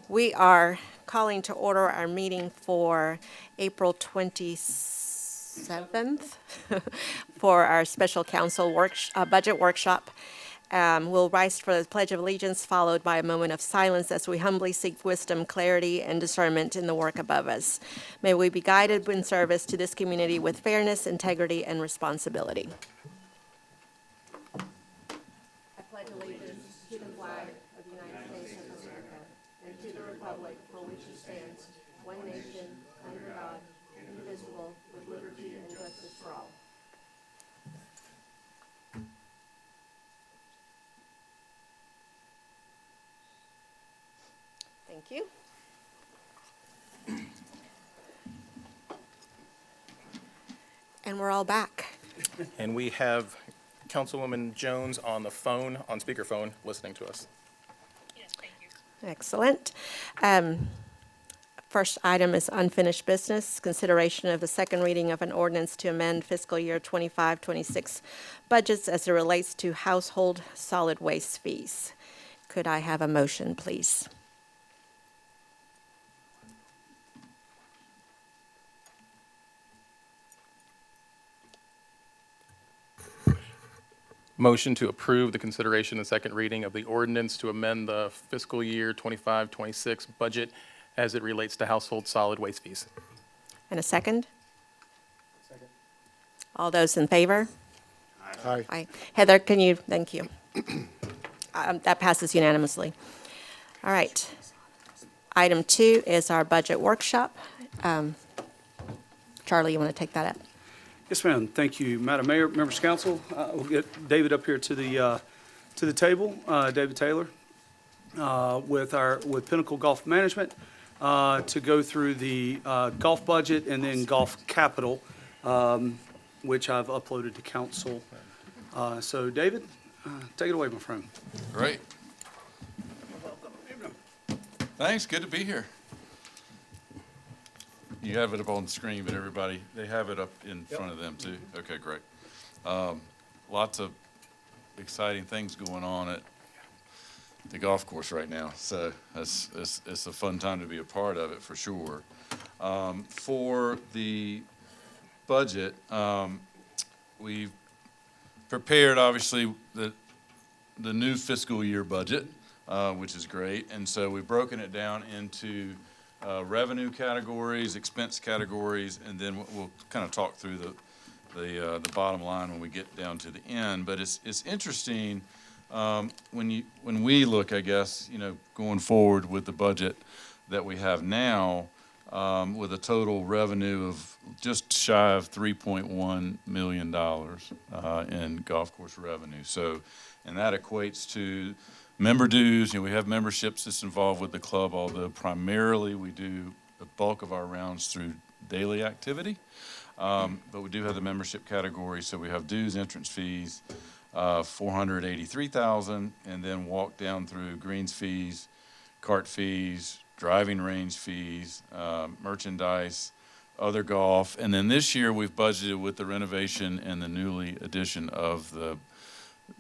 We are calling to order our meeting for April 27th for our special council budget workshop. We'll rise for the Pledge of Allegiance, followed by a moment of silence as we humbly seek wisdom, clarity, and discernment in the work above us. May we be guided in service to this community with fairness, integrity, and responsibility. I pledge allegiance to the flag of the United States of America and to the republic for which it stands, one nation, under God, indivisible, with liberty and justice for all. Thank you. And we're all back. And we have Councilwoman Jones on the phone, on speakerphone, listening to us. Yes, thank you. Excellent. First item is unfinished business, consideration of the second reading of an ordinance to amend fiscal year 25-26 budgets as it relates to household solid waste fees. Could I have a motion, please? Motion to approve the consideration and second reading of the ordinance to amend the fiscal year 25-26 budget as it relates to household solid waste fees. And a second? Second. All those in favor? Aye. Aye. Heather, thank you. That passes unanimously. All right. Item 2 is our budget workshop. Charlie, you want to take that up? Yes, ma'am. Thank you, Madam Mayor, members of council. We'll get David up here to the table, David Taylor, with Pinnacle Golf Management, to go through the golf budget and then golf capital, which I've uploaded to council. So, David, take it away, my friend. Great. Thanks, good to be here. You have it up on the screen, but they have it up in front of them too. Okay, great. Lots of exciting things going on at the golf course right now. So it's a fun time to be a part of it for sure. For the budget, we've prepared obviously the new fiscal year budget, which is great. And so we've broken it down into revenue categories, expense categories, and then we'll kind of talk through the bottom line when we get down to the end. But it's interesting when we look, I guess, going forward with the budget that we have now, with a total revenue of just shy of $3.1 million in golf course revenue. So, and that equates to member dues. We have memberships that's involved with the club, although primarily we do the bulk of our rounds through daily activity. But we do have the membership category, so we have dues, entrance fees, $483,000, and then walk down through greens fees, cart fees, driving range fees, merchandise, other golf. And then this year we've budgeted with the renovation and the newly addition of the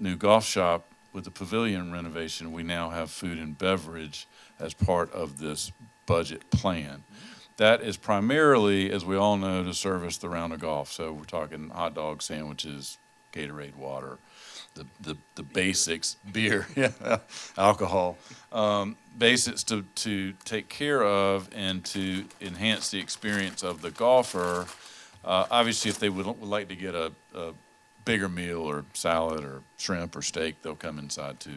new golf shop. With the pavilion renovation, we now have food and beverage as part of this budget plan. That is primarily, as we all know, to service the round of golf. So we're talking hot dog sandwiches, Gatorade water, the basics, beer, alcohol, basics to take care of and to enhance the experience of the golfer. Obviously, if they would like to get a bigger meal or salad or shrimp or steak, they'll come inside to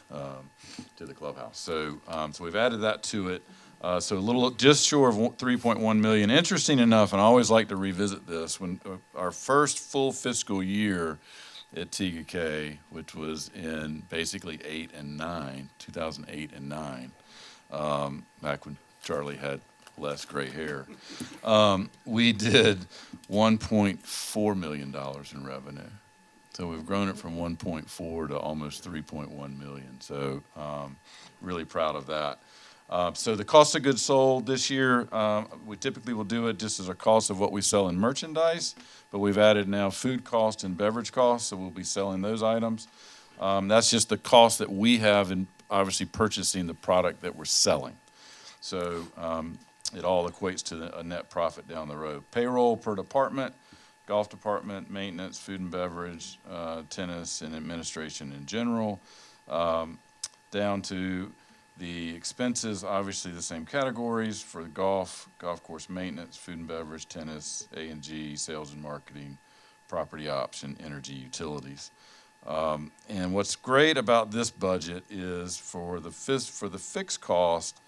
the clubhouse. So we've added that to it. So a little, just short of 3.1 million. Interesting enough, and I always like to revisit this, when our first full fiscal year at TGK, which was in basically 2008 and 9, back when Charlie had less gray hair, we did $1.4 million in revenue. So we've grown it from 1.4 to almost 3.1 million. So really proud of that. So the cost of goods sold this year, we typically will do it just as a cost of what we sell in merchandise, but we've added now food cost and beverage costs, so we'll be selling those items. That's just the cost that we have obviously purchasing the product that we're selling. So it all equates to a net profit down the road. Payroll per department, golf department, maintenance, food and beverage, tennis, and administration in general. Down to the expenses, obviously the same categories for the golf course maintenance, food and beverage, tennis, A&G, sales and marketing, property ops, and energy utilities. And what's great about this budget is for the fixed cost,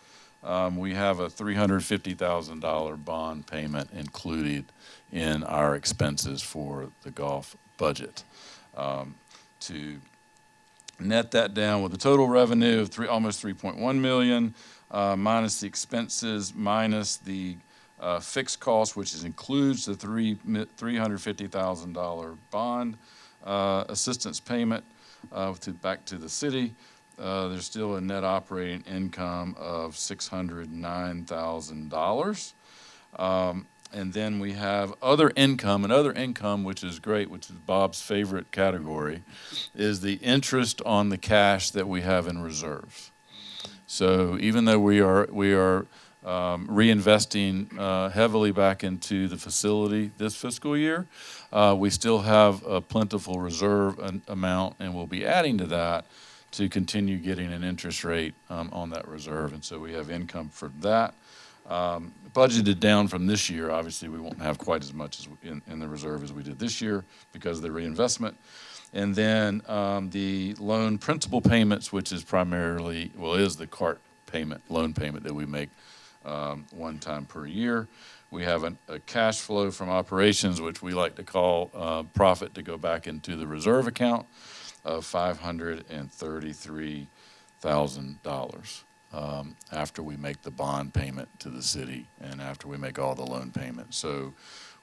we have a $350,000 bond payment included in our expenses for the golf budget. To net that down with a total revenue of almost 3.1 million, minus the expenses, minus the fixed cost, which includes the $350,000 bond assistance payment back to the city. There's still a net operating income of $609,000. And then we have other income, and other income, which is great, which is Bob's favorite category, is the interest on the cash that we have in reserves. So even though we are reinvesting heavily back into the facility this fiscal year, we still have a plentiful reserve amount, and we'll be adding to that to continue getting an interest rate on that reserve. And so we have income for that. Budgeted down from this year. Obviously, we won't have quite as much as in the reserve as we did this year because of the reinvestment. And then the loan principal payments, which is primarily, is the cart payment, loan payment that we make one time per year. We have a cash flow from operations, which we like to call profit to go back into the reserve account of $533,000. After we make the bond payment to the city and after we make all the loan payments. So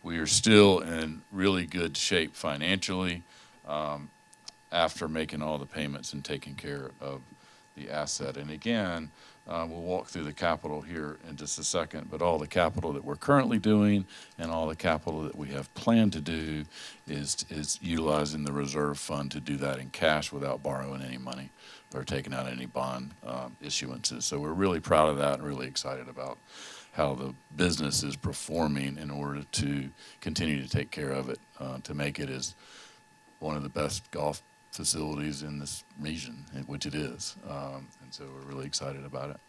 we are still in really good shape financially after making all the payments and taking care of the asset. And again, we'll walk through the capital here in just a second, but all the capital that we're currently doing and all the capital that we have planned to do is utilizing the reserve fund to do that in cash without borrowing any money or taking out any bond issuances. So we're really proud of that and really excited about how the business is performing in order to continue to take care of it, to make it as one of the best golf facilities in this region, which it is. And so we're really excited about it.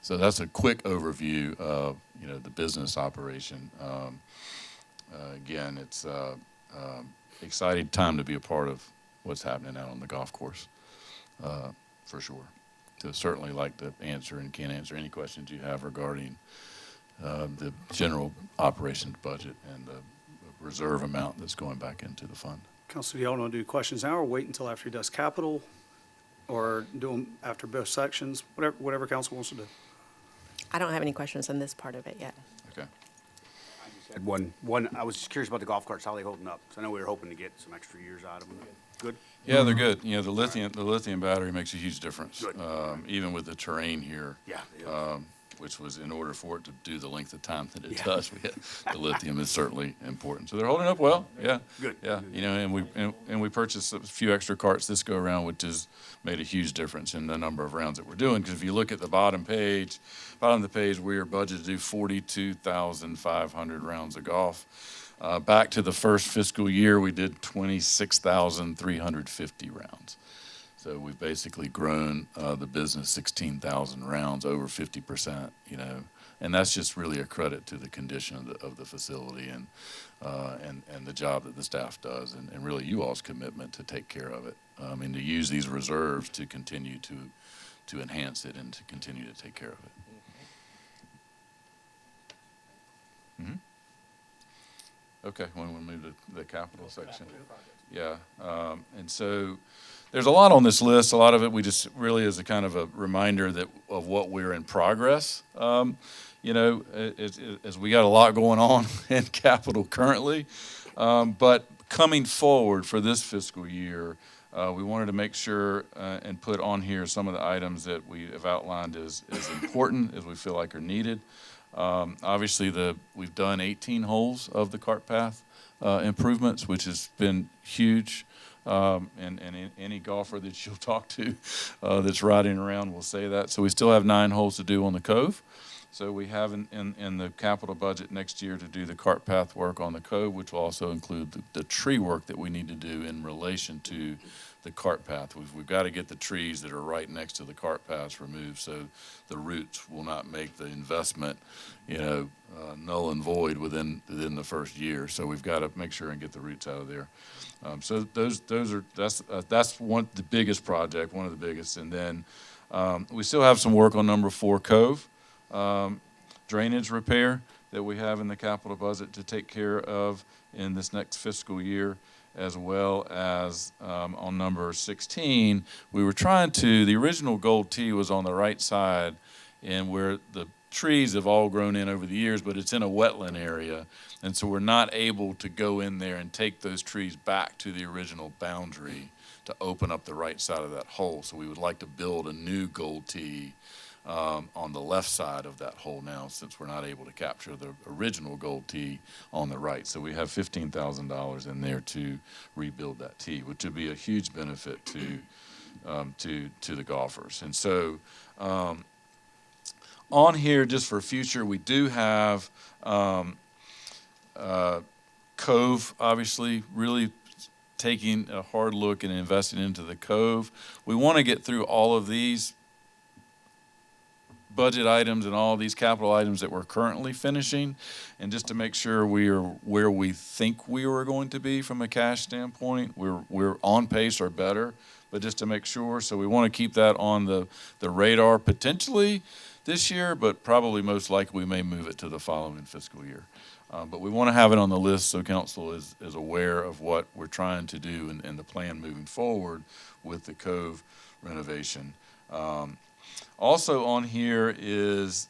So that's a quick overview of the business operation. Again, it's exciting time to be a part of what's happening out on the golf course. For sure. So certainly like to answer and can answer any questions you have regarding the general operations budget and the reserve amount that's going back into the fund. Council, do y'all want to do questions now or wait until after he does capital? Or do them after both sections? Whatever council wants to do. I don't have any questions on this part of it yet. Okay. Had one, I was just curious about the golf carts, how they holding up. So I know we were hoping to get some extra years out of them. Good? Yeah, they're good. The lithium battery makes a huge difference, Good. Even with the terrain here. Yeah. Which was in order for it to do the length of time that it does. The lithium is certainly important. So they're holding up well. Yeah. Good. Yeah. And we purchased a few extra carts this go around, which has made a huge difference in the number of rounds that we're doing. Because if you look at the bottom of the page, we are budgeted to do 42,500 rounds of golf. Back to the first fiscal year, we did 26,350 rounds. So we've basically grown the business 16,000 rounds, over 50%, and that's just really a credit to the condition of the facility and the job that the staff does and really you all's commitment to take care of it and to use these reserves to continue to enhance it and to continue to take care of it. Mm-hmm. Okay, when we move to the capital section. Yeah, and so there's a lot on this list. A lot of it we just really is a kind of a reminder of what we're in progress. As we got a lot going on in capital currently, but coming forward for this fiscal year, we wanted to make sure and put on here some of the items that we have outlined as important, as we feel like are needed. Obviously, we've done 18 holes of the cart path improvements, which has been huge. and any golfer that you'll talk to that's riding around will say that. So we still have 9 holes to do on the Cove. So we have in the capital budget next year to do the cart path work on the Cove, which will also include the tree work that we need to do in relation to the cart path. We've got to get the trees that are right next to the cart paths removed, so the roots will not make the investment, null and void within the first year. So we've got to make sure and get the roots out of there. So that's one the biggest project, one of the biggest, and then we still have some work on number 4 Cove. Drainage repair that we have in the capital budget to take care of in this next fiscal year, as well as on number 16, we were the original gold tee was on the right side and where the trees have all grown in over the years, but it's in a wetland area, and so we're not able to go in there and take those trees back to the original boundary to open up the right side of that hole. So we would like to build a new gold tee on the left side of that hole now, since we're not able to capture the original gold tee on the right. So we have $15,000 in there to rebuild that tee, which would be a huge benefit to the golfers. And so on here, just for future, we do have Cove, obviously, really taking a hard look and investing into the Cove. We want to get through all of these budget items and all these capital items that we're currently finishing, and just to make sure we are where we think we were going to be from a cash standpoint. We're on pace or better, but just to make sure. So we want to keep that on the radar potentially this year, but probably most likely we may move it to the following fiscal year. But we want to have it on the list so council is aware of what we're trying to do and the plan moving forward with the Cove renovation. Also on here is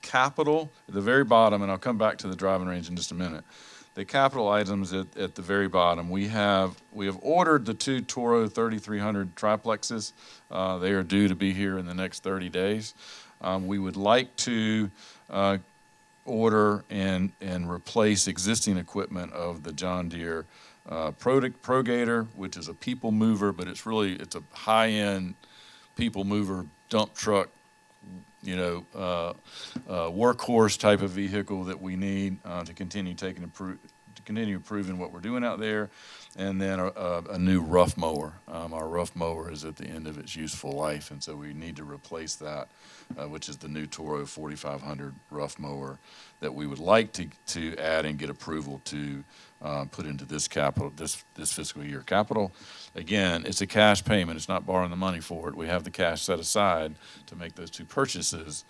capital at the very bottom, and I'll come back to the driving range in just a minute. The capital items at the very bottom, we have ordered the 2 Toro 3300 triplexes. They are due to be here in the next 30 days. We would like to order and replace existing equipment of the John Deere ProGator, which is a people mover, but it's a high-end people mover, dump truck, workhorse type of vehicle that we need to continue improving what we're doing out there. And then a new rough mower. Our rough mower is at the end of its useful life, and so we need to replace that, which is the new Toro 4500 rough mower that we would like to add and get approval to put into this fiscal year capital. Again, it's a cash payment. It's not borrowing the money for it. We have the cash set aside to make those 2 purchases.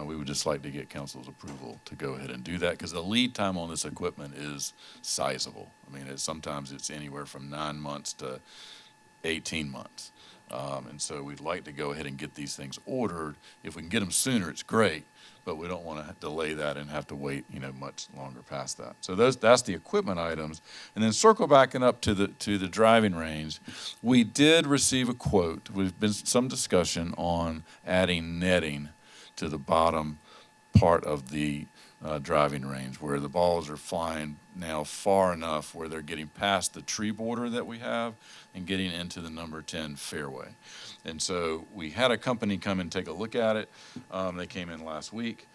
We would just like to get council's approval to go ahead and do that, because the lead time on this equipment is sizable. I mean, sometimes it's anywhere from 9 months to 18 months. And so we'd like to go ahead and get these things ordered. If we can get them sooner, it's great, but we don't want to delay that and have to wait, much longer past that. So that's the equipment items. And then circle backing up to the driving range, we did receive a quote. There's been some discussion on adding netting to the bottom part of the driving range, where the balls are flying now far enough where they're getting past the tree border that we have and getting into the number 10 fairway. And so we had a company come and take a look at it. They came in last week.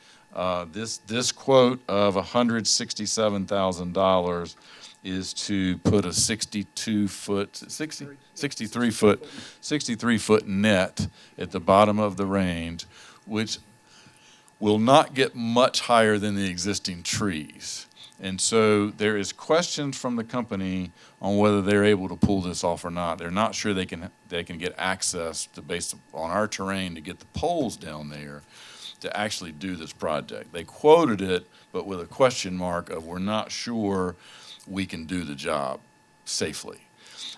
This quote of $167,000 is to put a 63-foot net at the bottom of the range, which will not get much higher than the existing trees. And so there is questions from the company on whether they're able to pull this off or not. They're not sure they can get access to, based on our terrain, to get the poles down there to actually do this project. They quoted it, but with a question mark of, we're not sure we can do the job safely.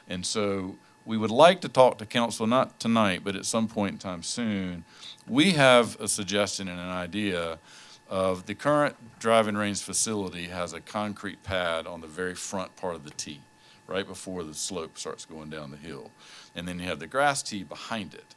And so we would like to talk to council, not tonight, but at some point in time soon. We have a suggestion and an idea of the current driving range facility has a concrete pad on the very front part of the tee, right before the slope starts going down the hill. And then you have the grass tee behind it.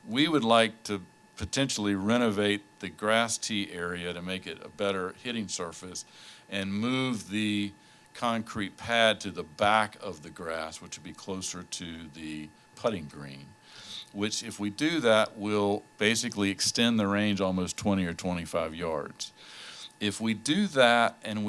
We would like to potentially renovate the grass tee area to make it a better hitting surface and move the concrete pad to the back of the grass, which would be closer to the putting green, which if we do that, will basically extend the range almost 20 or 25 yards. If we do that and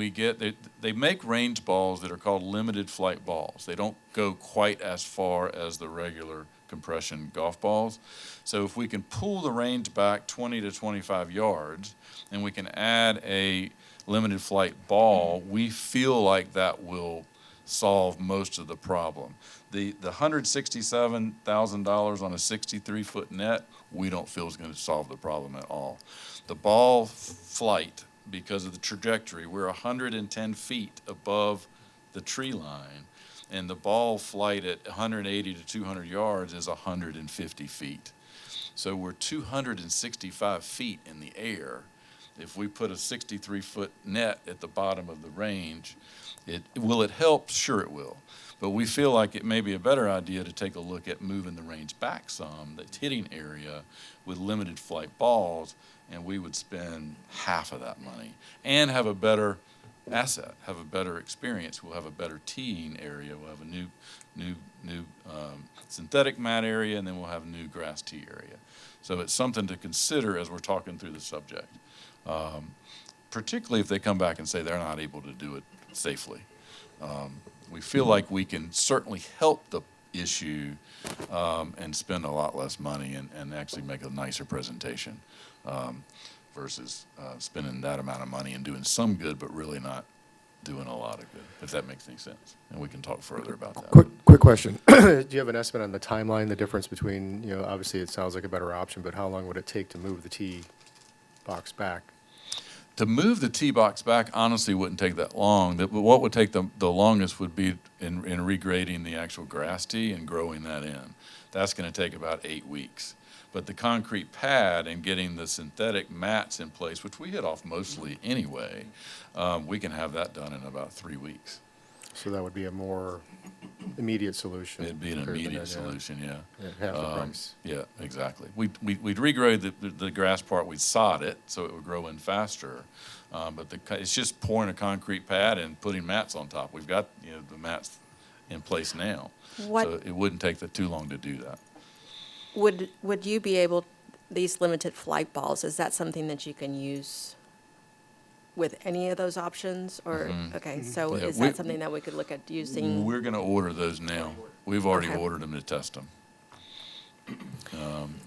they make range balls that are called limited flight balls. They don't go quite as far as the regular compression golf balls. So if we can pull the range back 20 to 25 yards and we can add a limited flight ball, we feel like that will solve most of the problem. The $167,000 on a 63-foot net, we don't feel is going to solve the problem at all. The ball flight, because of the trajectory, we're 110 feet above the tree line, and the ball flight at 180 to 200 yards is 150 feet. So we're 265 feet in the air. If we put a 63-foot net at the bottom of the range, will it help? Sure it will. But we feel like it may be a better idea to take a look at moving the range back some, the hitting area, with limited flight balls, and we would spend half of that money and have a better asset, have a better experience. We'll have a better teeing area. We'll have a new synthetic mat area, and then we'll have a new grass tee area. So it's something to consider as we're talking through the subject, particularly if they come back and say they're not able to do it safely. We feel like we can certainly help the issue and spend a lot less money and actually make a nicer presentation versus spending that amount of money and doing some good but really not doing a lot of good, if that makes any sense. And we can talk further about that. Quick question. Do you have an estimate on the timeline, the difference between, obviously it sounds like a better option, but how long would it take to move the tee box back? To move the tee box back, honestly, wouldn't take that long. What would take the longest would be in regrading the actual grass tee and growing that in. That's going to take about 8 weeks. But the concrete pad and getting the synthetic mats in place, which we hit off mostly anyway, we can have that done in about 3 weeks. So that would be a more immediate solution. It'd be an compared to immediate that, solution, yeah. Half the price. Yeah, exactly. We'd regrade the grass part, we'd sod it so it would grow in faster. But it's just pouring a concrete pad and putting mats on top. We've got, the mats in place now. So it wouldn't take too long to do that. Would you be able, these limited flight balls, is that something that you can use with any of those options? Or, okay, so Yeah, is that something that we could look at using? We're going to order those now. We've already Okay. ordered them to test them.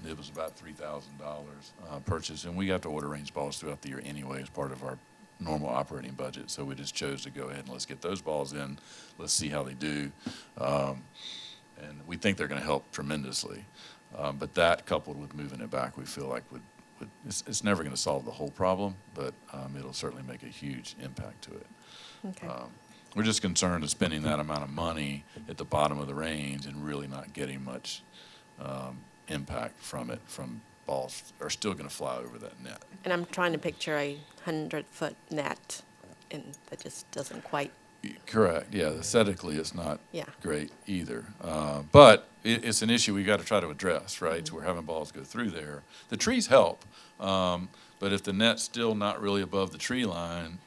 It was about $3,000 purchase, and we have to order range balls throughout the year anyway as part of our normal operating budget. So we just chose to go ahead and let's get those balls in. Let's see how they do. And we think they're going to help tremendously. But that coupled with moving it back, we feel like it's never going to solve the whole problem, but it'll certainly make a huge impact to it. Okay. We're just concerned of spending that amount of money at the bottom of the range and really not getting much impact from it, from balls are still going to fly over that net. And I'm trying to picture a 100-foot net, and that just doesn't quite, Correct, yeah, aesthetically, it's not Yeah. great either. But it's an issue we got to try to address, right? So we're having balls go through there. The trees help, but if the net's still not really above the tree line,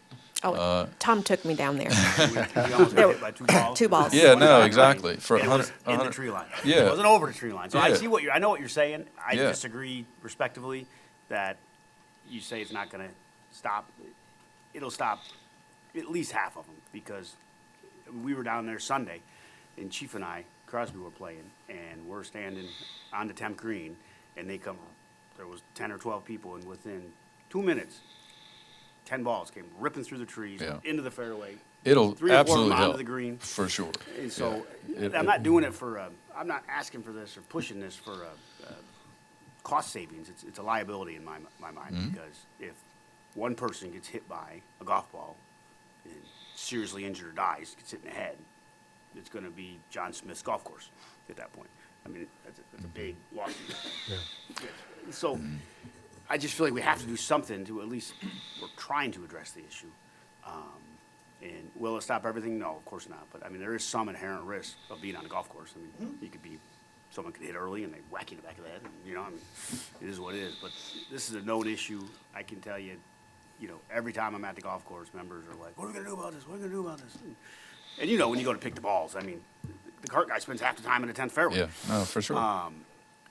Tom took me down there. We almost got hit by 2 balls. 2 balls. yeah, One no, back exactly. right, For and it was 100 in the tree line. Yeah. It wasn't over the tree line. So I Yeah. I know what you're saying. I Yeah. disagree respectively that you say it's not gonna stop. It'll stop at least half of them, because we were down there Sunday and Chief and Crosby were playing, and we're standing on the 10th green, and there was 10 or 12 people, and within 2 minutes, 10 balls came ripping through the trees, Yeah. into the fairway. it'll 3 or 4 of absolutely them onto help, the green. for sure. And so, Yeah. I'm not doing it for, I'm not asking for this or pushing this for cost savings. It's a liability in my mind, because if one person gets hit by a golf ball and seriously injured or dies, gets hit in the head, it's gonna be John Smith's golf course at that point. I mean, that's a big lawsuit. So, I just feel like we have to do something to, at least, we're trying to address the issue. And will it stop everything? No, of course not. But, I mean, there is some inherent risk of being on a golf course. I mean, someone could hit early and they whack you in the back of the head. And, I mean, it is what it is. But this is a known issue. I can tell you, every time I'm at the golf course, members are like, what are we gonna do about this? What are we gonna do about this? And when you go to pick the balls, I mean, the cart guy spends half the time in the 10th fairway. Yeah, no, for sure.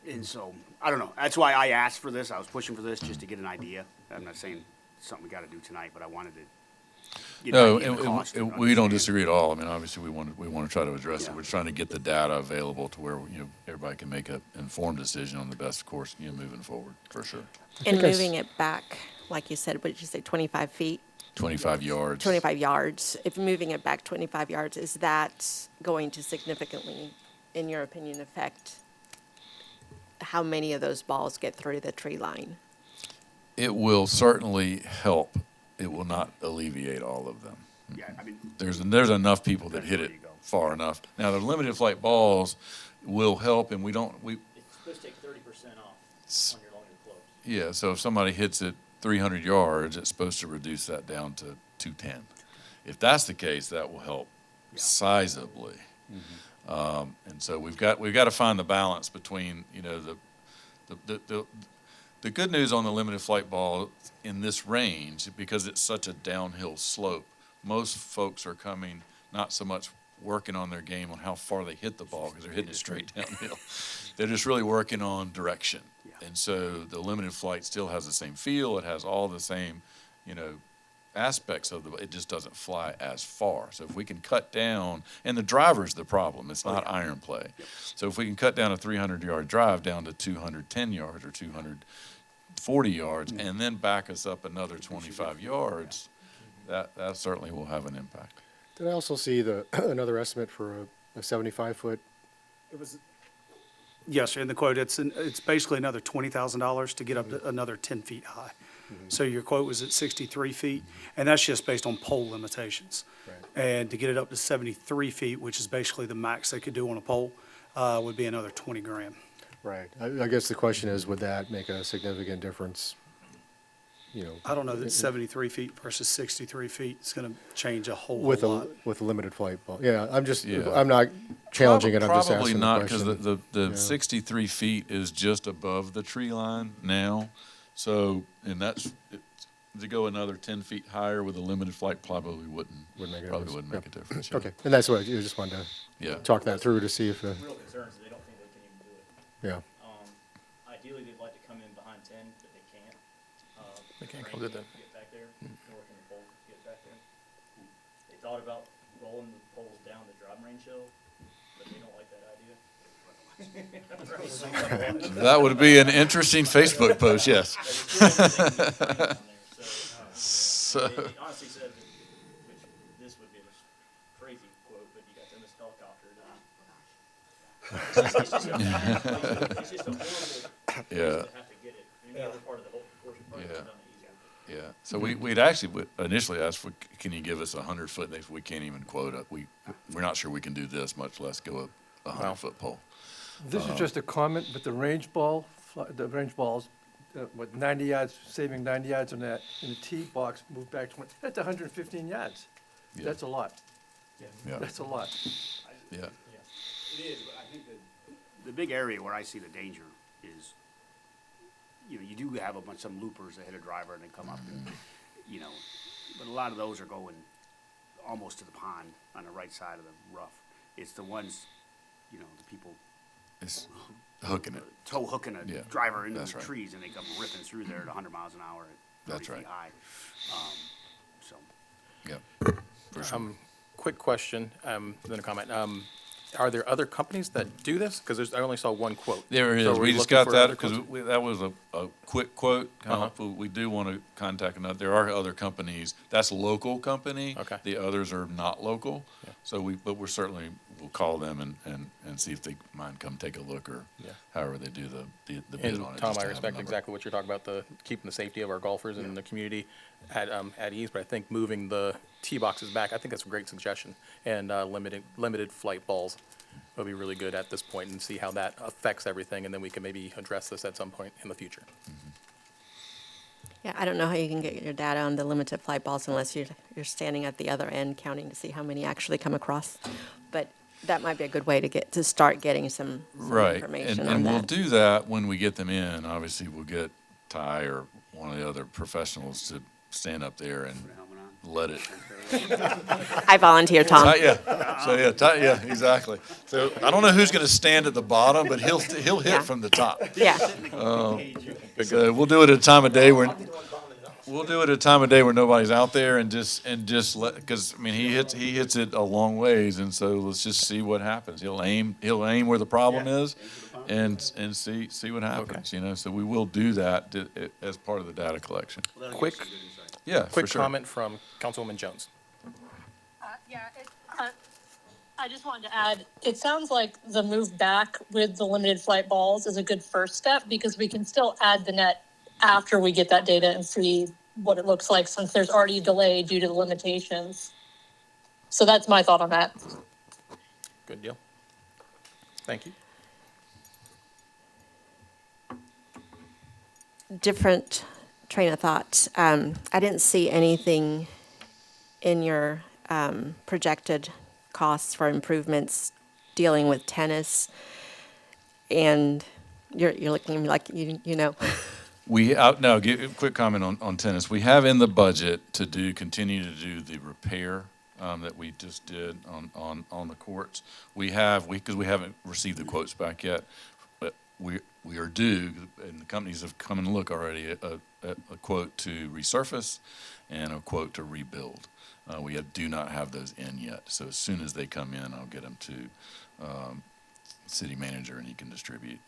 And so, I don't know. That's why I asked for this. I was pushing for this just to get an idea. I'm not saying it's something we gotta do tonight, but I wanted to get an No, idea of the cost and we don't understand. disagree at all. I mean, obviously, we want to try to address it. Yeah. We're trying to get the data available to where, everybody can make an informed decision on the best course, moving forward, for sure. And think I s- moving it back, like you said, what did you say, 25 feet? 25 yards. 25 yards. If moving it back 25 yards, is that going to significantly, in your opinion, affect how many of those balls get through the tree line? It will certainly help. It will not alleviate all of them. Yeah, I mean, There's enough people that hit There it you go. far enough. Now, the limited flight balls will help, and we, It's supposed to take 30% off on your longer clubs. yeah, so if somebody hits it 300 yards, it's supposed to reduce that down to 210. If that's the case, that will help sizably. And so we've got to find the balance between, the good news on the limited flight ball in this range, because it's such a downhill slope, most folks are coming not so much working on their game on how far they hit the ball because they're hitting it straight downhill. They're just really working on direction. Yeah. And so the limited flight still has the same feel. It has all the same, aspects of it just doesn't fly as far. So if we can cut down, and the driver's the problem, it's not iron play. So if we can cut down a 300-yard drive down to 210 yards or 240 yards, and then back us up another 25 yards, that certainly will have an impact. Did I also see another estimate for a 75-foot? It was, yes, in the quote, it's basically another $20,000 to get up to another 10 feet high. So your quote was at 63 feet, and that's just based on pole limitations. Right. And to get it up to 73 feet, which is basically the max they could do on a pole, would be another 20 grand. Right. I guess the question is, would that make a significant difference? I don't know that 73 feet versus 63 feet is going to change a whole With lot. with a limited flight ball. Yeah, Yeah. I'm not challenging it, I'm just Probably asking the not, because question. the 63 feet is just above the tree line now. So, and to go another 10 feet higher with a limited flight probably wouldn't Wouldn't make a probably difference. wouldn't make a Yep. difference. yeah. Okay, and that's what, I just wanted Yeah. to talk that through to see if, Real concerns is they don't think they can even do it. yeah. Ideally, they'd like to come in behind 10, but they can't. They can't Rain come to the- Get back there, nor can the pole get back there. They thought about rolling the poles down the driving range hill, but they don't like that idea. That would be an interesting Facebook post, yes. So, they honestly said that, which this would be a crazy quote, but you got them as helicopter. It's just a horrible Yeah. to have to get it. Any other part of the whole course would probably Yeah. have done it easier. Yeah, so we'd actually initially asked, can you give us 100-foot? We can't even quote it. We're not sure we can do this, much less go a 100-foot pole. This is just a comment, but the range balls, 90 yards, saving 90 yards on that, in the tee box, move back 20, that's 115 yards. Yeah. That's a lot. Yeah, That's a lot. yeah, It is, but I think the big area where I see the danger is, you do have some loopers that hit a driver and then come up and, but a lot of those are going almost to the pond on the right side of the rough. It's the ones, the people it's hooking it. toe hooking a Yeah, driver into that's the right. trees and they come ripping through there at 100 miles an hour at 30 That's right. feet high. So, Yeah, for sure. Quick question, then a comment. Are there other companies that do this? Because I only saw one quote. There So is. are We just looking got for that other because quotes? that was a quick quote. Uh-huh. We do want to contact another. There are other companies. That's a local company. Okay. The others are not local. Yeah. So but we're certainly, we'll call them and see if they mind come take a look or Yeah. however they do the bid And on it. Tom, just I to have a respect number. exactly what you're talking about, keeping the safety of our golfers and the community at ease, but I think moving the tee boxes back, I think that's a great suggestion. And limited flight balls would be really good at this point and see how that affects everything, and then we can maybe address this at some point in the future. Yeah, I don't know how you can get your data on the limited flight balls unless you're standing at the other end counting to see how many actually come across. But that might be a good way to start getting some Right, information on and we'll that. do that when we get them in. Obviously, we'll get Ty or one of the other professionals stand up there and Put a helmet on. let it. I volunteer, Tom. Yeah, exactly. So I don't know who's going to stand at the bottom, but he'll hit Yeah. from the top. Yeah, So we'll do it at a time of day where nobody's out there and just let, because I mean he hits it a long ways, and so let's just see what happens. He'll aim where the problem is, and see what happens. You know, so we will do that as part of the data collection. Quick, Yeah, for quick sure. comment from Councilwoman Jones. I just wanted to add, it sounds like the move back with the limited flight balls is a good first step because we can still add the net after we get that data and see what it looks like since there's already a delay due to the limitations. So that's my thought on that. Good deal. Thank you. different train of thought. I didn't see anything in your projected costs for improvements dealing with tennis, and you're looking at me like you know. No, give a quick comment on tennis. We have in the budget to continue to do the repair that we just did on the courts. Because we haven't received the quotes back yet, but we are due, and the companies have come and looked already, a quote to resurface and a quote to rebuild. We do not have those in yet, so as soon as they come in, I'll get them to city manager, and he can distribute,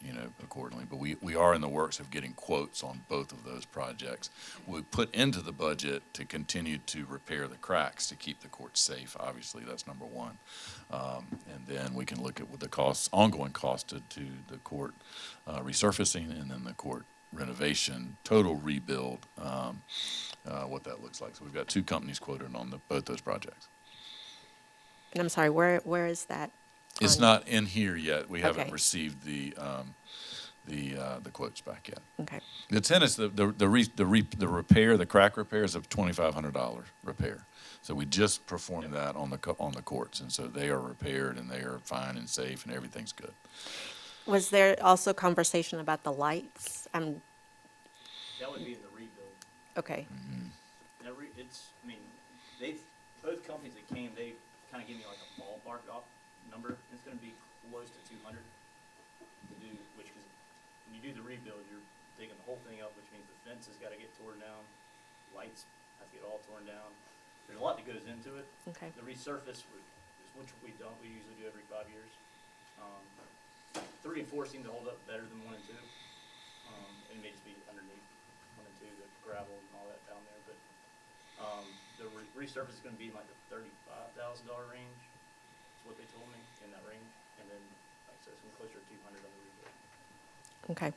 accordingly. But we are in the works of getting quotes on both of those projects. We put into the budget to continue to repair the cracks to keep the courts safe. Obviously, that's number one. And then we can look at what the costs, ongoing cost to the court resurfacing, and then the court renovation, total rebuild, what that looks like. So we've got two companies quoted on both those projects. And I'm sorry, where is that? It's on- not in here yet. We haven't Okay. received the quotes back yet. Okay. The tennis, the repair, the crack repair is a $2,500 repair. So we just performed that on the courts, and so they are repaired and they are fine and safe and everything's good. Was there also conversation about the lights? That would be in the rebuild. Okay. Both companies that came, they kind of gave me like a ballpark off number. It's going to be close to 200 to do, which is, when you do the rebuild, you're digging the whole thing up, which means the fence has got to get torn down, lights have to get all torn down. There's a lot that goes into it. Okay. The resurface, which we usually do every 5 years. 3 and 4 seem to hold up better than 1 and 2. It may just be underneath 1 and 2, the gravel and all that down there, but the resurface is going to be in like the $35,000 range. That's what they told me, in that range. And then, like I said, it's going to be closer to 200 on the rebuild. Okay.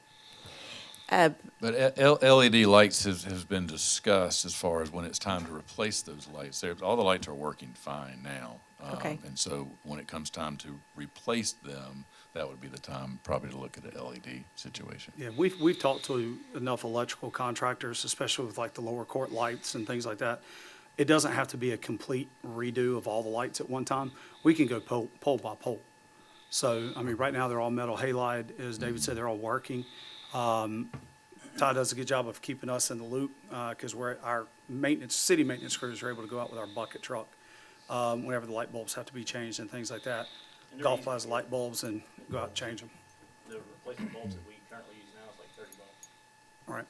But LED lights has been discussed as far as when it's time to replace those lights. All the lights are working fine now. Okay. And so when it comes time to replace them, that would be the time probably to look at an LED situation. Yeah, we've talked to enough electrical contractors, especially with like the lower court lights and things like that. It doesn't have to be a complete redo of all the lights at one time. We can go pole by pole. So, I mean, right now they're all metal halide. As David said, they're all working. Todd does a good job of keeping us in the loop because our city maintenance crews are able to go out with our bucket truck whenever the light bulbs have to be changed and things like that. And they're Golf easy. buys light bulbs and go out and change them. The replacement bulbs that we currently use now is like $30. All right.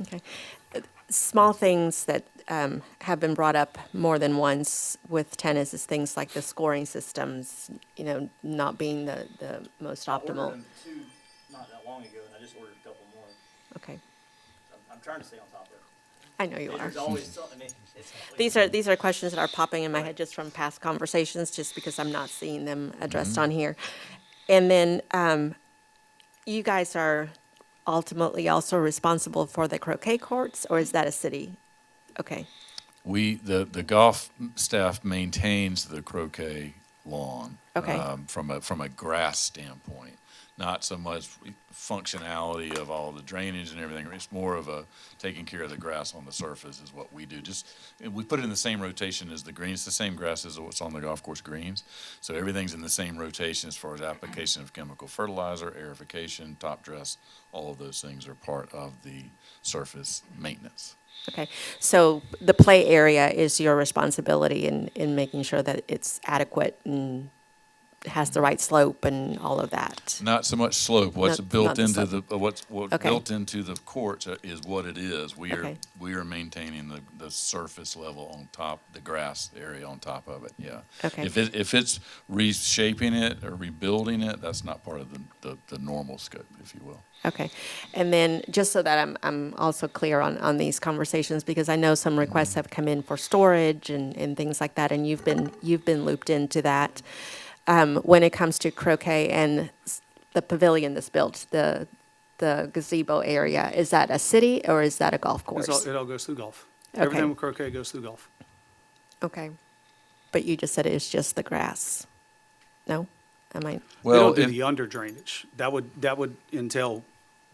Okay. Small things that have been brought up more than once with tennis is things like the scoring systems, not being the most I ordered optimal. them 2 not that long ago, and I just ordered a couple more. Okay. I'm trying to stay on top of it. I know you are. There's always something. It's These are questions that are popping in my head just from past conversations, just because I'm not seeing them addressed on here. And then you guys are ultimately also responsible for the croquet courts, or is that a city? Okay. The golf staff maintains the croquet lawn. Okay. From a grass standpoint, not so much functionality of all the drainage and everything. It's more of taking care of the grass on the surface is what we do. We put it in the same rotation as the greens. The same grass as what's on the golf course greens. So everything's in the same rotation as far as application of chemical fertilizer, aerification, top dress. All of those things are part of the surface maintenance. Okay, so the play area is your responsibility in making sure that it's adequate and has the right slope and all of that? Not so much slope. What's Not built the into slope. what's Okay. built into the courts is what it is. Okay. We are maintaining the surface level on top, the grass area on top of it. Yeah. Okay. If it's reshaping it or rebuilding it, that's not part of the normal scope, if you will. Okay, and then just so that I'm also clear on these conversations, because I know some requests have come in for storage and things like that, and you've been looped into that. When it comes to croquet and the pavilion that's built, the gazebo area, is that a city or is that a golf course? It all goes through golf. Okay. Everything with croquet goes through golf. Okay, but you just said it's just the grass. No, am I? They Well, don't do it- the under drainage. That would entail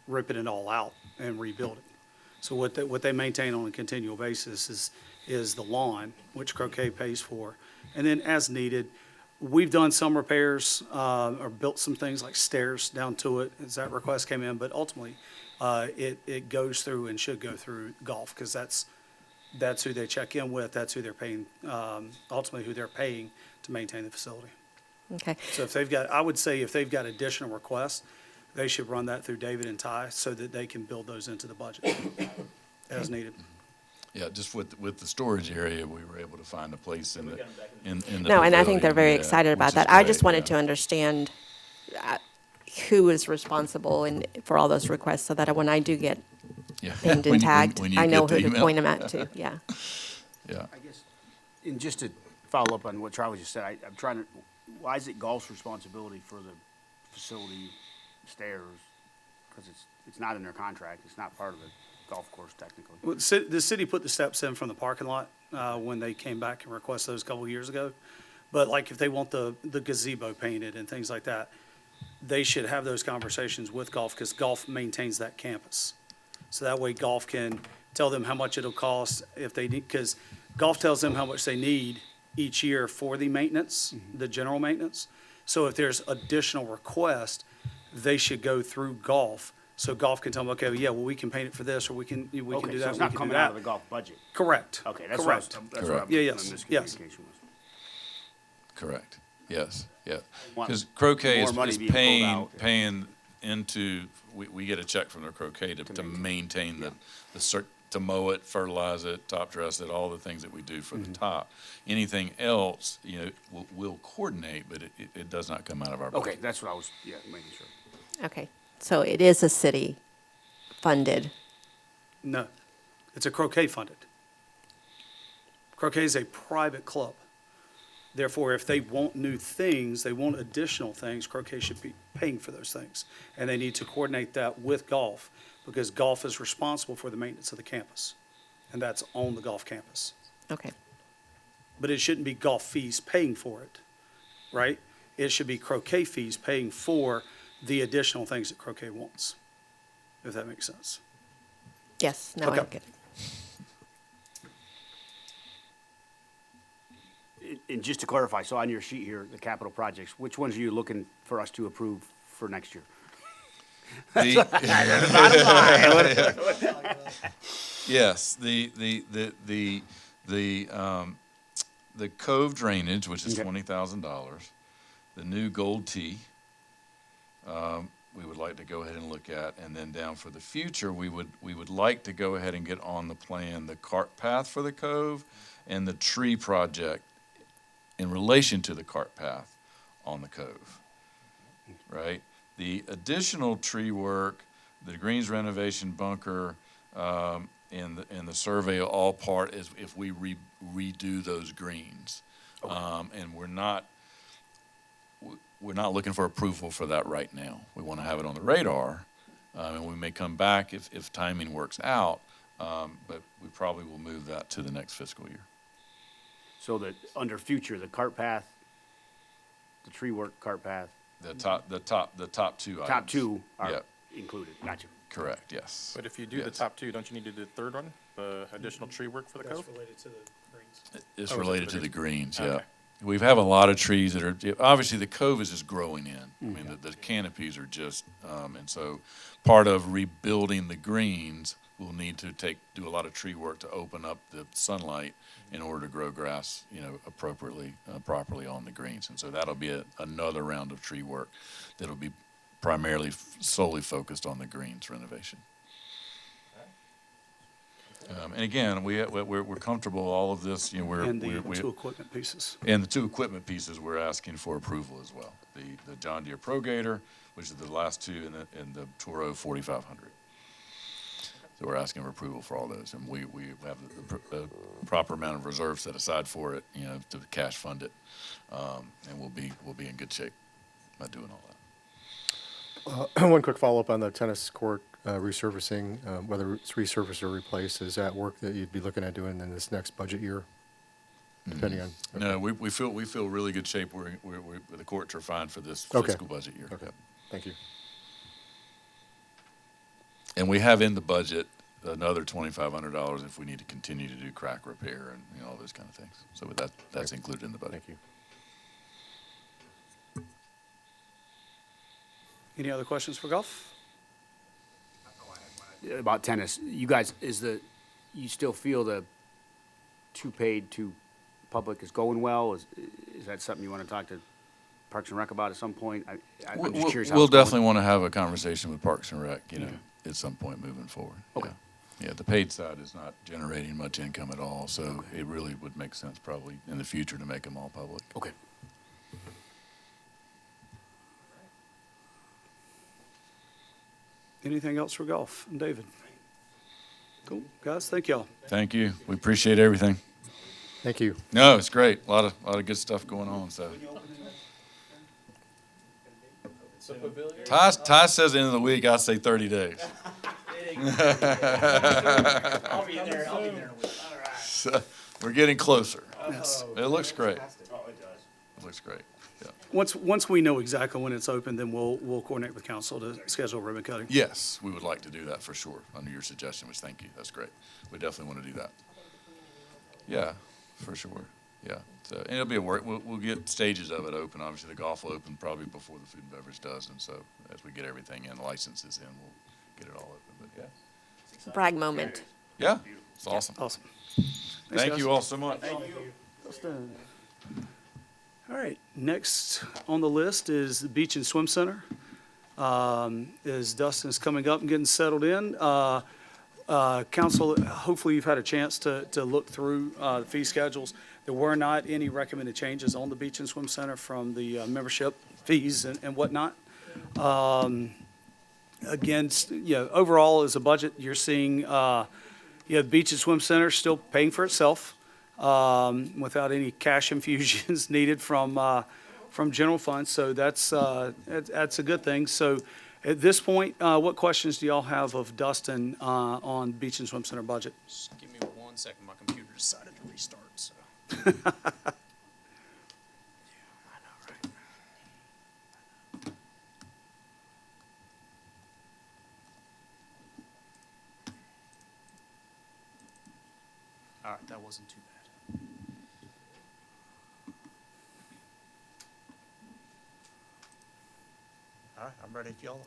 ripping it all out and rebuilding. So what they maintain on a continual basis is the lawn, which croquet pays for. And then as needed, we've done some repairs, or built some things like stairs down to it as that request came in, but ultimately, it goes through and should go through golf, because that's who they check in with, that's who they're paying, ultimately who they're paying to maintain the facility. Okay, So I would say if they've got additional requests, they should run that through David and Ty so that they can build those into the budget as needed. Yeah, just with the storage area, we were able to find a place in the in the no, and I think they're pavilion, very yeah, excited about which is that. I great, just wanted yeah. to understand who is responsible for all those requests, so that when I do get Yeah. pinged When and you- tagged, when you I know get the who to email. point them at to, yeah. Yeah. I guess, and just to follow up on what Charlie just said, I'm trying to, why is it golf's responsibility for the facility stairs? Because it's not in their contract, it's not part of the golf course technically. Well, the city put the steps in from the parking lot, when they came back and requested those a couple of years ago. But like if they want the gazebo painted and things like that, they should have those conversations with golf, because golf maintains that campus. So that way golf can tell them how much it'll cost if they need, because golf tells them how much they need each year for the maintenance, the general maintenance. So if there's additional request, they should go through golf. So golf can tell them, okay, well, yeah, well, we can paint it for this, or we can do Okay, that, so it's we not can do coming out of the that. golf budget. Correct. Okay, that's what I was, Correct. that's what Correct. my Yeah, yes, yes. miscommunication was. Correct. Yes. Yeah. Want Because croquet more is money being pulled out. paying into, we get a check from the croquet to maintain to mow it, fertilize it, top dress it, all the things that we do for Mm-hmm. the top. Anything else, we'll coordinate, but it does not come out of our budget. Okay, that's what I was, yeah, making sure. Okay, so it is a city funded, No, it's a croquet funded. Croquet is a private club. Therefore, if they want new things, they want additional things, croquet should be paying for those things. And they need to coordinate that with golf, because golf is responsible for the maintenance of the campus. And that's on the golf campus. okay. But it shouldn't be golf fees paying for it, right? It should be croquet fees paying for the additional things that croquet wants, if that makes sense. Yes, now I Okay. get it. And just to clarify, so on your sheet here, the capital projects, which ones are you looking for us to approve for next year? The- Yes, the cove drainage, which is Okay. $20,000, the new gold tee, we would like to go ahead and look at, and then down for the future, we would like to go ahead and get on the plan, the cart path for the cove and the tree project in relation to the cart path on the cove, right? The additional tree work, the greens renovation bunker, and the survey are all part is if we redo those greens. And we're not looking for approval for that right now. We want to have it on the radar, and we may come back if timing works out, but we probably will move that to the next fiscal year. So that, under future, the cart path, the tree work cart path, The top two items. top two are Yeah, included, gotcha. correct, yes. But if you do the Yes. top two, don't you need to do the third one, the additional tree work for the cove? related to the greens. It's Oh, is it related for to the greens, yeah. Okay. We have a lot of trees that are, obviously, the cove is just growing in. I mean, the canopies are just, and so part of rebuilding the greens we'll need to do a lot of tree work to open up the sunlight in order to grow grass, appropriately, properly on the greens. And so that'll be another round of tree work that'll be primarily solely focused on the greens renovation. And again, we're comfortable, all of this, And the two equipment pieces. and the two equipment pieces we're asking for approval as well. The John Deere Pro Gator, which is the last two, and the Toro 4500. So we're asking for approval for all those, and we have the proper amount of reserve set aside for it, to cash fund it, and we'll be in good shape by doing all that. One quick follow-up on the tennis court resurfacing, whether it's resurfaced or replaced. Is that work that you'd be looking at doing in this next budget year? Depending on. No, we feel really good shape. The courts are fine for this Okay. fiscal budget year. Okay, thank you. And we have in the budget another $2,500 if we need to continue to do crack repair and all those kind of things. So that's included in the budget. Thank you. Any other questions for Golf? About tennis, you guys, you still feel the two paid, two public is going well? Is that something you want to talk to Parks and Rec about at some point? I'm just curious how We'll it's going. definitely want to have a conversation with Parks and Rec, at some point moving forward. Okay. Yeah, the paid side is not generating much income at all, so it really would make sense probably in the future to make them all public. Okay. Anything else for Golf? And David? Cool. Guys, thank y'all. Thank you. We appreciate everything. Thank you. No, it's great. A lot of good stuff going on, so. Ty says the end of the week, I say 30 days. I'll be there in a week. So, we're getting closer. Yes. It looks great. Oh, it does. It looks great, yeah. Once we know exactly when it's open, then we'll coordinate with council to schedule ribbon cutting. Yes, we would like to do that for sure, under your suggestion, which thank you, that's great. We definitely want to do that. Yeah, for sure, yeah. So, and it'll be a work, we'll get stages of it open. Obviously, the golf will open probably before the food and beverage does, and so as we get everything in, licenses in, we'll get it all open, but yeah. Brag moment. Yeah, it's awesome. Awesome. Thank guys. you all so much. All right, next on the list is the Beach and Swim Center. As Dustin is coming up and getting settled in, council, hopefully you've had a chance to look through the fee schedules. There were not any recommended changes on the Beach and Swim Center from the membership fees and whatnot. Again, overall as a budget, you're seeing, Beach and Swim Center still paying for itself without any cash infusions needed from general funds. So that's a good thing. So at this point, what questions do y'all have of Dustin on Beach and Swim Center budget? Just give me 1 second. My computer decided to restart, so. All right, that wasn't too bad. All right, I'm ready if y'all are.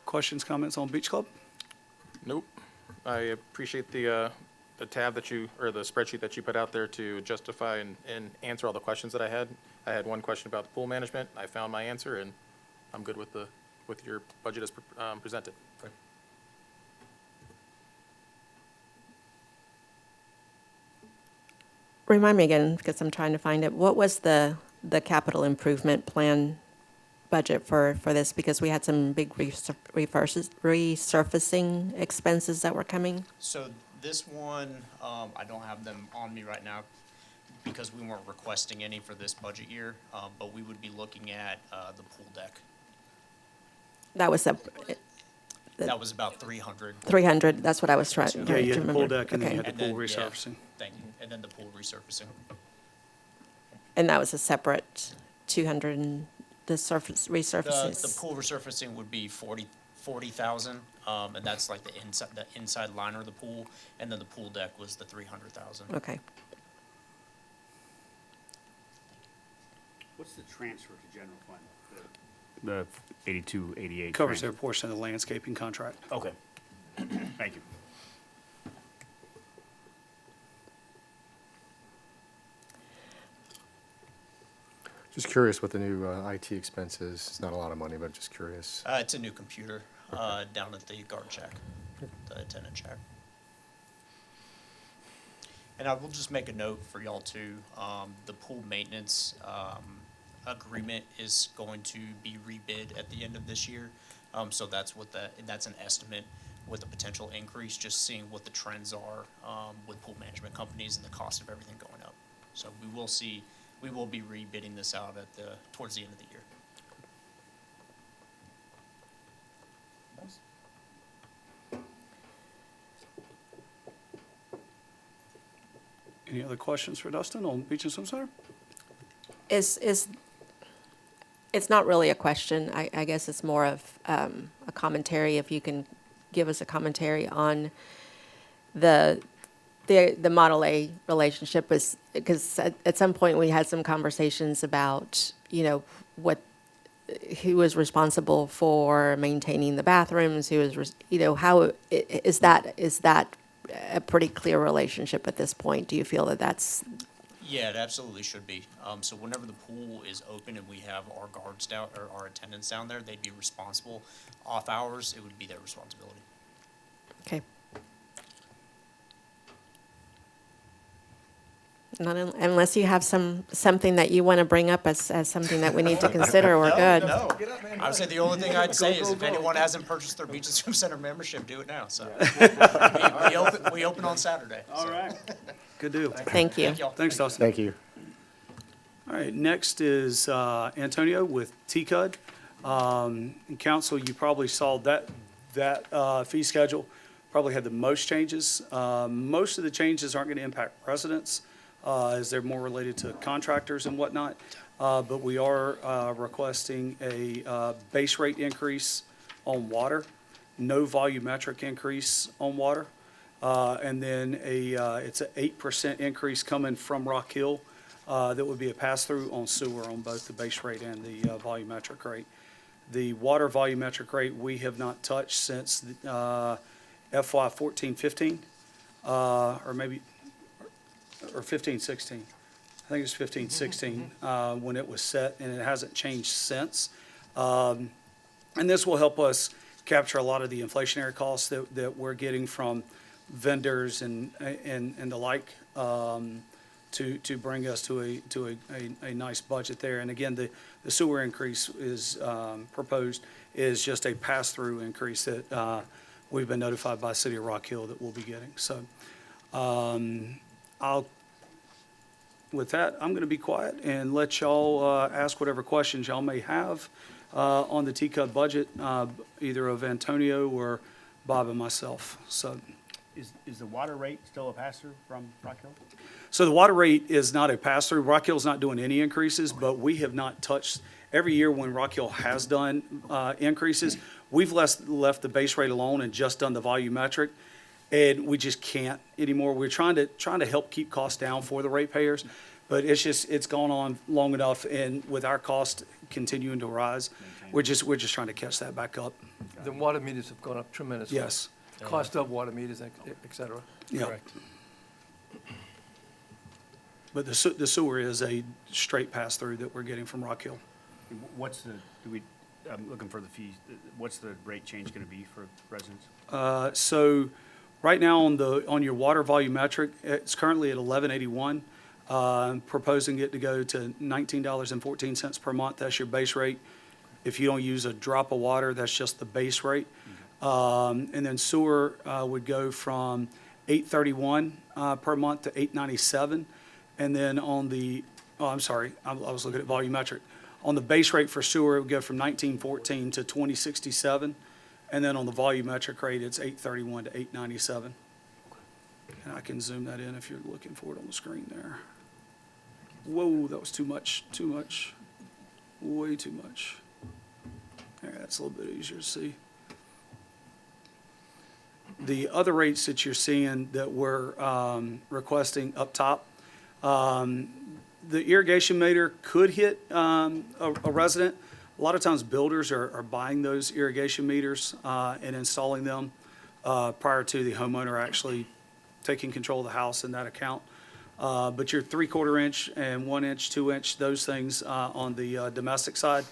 Questions, comments on Beach Club? Nope. I appreciate the tab or the spreadsheet that you put out there to justify and answer all the questions that I had. I had one question about the pool management. I found my answer, and I'm good with your budget as presented. Remind me again, because I'm trying to find it. What was the capital improvement plan budget for this? Because we had some big resurfacing expenses that were coming. So this one, I don't have them on me right now because we weren't requesting any for this budget year, but we would be looking at the pool deck. That was That was about 300. 300, that's what I was trying to Yeah, you had the remember. pool deck and then you Okay. had the pool And then, yeah. resurfacing. Thank you. And then the pool resurfacing. And that was a separate 200, and the surface resurfaces. The pool resurfacing would be 40,000, and that's like the inside liner of the pool, and then the pool deck was the 300,000. Okay. What's the transfer to general fund? The 82, 88. Covers their portion of the landscaping contract. Okay. Thank you. Just curious what the new IT expense is. It's not a lot of money, but just curious. It's a new computer, down at the guard shack, the attendant shack. And I will just make a note for y'all too, the pool maintenance, agreement is going to be rebid at the end of this year. So that's that's an estimate with a potential increase, just seeing what the trends are, with pool management companies and the cost of everything going up. So we will be rebidding this out towards the end of the year. Any other questions for Dustin on Beach and Swim Center? It's not really a question. I guess it's more of a commentary. If you can give us a commentary on the Model A relationship, because at some point we had some conversations about, who was responsible for maintaining the bathrooms, how is that a pretty clear relationship at this point? Do you feel that that's? Yeah, it absolutely should be. So whenever the pool is open and we have our guards down, or our attendants down there, they'd be responsible. Off hours, it would be their responsibility. Okay. Not unless you have something that you want to bring up as something that we need to consider, we're good. No, I would say the only thing I'd say is if anyone hasn't purchased their Beach and Swim Center membership, do it now. So we open on Saturday. All right. Good deal. Thank you. Thank y'all. Thanks, Dustin. Thank you. All right, next is Antonio with TCUD. And Council, you probably saw that fee schedule probably had the most changes. Most of the changes aren't going to impact residents, as they're more related to contractors and whatnot. But we are requesting a base rate increase on water, no volumetric increase on water. And then it's an 8% increase coming from Rock Hill that would be a pass-through on sewer on both the base rate and the volumetric rate. The water volumetric rate we have not touched since FY 14-15, or maybe, or 15-16. I think it's 15-16 when it was set, and it hasn't changed since. And this will help us capture a lot of the inflationary costs that we're getting from vendors and the like, to bring us to a nice budget there. And again, the sewer increase is proposed is just a pass-through increase that we've been notified by City of Rock Hill that we'll be getting. So with that, I'm going to be quiet and let y'all ask whatever questions y'all may have on the TCUD budget, either of Antonio or Bob and myself. So. Is the water rate still a pass-through from Rock Hill? So the water rate is not a pass-through. Rock Hill's not doing any increases, but we have not touched, every year when Rock Hill has done increases, we've left the base rate alone and just done the volumetric, and we just can't anymore. We're trying to help keep costs down for the ratepayers, but it's gone on long enough, and with our cost continuing to rise, we're just trying to catch that back up. The water meters have gone up tremendously. Yes. Cost of water meters, et cetera. Yeah. But the sewer is a straight pass-through that we're getting from Rock Hill. I'm looking for the fees. What's the rate change going to be for residents? So right now on your water volumetric, it's currently at $11.81. Proposing it to go to $19.14 per month. That's your base rate. If you don't use a drop of water, that's just the base rate. And then sewer would go from $8.31 per month to $8.97. And then on the, I was looking at volumetric. On the base rate for sewer, it would go from $19.14 to $20.67. And then on the volumetric rate, it's $8.31 to $8.97. And I can zoom that in if you're looking for it on the screen there. Whoa, that was too much, way too much. There, that's a little bit easier to see. The other rates that you're seeing that we're requesting up top, the irrigation meter could hit a resident, A lot of times builders are buying those irrigation meters and installing them prior to the homeowner actually taking control of the house in that account. But your 3/4 inch and 1 inch, 2 inch, those things on the domestic side,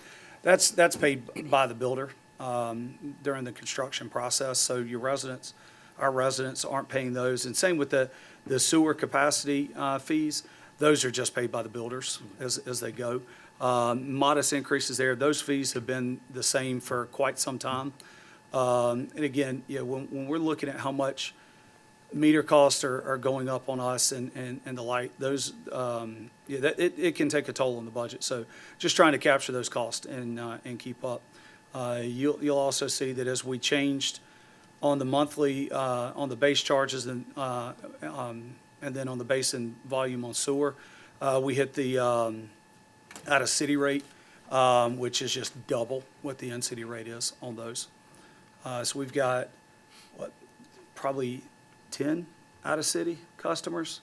that's paid by the builder during the construction process. So your residents, our residents aren't paying those. And same with the sewer capacity fees, those are just paid by the builders as they go. Modest increases there. Those fees have been the same for quite some time. And again, when we're looking at how much meter costs are going up on us and the like, those, it can take a toll on the budget. So just trying to capture those costs and keep up. You'll also see that as we changed on the monthly, on the base charges and then on the base and volume on sewer, we hit the out-of-city rate, which is just double what the in-city rate is on those. So we've got, probably 10 out-of-city customers.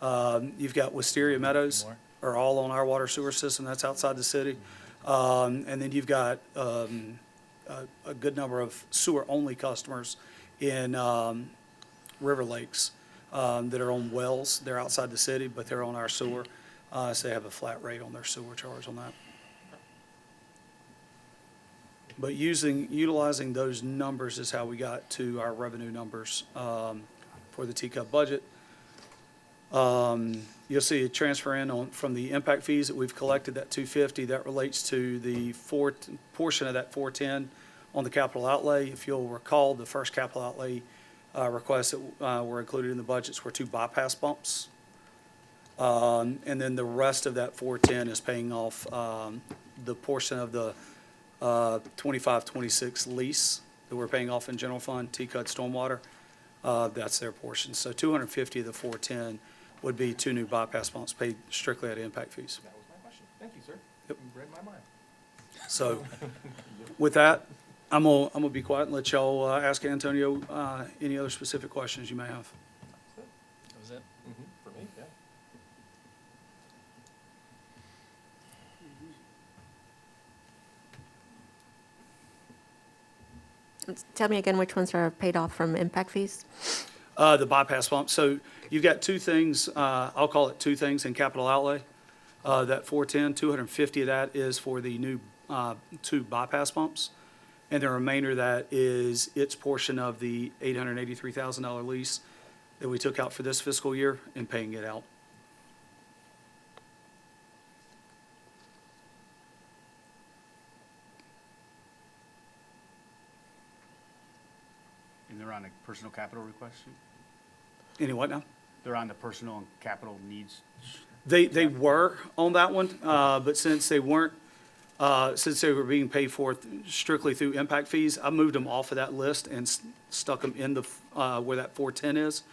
You've got Wisteria Meadows are all on our water sewer system. That's outside the city. And then you've got a good number of sewer-only customers in River Lakes that are on wells. They're outside the city, but they're on our sewer. So they have a flat rate on their sewer charge on that. But utilizing those numbers is how we got to our revenue numbers for the TCUP budget. You'll see a transfer in from the impact fees that we've collected, that $250, that relates to the portion of that 410 on the capital outlay. If you'll recall, the first capital outlay requests that were included in the budgets were 2 bypass bumps. And then the rest of that 410 is paying off the portion of the 25-26 lease that we're paying off in general fund, TCUD Stormwater. That's their portion. So 250 of the 410 would be 2 new bypass pumps paid strictly out of impact fees. That was my question. Thank you, sir. Yep. You read my mind. So with that, I'm gonna be quiet and let y'all ask Antonio any other specific questions you may have. That was it. For me, yeah. Tell me again which ones are paid off from impact fees? The bypass pump. So you've got 2 things, I'll call it 2 things in capital outlay. That 410, 250 of that is for the new 2 bypass pumps. And the remainder of that is its portion of the $883,000 lease that we took out for this fiscal year and paying it out. And they're on a personal capital request sheet? Any what now? They're on the personal and capital needs? They were on that one, but since they weren't, since they were being paid for strictly through impact fees, I moved them off of that list and stuck them in the, where that 410 is.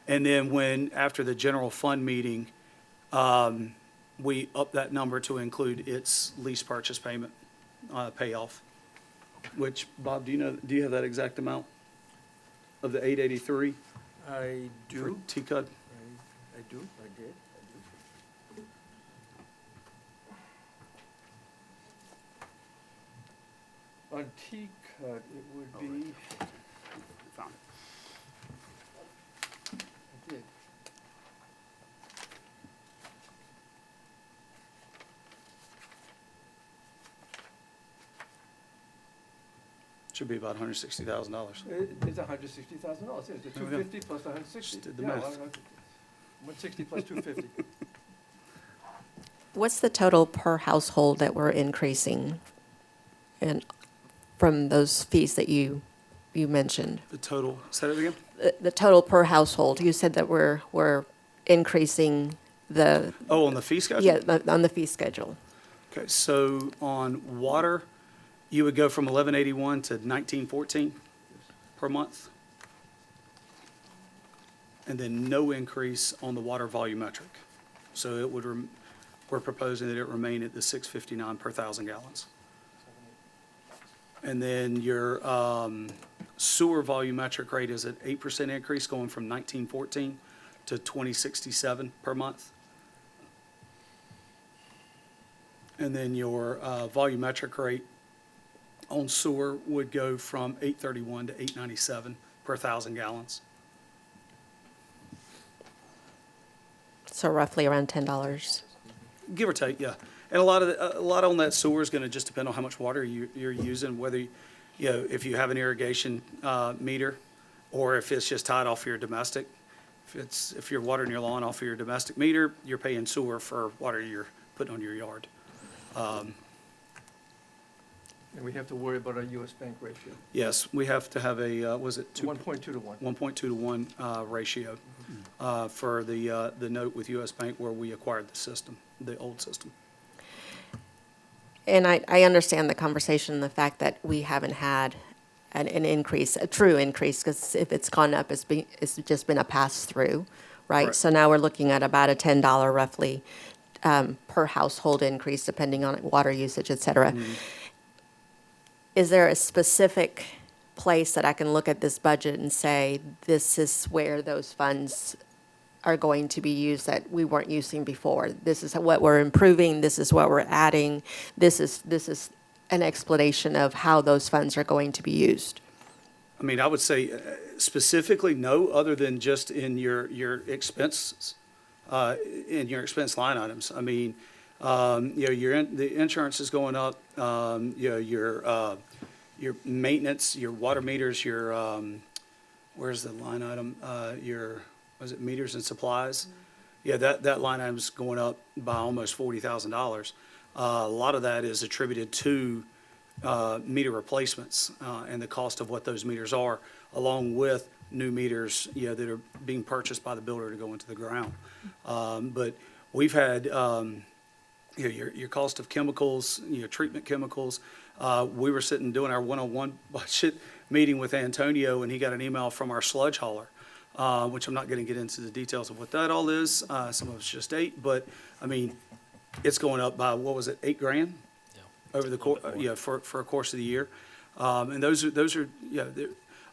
And then after the general fund meeting, we upped that number to include its lease purchase payment, payoff. Which, Bob, do you have that exact amount of the 883 I for do, TCUD? I did. On T-Cut, it would be, Found it. I did. Should be about $160,000. It's $160,000, yes, the There we go. 250 plus the 160. Just did the Yeah, math. 160 plus 250. What's the total per household that we're increasing and from those fees that you mentioned? The total, say that again? The total per household, you said that we're increasing the, Oh, on the fee schedule? on the fee schedule. Okay, so on water, you would go from 1181 to 1914 per month. And then no increase on the water volumetric. So it would, we're proposing that it remain at the 659 per 1,000 gallons. And then your sewer volumetric rate is at 8% increase, going from 1914 to 2067 per month. And then your volumetric rate on sewer would go from 831 to 897 per 1,000 gallons. So roughly around $10. Give or take, yeah. And a lot on that sewer is going to just depend on how much water you're using, whether, if you have an irrigation meter or if it's just tied off your domestic. If you're watering your lawn off of your domestic meter, you're paying sewer for water you're putting on your yard. And we have to worry about our US Bank ratio, Yes, we have to have a, was it 1.2 to 1. 1.2 to 1 ratio for the note with US Bank where we acquired the system, the old system. And I understand the conversation, the fact that we haven't had an increase, a true increase, because if it's gone up, it's just been a pass-through, right? Correct. So now we're looking at about a $10 roughly per household increase, depending on water usage, et cetera. Is there a specific place that I can look at this budget and say, this is where those funds are going to be used that we weren't using before? This is what we're improving, this is what we're adding, this is an explanation of how those funds are going to be used? I mean, I would say specifically no, other than just in your expenses, in your expense line items. I mean, the insurance is going up, your maintenance, your water meters, where's the line item? Was it meters and supplies? Yeah, that line item's going up by almost $40,000. A lot of that is attributed to meter replacements and the cost of what those meters are, along with new meters, that are being purchased by the builder to go into the ground. But we've had, your cost of chemicals, treatment chemicals. We were sitting doing our one-on-one budget meeting with Antonio, and he got an email from our sludge hauler, which I'm not going to get into the details of what that all is. Some of it's just 8, but I mean, it's going up by, what was it, $8,000 over the course, for a course of the year. And those are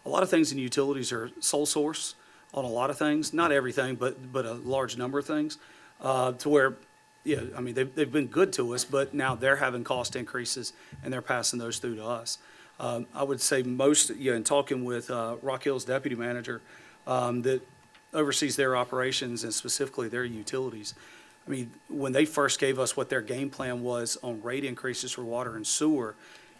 a lot of things in utilities are sole source on a lot of things, not everything, but a large number of things, to where, I mean, they've been good to us, but now they're having cost increases and they're passing those through to us. I would say most, in talking with Rock Hill's deputy manager that oversees their operations and specifically their utilities, I mean, when they first gave us what their game plan was on rate increases for water and sewer,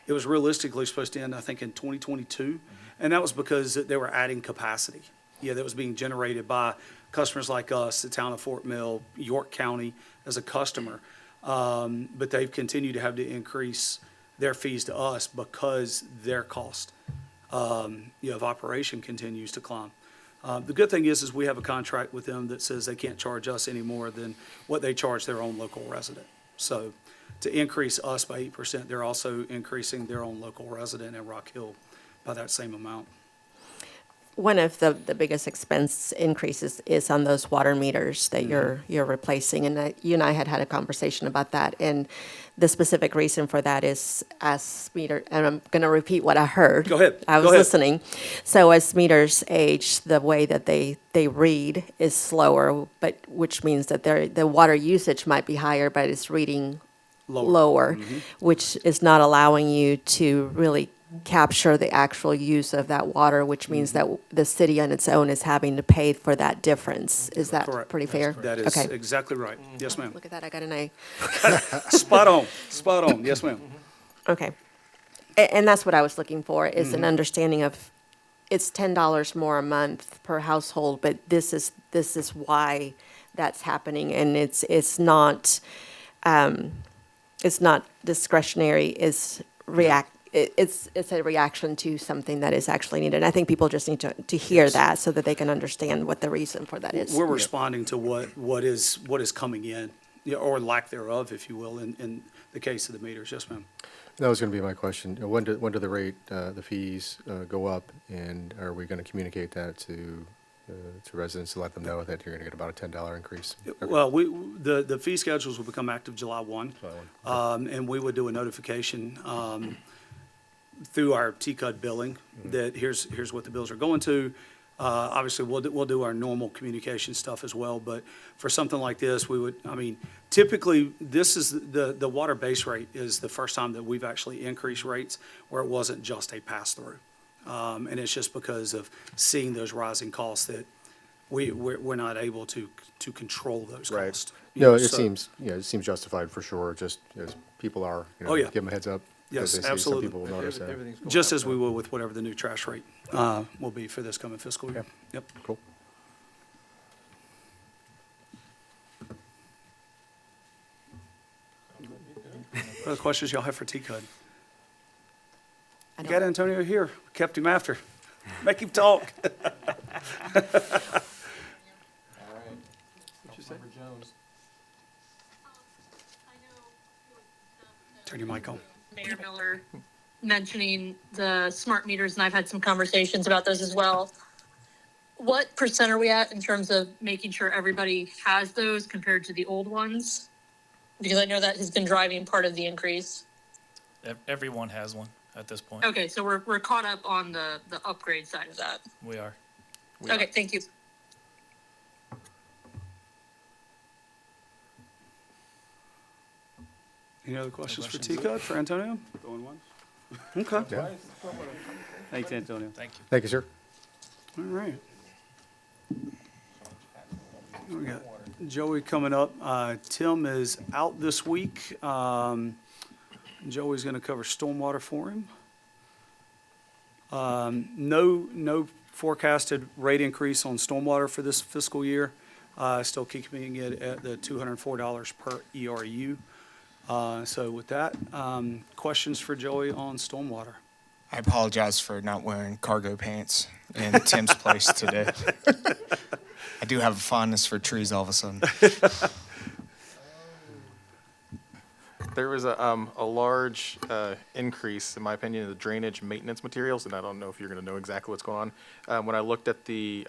it was realistically supposed to end, I think, in 2022. And that was because they were adding capacity, that was being generated by customers like us, the town of Fort Mill, York County as a customer. But they've continued to have to increase their fees to us because their cost, of operation continues to climb. The good thing is we have a contract with them that says they can't charge us any more than what they charge their own local resident. So to increase us by 8%, they're also increasing their own local resident at Rock Hill by that same amount. One of the biggest expense increases is on those water meters that you're replacing, and you and I had a conversation about that. And the specific reason for that is as meter, and I'm going to repeat what I heard. Go ahead. I was Go ahead. listening. So as meters age, the way that they read is slower, but which means that the water usage might be higher, but it's reading lower, which is not allowing you to really capture the actual use of that water, which means that the city on its own is having to pay for that difference. Is that Correct. pretty fair? That is Okay. exactly right. Yes, ma'am. Look at that, I got an A. Spot on. Spot on. Yes, ma'am. Okay. And that's what I was looking for, is an understanding of, it's $10 more a month per household, but this is why that's happening, and it's not discretionary, it's a reaction to something that is actually needed. And I think people just need to hear that so that they can understand what the reason for that is. We're responding to what is coming in, or lack thereof, if you will, in the case of the meters. Yes, ma'am. That was going to be my question. When do the rate, the fees go up, and are we going to communicate that to residents to let them know that you're going to get about a $10 increase? Okay. Well, the fee schedules will become active July 1. And we would do a notification through our TCUD billing that here's what the bills are going to. Obviously, we'll do our normal communication stuff as well, but for something like this, we would, I mean, typically, this is, the water base rate is the first time that we've actually increased rates where it wasn't just a pass-through. And it's just because of seeing those rising costs that we're not able to control those Right. costs. No, it So- seems, it seems justified for sure, just as people are, Oh, yeah. give them a heads up. 'cause Yes, they see some absolutely. people will notice that. Everything's going Just up as we now. will with whatever the new trash rate will be for this coming fiscal year. Yep. Cool. What other questions y'all have for T-Cud? I You don't- got Antonio here, kept him after. Make him talk. What'd you say? Turn your mic on. Mayor Miller mentioning the smart meters, and I've had some conversations about those as well. What percent are we at in terms of making sure everybody has those compared to the old ones? Because I know that has been driving part of the increase. Everyone has one at this point. Okay, so we're caught up on the upgrade side of that. We are. Okay, thank you. Any other questions for T-Cud, for Antonio? Going once? Okay, Yeah. Thanks, Antonio. Thank you. Thank you, sir. all right. We got Joey coming up. Tim is out this week. Joey's gonna cover stormwater for him. No forecasted rate increase on stormwater for this fiscal year. Still keeping it at the $204 per ERU. So with that, questions for Joey on stormwater? I apologize for not wearing cargo pants in Tim's place today. I do have a fondness for trees all of a sudden. There was a large increase, in my opinion, in the drainage maintenance materials, and I don't know if you're going to know exactly what's going on. When I looked at the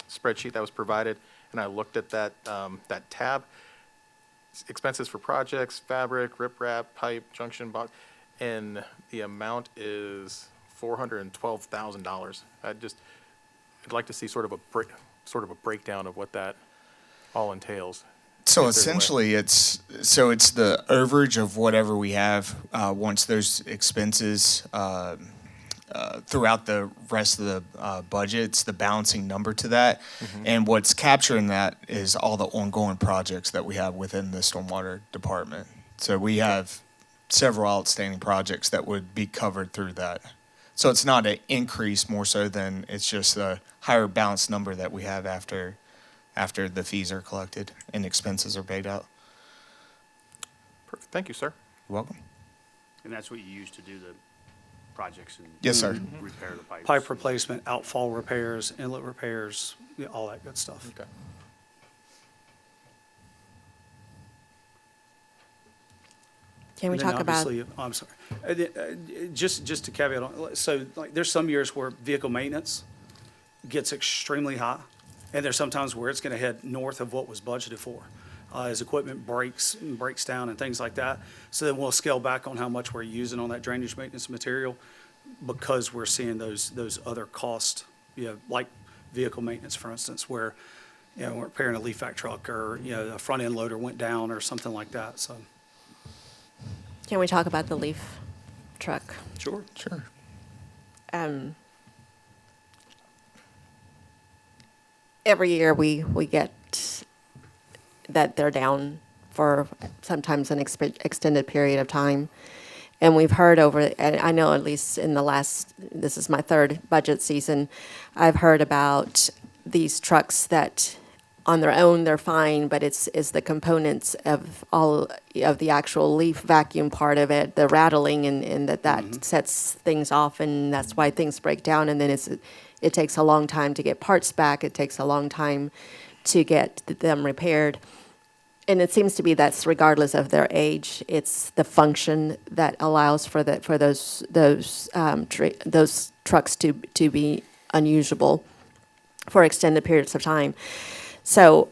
spreadsheet that was provided, and I looked at that tab, expenses for projects, fabric, riprap, pipe, junction box, and the amount is $412,000. I'd like to see sort of a breakdown of what that all entails. So If there's a way. essentially, it's the overage of whatever we have once those expenses throughout the rest of the budget. It's the balancing number to that, and what's capturing that is all the ongoing projects that we have within the stormwater department. So we have several outstanding projects that would be covered through that. So it's not an increase more so than it's just a higher balanced number that we have after the fees are collected and expenses are paid out. Perfect. Thank you, sir. You're welcome. And that's what you use to do the projects and Yes, sir. repair the pipes. Pipe replacement, outfall repairs, inlet repairs, yeah, all that good stuff. Okay. Can we And then talk about, obviously- I'm sorry. Just to caveat on, so like, there's some years where vehicle maintenance gets extremely high, and there's sometimes where it's gonna head north of what was budgeted for, as equipment breaks down and things like that. So then we'll scale back on how much we're using on that drainage maintenance material, because we're seeing those other costs, like vehicle maintenance, for instance, where, we're repairing a leaf vac truck, or, a front end loader went down or something like that, so. can we talk about the leaf truck? Sure. Sure. Every year we get that they're down for sometimes an extended period of time. And we've heard and I know at least in this is my third budget season, I've heard about these trucks that on their own they're fine, but it's the components of all of the actual leaf vacuum part of it, the rattling, and that sets things off, and that's why things break down. And then it takes a long time to get parts back. It takes a long time to get them repaired. And it seems to be that's regardless of their age. It's the function that allows for those trucks to be unusable for extended periods of time. So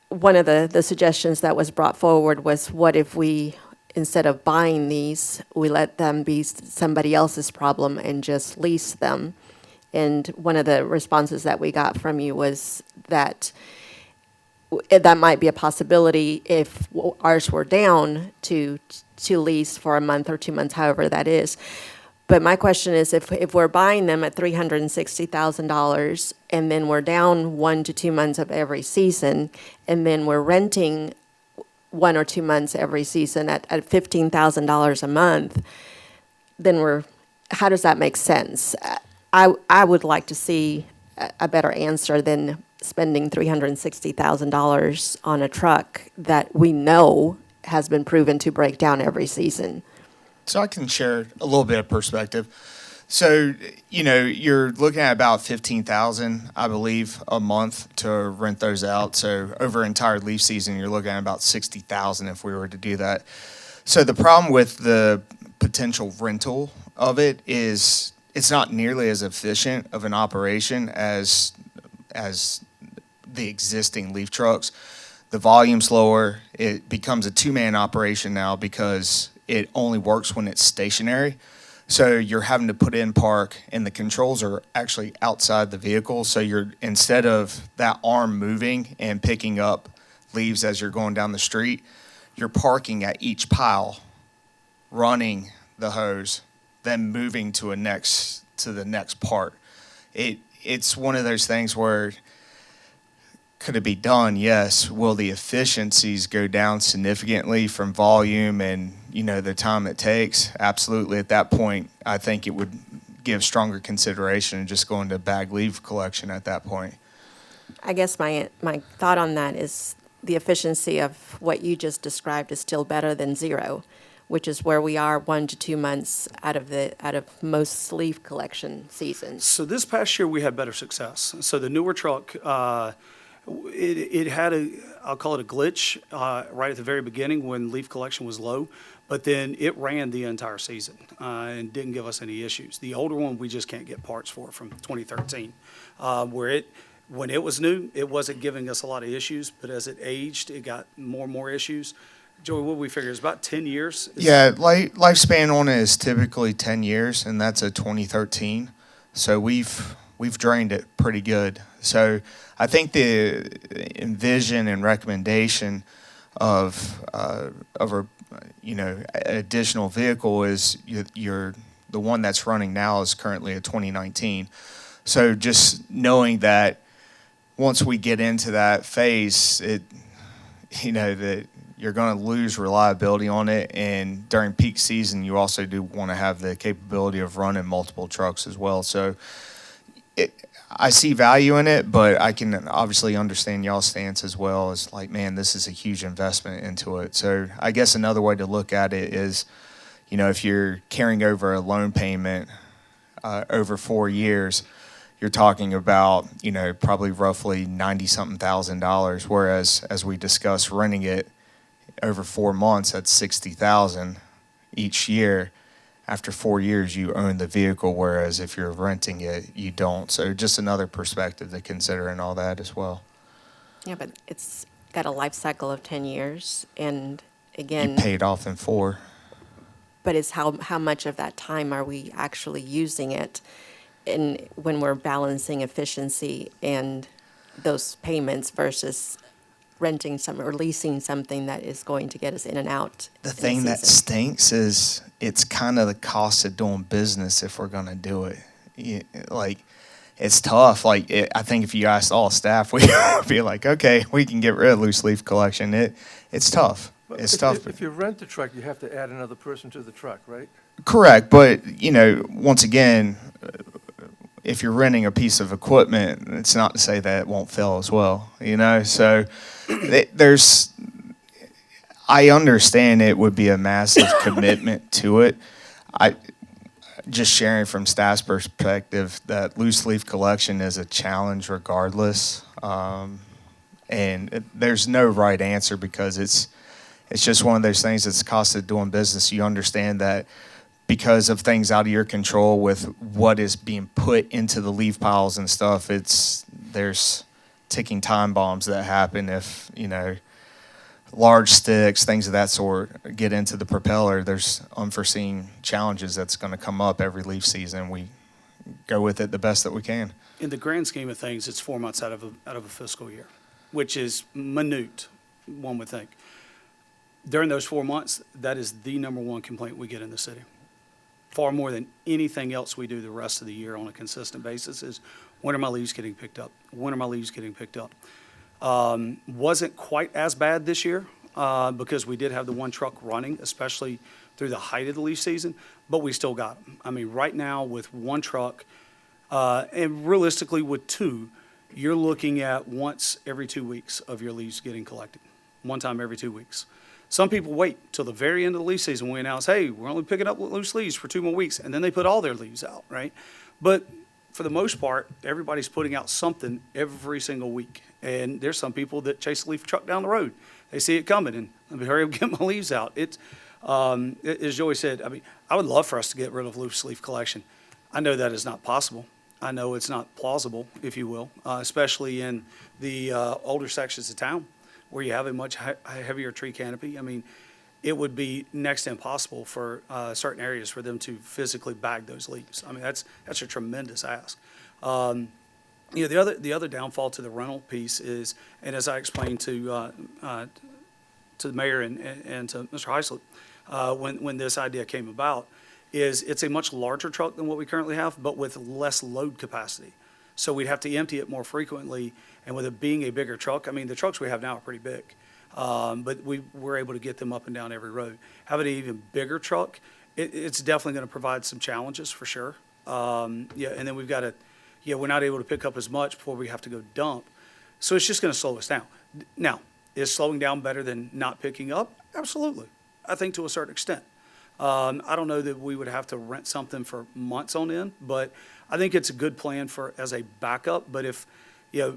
one of the suggestions that was brought forward was, what if we, instead of buying these, we let them be somebody else's problem and just lease them? And one of the responses that we got from you was that that might be a possibility if ours were down to lease for a month or 2 months, however that is. But my question is, if we're buying them at $360,000 and then we're down 1 to 2 months of every season, and then we're renting 1 or 2 months every season at $15,000 a month, then how does that make sense? I would like to see a better answer than spending $360,000 on a truck that we know has been proven to break down every season. So I can share a little bit of perspective. So, you're looking at about 15,000, I believe, a month to rent those out. So over an entire leaf season, you're looking at about 60,000 if we were to do that. So the problem with the potential rental of it is it's not nearly as efficient of an operation as the existing leaf trucks. The volume's lower. It becomes a two-man operation now because it only works when it's stationary. So you're having to put in park, and the controls are actually outside the vehicle. So instead of that arm moving and picking up leaves as you're going down the street, you're parking at each pile, running the hose, then moving to the next part. It's one of those things where, could it be done? Yes. Will the efficiencies go down significantly from volume and, the time it takes? Absolutely. At that point, I think it would give stronger consideration and just going to bag leaf collection at that point. I guess my thought on that is the efficiency of what you just described is still better than zero, which is where we are 1 to 2 months out of most leaf collection seasons. So this past year, we had better success. So the newer truck, it had I'll call it a glitch right at the very beginning when leaf collection was low, but then it ran the entire season and didn't give us any issues. The older one, we just can't get parts for from 2013, when it was new, it wasn't giving us a lot of issues, but as it aged, it got more and more issues. Joey, what we figure is about 10 years. Yeah, lifespan on it is typically 10 years, and that's a 2013. So we've drained it pretty good. So I think the envision and recommendation of a additional vehicle is the one that's running now is currently a 2019. So just knowing that once we get into that phase, that you're going to lose reliability on it, and during peak season, you also do want to have the capability of running multiple trucks as well. So I see value in it, but I can obviously understand y'all's stance as well. As like, man, this is a huge investment into it. So I guess another way to look at it is, if you're carrying over a loan payment over 4 years, you're talking about, probably roughly $90-something thousand. Whereas, as we discussed, renting it over 4 months, that's $60,000 each year. After 4 years, you own the vehicle, whereas if you're renting it, you don't. So just another perspective to consider in all that as well. Yeah, but it's got a life cycle of 10 years, and again, You paid off in 4. but it's how much of that time are we actually using it, and when we're balancing efficiency and those payments versus renting or leasing something that is going to get us in and out. The in a thing that season. stinks is it's kind of the cost of doing business if we're going to do it. It's tough. I think if you asked all staff, we would be like, okay, we can get rid of loose leaf collection. It's tough. But It's tough. If you rent the truck, you have to add another person to the truck, right? Correct. But, once again, if you're renting a piece of equipment, it's not to say that it won't fail as well, So I understand it would be a massive commitment to it. Just sharing from staff's perspective that loose leaf collection is a challenge regardless. And there's no right answer because it's just one of those things that's the cost of doing business. You understand that because of things out of your control with what is being put into the leaf piles and stuff, there's ticking time bombs that happen if, large sticks, things of that sort get into the propeller. There's unforeseen challenges that's going to come up every leaf season. We go with it the best that we can. In the grand scheme of things, it's 4 months out of a fiscal year, which is minute, one would think. During those 4 months, that is the number one complaint we get in the city. Far more than anything else we do the rest of the year on a consistent basis is, when are my leaves getting picked up? When are my leaves getting picked up? Wasn't quite as bad this year because we did have the one truck running, especially through the height of the leaf season, but we still got them. I mean, right now with one truck, and realistically with two, you're looking at once every 2 weeks of your leaves getting collected, one time every 2 weeks. Some people wait till the very end of the leaf season when we announce, hey, we're only picking up loose leaves for 2 more weeks, and then they put all their leaves out, right? But for the most part, everybody's putting out something every single week. And there's some people that chase a leaf truck down the road. They see it coming, and let me hurry up and get my leaves out. As Joey said, I mean, I would love for us to get rid of loose leaf collection. I know that is not possible. I know it's not plausible, if you will, especially in the older sections of town where you have a much heavier tree canopy. I mean, it would be next to impossible for certain areas for them to physically bag those leaves. I mean, that's a tremendous ask. You know, the other downfall to the rental piece is, and as I explained to the mayor and to Mr. Heislip, when this idea came about, is it's a much larger truck than what we currently have, but with less load capacity. So we'd have to empty it more frequently, and with it being a bigger truck, I mean, the trucks we have now are pretty big, but we're able to get them up and down every road. Having an even bigger truck, it's definitely going to provide some challenges for sure. Yeah, and then we've got to, we're not able to pick up as much before we have to go dump. So it's just going to slow us down. Now, is slowing down better than not picking up? Absolutely. I think to a certain extent. I don't know that we would have to rent something for months on end, but I think it's a good plan as a backup. But if,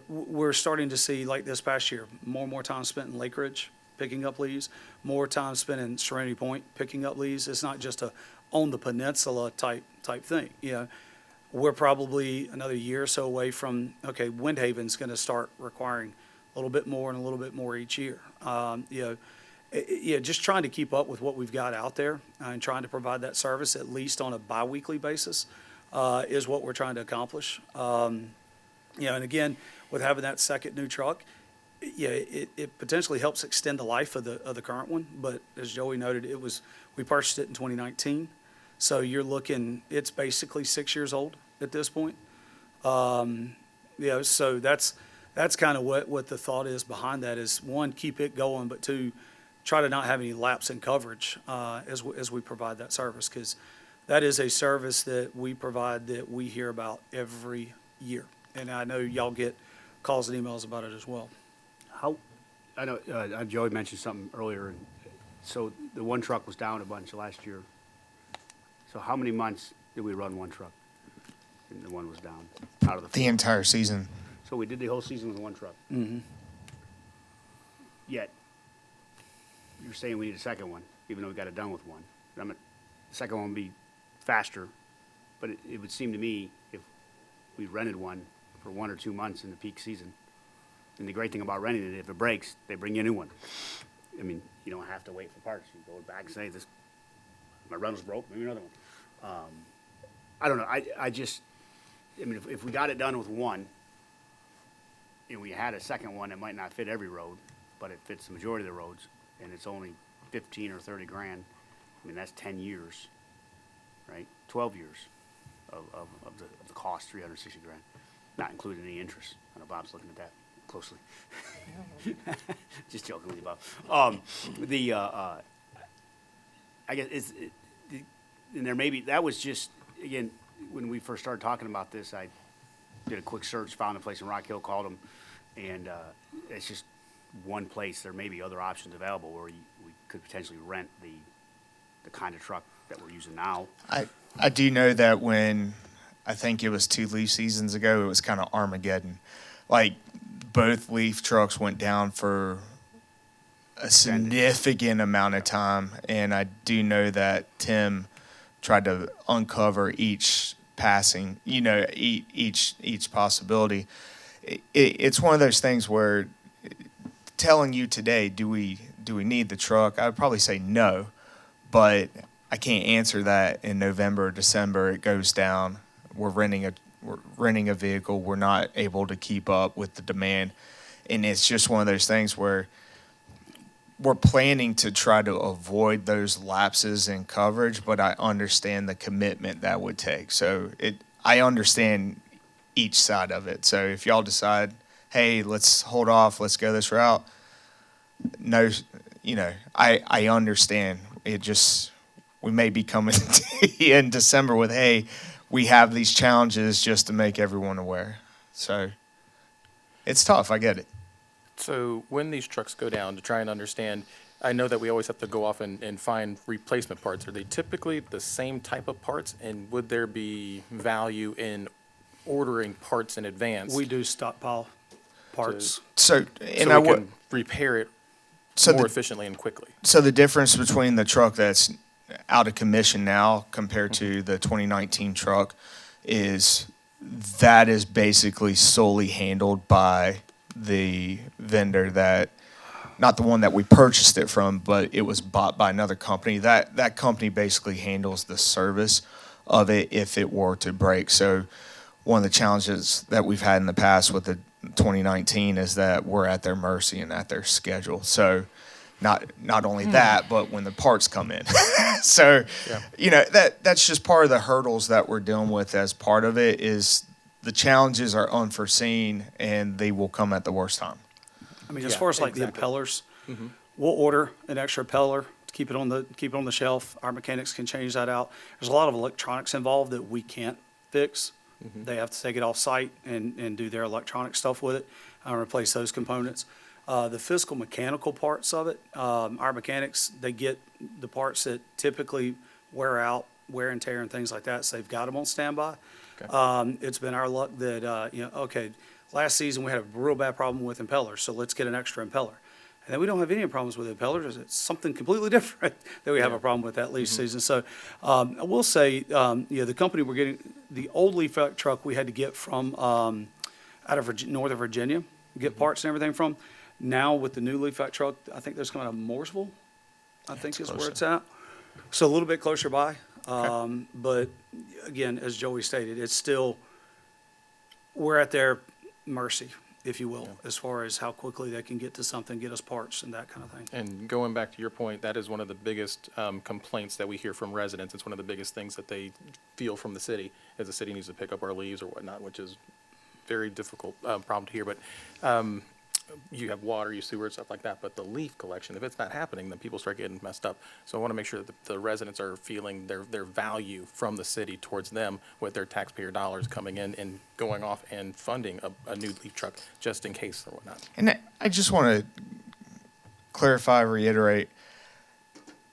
we're starting to see, like this past year, more and more time spent in Lake Ridge picking up leaves, more time spent in Serenity Point picking up leaves. It's not just a on the peninsula type thing. We're probably another year or so away from, okay, Windhaven's going to start requiring a little bit more and a little bit more each year. Just trying to keep up with what we've got out there and trying to provide that service at least on a biweekly basis is what we're trying to accomplish. And again, with having that second new truck, it potentially helps extend the life of the current one. But as Joey noted, we purchased it in 2019, so you're looking, it's basically 6 years old at this point. So that's kind of what the thought is behind that is, one, keep it going, but two, try to not have any lapse in coverage as we provide that service, because that is a service that we provide that we hear about every year. And I know y'all get calls and emails about it as well. I know Joey mentioned something earlier. So the one truck was down a bunch last year. So how many months did we run one truck? And the one was down out of the The entire season. So we did the whole season with one truck. Mm-hmm. Yet, you're saying we need a second one, even though we got it done with one. The second one would be faster, but it would seem to me if we rented one for 1 or 2 months in the peak season, and the great thing about renting it, if it breaks, they bring you a new one. I mean, you don't have to wait for parts. You go back and say, my rental's broke, maybe another one. I don't know. I mean, if we got it done with one, and we had a second one that might not fit every road, but it fits the majority of the roads, and it's only 15 or 30 grand, I mean, that's 10 years, right? 12 years of the cost, 360 grand, not including any interest. I know Bob's looking at that closely. Just joking with you, Bob. I guess and there may be, that was just, again, when we first started talking about this, I did a quick search, found a place in Rock Hill, called them, and it's just one place. There may be other options available where we could potentially rent the kind of truck that we're using now. I do know that when, I think it was 2 leaf seasons ago, it was kind of Armageddon. Like, both leaf trucks went down for a significant amount of time, and I do know that Tim tried to uncover each passing, each possibility. It's one of those things where telling you today, do we need the truck? I would probably say no, but I can't answer that in November or December. It goes down. we're renting a vehicle. We're not able to keep up with the demand. And it's just one of those things where we're planning to try to avoid those lapses in coverage, but I understand the commitment that would take. So I understand each side of it. So if y'all decide, hey, let's hold off, let's go this route, no, I understand. It just, we may be coming to you in December with, hey, we have these challenges, just to make everyone aware. So it's tough, I get it. So when these trucks go down, to try and understand, I know that we always have to go off and find replacement parts. Are they typically the same type of parts? And would there be value in ordering parts in advance? We do stockpile parts. So So we can repair it more efficiently and quickly. So the difference between the truck that's out of commission now compared to the 2019 truck is that is basically solely handled by the vendor that, not the one that we purchased it from, but it was bought by another company. That company basically handles the service of it if it were to break. So one of the challenges that we've had in the past with the 2019 is that we're at their mercy and at their schedule. So not only that, but when the parts come in. So, that's just part of the hurdles that we're dealing with as part of it is the challenges are unforeseen and they will come at the worst time. I mean, as far as like the impellers, we'll order an extra impeller to keep it on the shelf. Our mechanics can change that out. There's a lot of electronics involved that we can't fix. They have to take it off site and do their electronic stuff with it, replace those components. The physical mechanical parts of it, our mechanics, they get the parts that typically wear out, wear and tear and things like that, so they've got them on standby. Okay. It's been our luck that, last season we had a real bad problem with impellers, so let's get an extra impeller. And then we don't have any problems with impellers. It's something completely different that we have a problem with that leaf season. So I will say, the company we're getting, the old leaf truck we had to get from out of Northern Virginia, get parts and everything from. Now with the new leaf truck, I think that's coming out of Mooresville, I think is where it's at. So a little bit closer by. But again, as Joey stated, it's still, we're at their mercy, if you will, as far as how quickly they can get to something, get us parts and that kind of thing. And going back to your point, that is one of the biggest complaints that we hear from residents. It's one of the biggest things that they feel from the city, is the city needs to pick up our leaves or whatnot, which is very difficult problem to hear. But you have water, you sewer, stuff like that, but the leaf collection, if it's not happening, then people start getting messed up. So I want to make sure that the residents are feeling their value from the city towards them with their taxpayer dollars coming in and going off and funding a new leaf truck just in case or whatnot. And I just want to clarify, reiterate,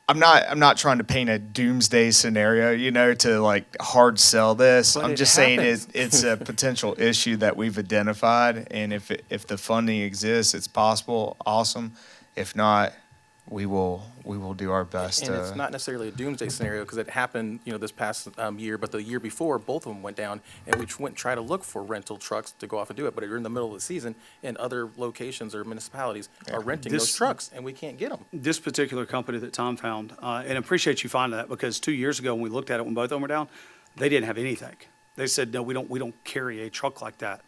I'm not trying to paint a doomsday scenario, to like hard sell this. But I'm just saying it's a potential issue that we've identified, and if the funding exists, it's possible. Awesome. If not, we will do our best. And it's not necessarily a doomsday scenario because it happened, this past year, but the year before, both of them went down, and we went and tried to look for rental trucks to go off and do it. But you're in the middle of the season, and other locations or municipalities are renting those trucks, and we can't get them. This particular company that Tom found, and I appreciate you finding that, because 2 years ago when we looked at it, when both of them were down, they didn't have anything. They said, no, we don't carry a truck like that.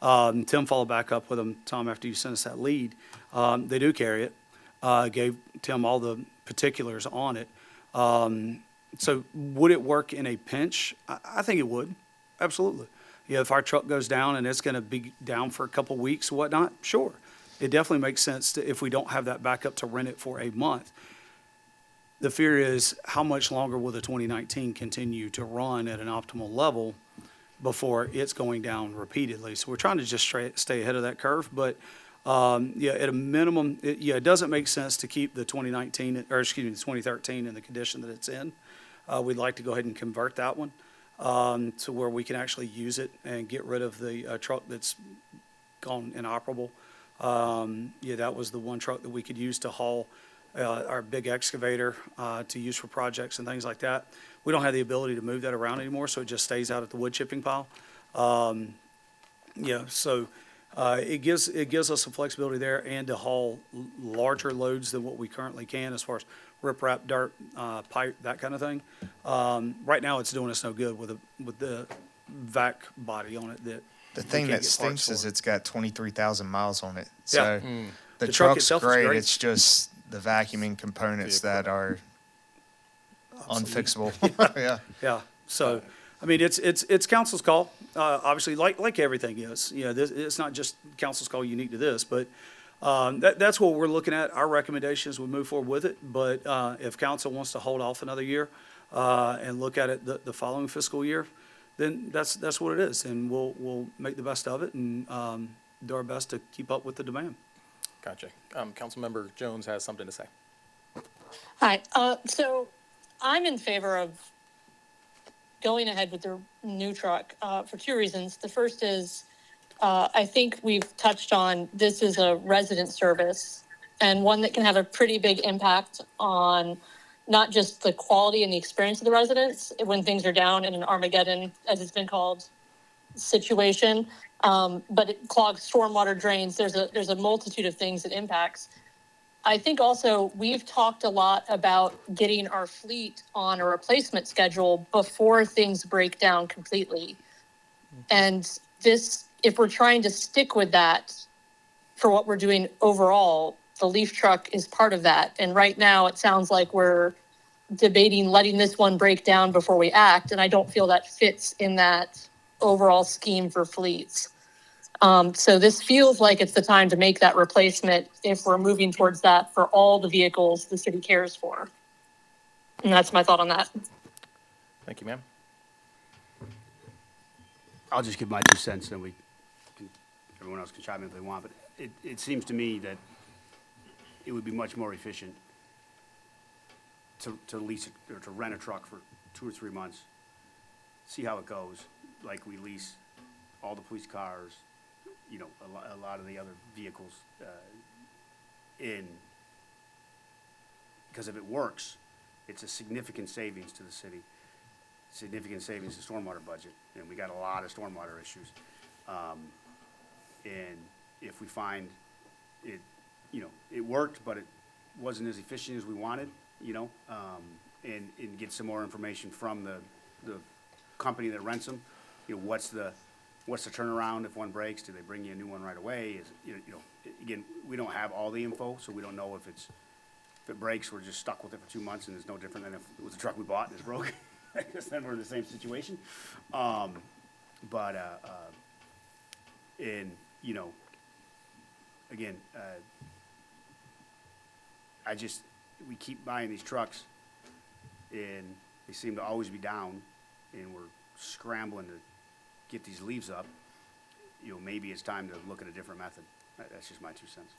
Tim followed back up with them, Tom, after you sent us that lead. They do carry it. Gave Tim all the particulars on it. So would it work in a pinch? I think it would, absolutely. If our truck goes down and it's going to be down for a couple weeks or whatnot, sure. It definitely makes sense if we don't have that backup to rent it for a month. The fear is, how much longer will the 2019 continue to run at an optimal level before it's going down repeatedly? So we're trying to just stay ahead of that curve, but at a minimum, it doesn't make sense to keep the 2013 in the condition that it's in. We'd like to go ahead and convert that one to where we can actually use it and get rid of the truck that's gone inoperable. That was the one truck that we could use to haul our big excavator to use for projects and things like that. We don't have the ability to move that around anymore, so it just stays out at the wood chipping pile. It gives us some flexibility there, and to haul larger loads than what we currently can as far as riprap, dirt, pipe, that kind of thing. Right now, it's doing us no good with vac body on it that. The we thing can't that get parts stinks is for. it's got 23,000 miles on it. Yeah. So the The truck truck's itself is great. great. It's just the vacuuming components that are unfixable. Yeah. Yeah, so, I mean, it's council's call, obviously, like everything is. You know, this, it's not just council's call unique to this, but, that's what we're looking at. Our recommendation is we move forward with it, but, if council wants to hold off another year, and look at it the following fiscal year, then that's what it is, and we'll make the best of it and, do our best to keep up with the demand. Gotcha. Councilmember Jones has something to say. Hi, so I'm in favor of going ahead with the new truck, for two reasons. The first is, I think we've touched on, this is a resident service and one that can have a pretty big impact on not just the quality and the experience of the residents when things are down in an Armageddon, as it's been called, situation, but it clogs stormwater drains. There's a multitude of things it impacts. I think also we've talked a lot about getting our fleet on a replacement schedule before things break down completely. And this, if we're trying to stick with that for what we're doing overall, the leaf truck is part of that. And right now it sounds like we're debating letting this one break down before we act. And I don't feel that fits in that overall scheme for fleets. So this feels like it's the time to make that replacement if we're moving towards that for all the vehicles the city cares for. And that's my thought on that. Thank you, ma'am. I'll just give my 2 cents, then everyone else can chime in if they want, but it seems to me that it would be much more efficient to lease or to rent a truck for 2 or 3 months, see how it goes, like we lease all the police cars, you know, a lot of the other vehicles, because if it works, it's a significant savings to the city, significant savings to stormwater budget, and we got a lot of stormwater issues. And if we find it, you know, it worked, but it wasn't as efficient as we wanted, you know, and get some more information from the company that rents them, you know, what's the turnaround if one breaks? Do they bring you a new one right away? Is it, you know, again, we don't have all the info, so we don't know if it breaks, we're just stuck with it for 2 months, and it's no different than if it was a truck we bought and it's broke. I guess then we're in the same situation. And, you know, again, we keep buying these trucks, and they seem to always be down, and we're scrambling to get these leaves up. You know, maybe it's time to look at a different method. That's just my 2 cents.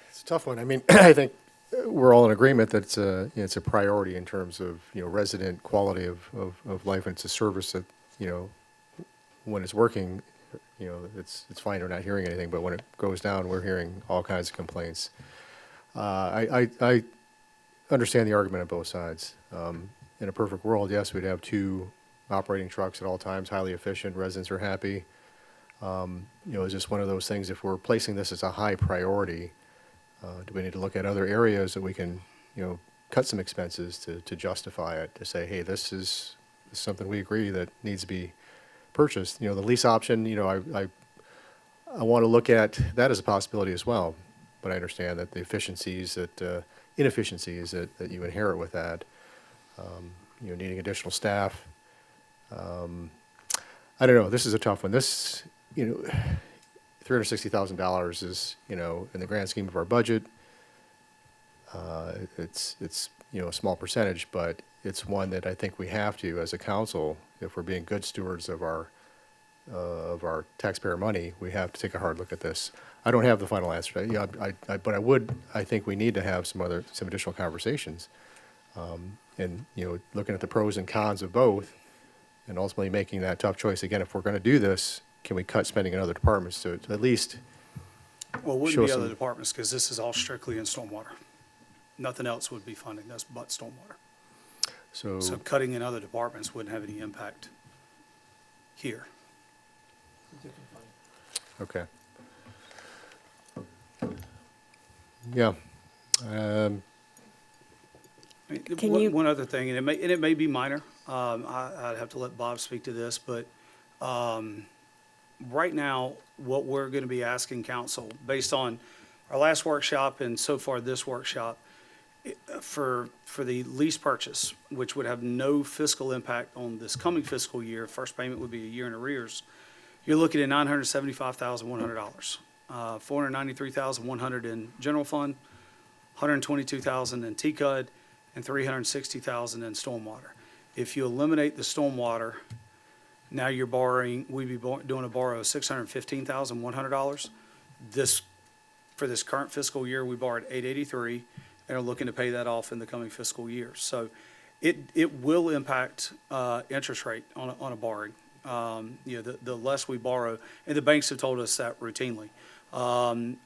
It's a tough one. I mean, I think we're all in agreement that it's a, you know, it's a priority in terms of, you know, resident quality of life, and it's a service that, you know, when it's working, you know, it's fine, we're not hearing anything, but when it goes down, we're hearing all kinds of complaints. I understand the argument on both sides. In a perfect world, yes, we'd have 2 operating trucks at all times, highly efficient, residents are happy. You know, it's just one of those things, if we're placing this as a high priority, do we need to look at other areas that we can, you know, cut some expenses to justify it, to say, hey, this is something we agree that needs to be purchased. You know, the lease option, you know, I want to look at that as a possibility as well, but I understand that the efficiencies inefficiencies that you inherit with that, you know, needing additional staff. I don't know, this is a tough one. This, you know, $360,000 is, you know, in the grand scheme of our budget, it's, you know, a small percentage, but it's one that I think we have to, as a council, if we're being good stewards of our taxpayer money, we have to take a hard look at this. I don't have the final answer. Yeah, but I think we need to have some additional conversations. And, you know, looking at the pros and cons of both, and ultimately making that tough choice. Again, if we're going to do this, can we cut spending in other departments to at least Well, it wouldn't show be some- other departments, because this is all strictly in stormwater. Nothing else would be funding this but stormwater. So cutting in other departments wouldn't have any impact here. Okay. Yeah. Can you- One other thing, and it may be minor, I'd have to let Bob speak to this, but right now, what we're going to be asking council, based on our last workshop and so far this workshop, for the lease purchase, which would have no fiscal impact on this coming fiscal year, first payment would be a year in arrears, you're looking at $975,100. $493,100 in general fund, $122,000 in TCUD, and $360,000 in stormwater. If you eliminate the stormwater, now you're borrowing, we'd be doing a borrow of $615,100. For this current fiscal year, we borrowed $883 and are looking to pay that off in the coming fiscal year. So it will impact interest rate on a borrowing. The less we borrow, and the banks have told us that routinely.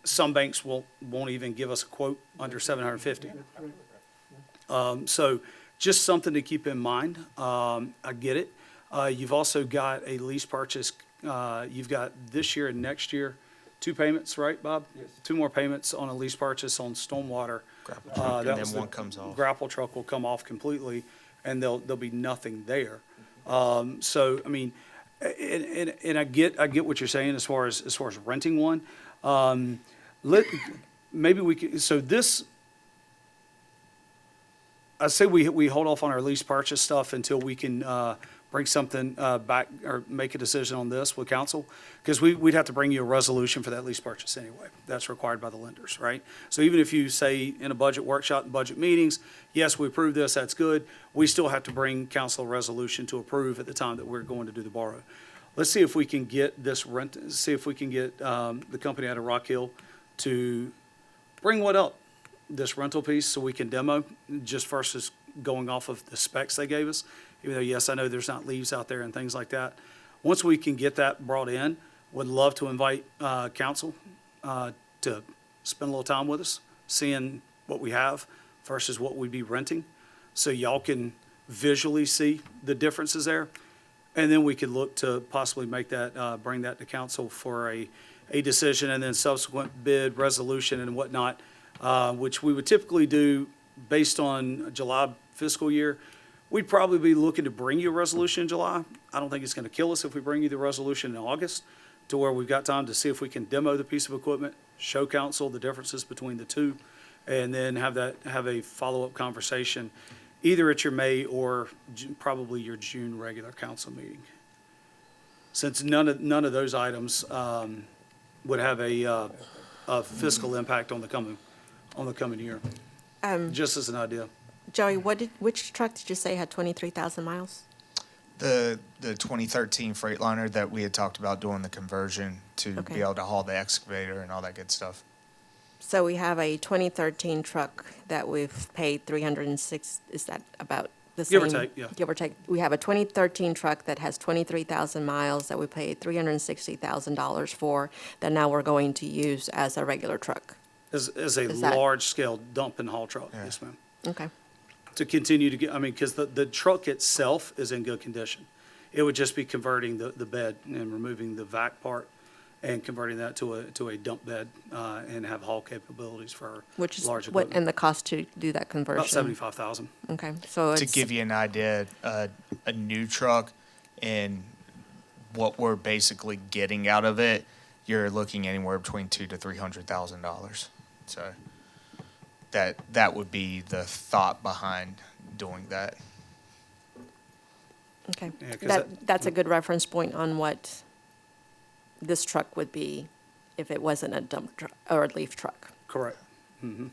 Some banks won't even give us a quote under $750. So just something to keep in mind. I get it. You've also got a lease purchase. You've got this year and next year, 2 payments, right, Bob? Yes. 2 more payments on a lease purchase on stormwater. Grapple truck, That and was then one comes off. Grapple truck will come off completely, and there'll be nothing there. So, I mean, and I get what you're saying as far as renting one. Maybe we could, so this, I say we hold off on our lease purchase stuff until we can bring something back or make a decision on this with council, because we'd have to bring you a resolution for that lease purchase anyway. That's required by the lenders, right? So even if you say in a budget workshop and budget meetings, yes, we approve this, that's good, we still have to bring council a resolution to approve at the time that we're going to do the borrow. Let's see if we can get this see if we can get the company out of Rock Hill to bring what up, this rental piece, so we can demo, just versus going off of the specs they gave us. Even though, yes, I know there's not leaves out there and things like that. Once we can get that brought in, would love to invite council to spend a little time with us, seeing what we have versus what we'd be renting, so y'all can visually see the differences there. And then we could look to possibly make that, bring that to council for a decision, and then subsequent bid, resolution, and whatnot, which we would typically do based on July fiscal year. We'd probably be looking to bring you a resolution in July. I don't think it's going to kill us if we bring you the resolution in August, to where we've got time to see if we can demo the piece of equipment, show council the differences between the two, and then have a follow-up conversation, either at your May or probably your June regular council meeting. Since none of those items would have a fiscal impact on the coming year. Just as an idea. Joey, which truck did you say had 23,000 miles? The 2013 Freightliner that we had talked about doing the conversion to Okay. be able to haul the excavator and all that good stuff. So we have a 2013 truck that we've paid 306, is that about the same? Give or take, yeah. Give or take. We have a 2013 truck that has 23,000 miles that we paid $360,000 for, that now we're going to use as a regular truck. As a Is that- large-scale dump and haul truck, yes, ma'am. Okay. To continue to get, I mean, because the truck itself is in good condition. It would just be converting the bed and removing the vac part and converting that to a dump bed and have haul capabilities for Which is large what, equipment. and the cost to do that conversion? About 75,000. Okay, so To it's, give you an idea, a new truck and what we're basically getting out of it, you're looking anywhere between $200,000 to $300,000. So that would be the thought behind doing that. okay. Yeah, 'cause That's a good reference point on what this truck would be if it wasn't a dump truck or a leaf truck. Correct. Mm-hmm.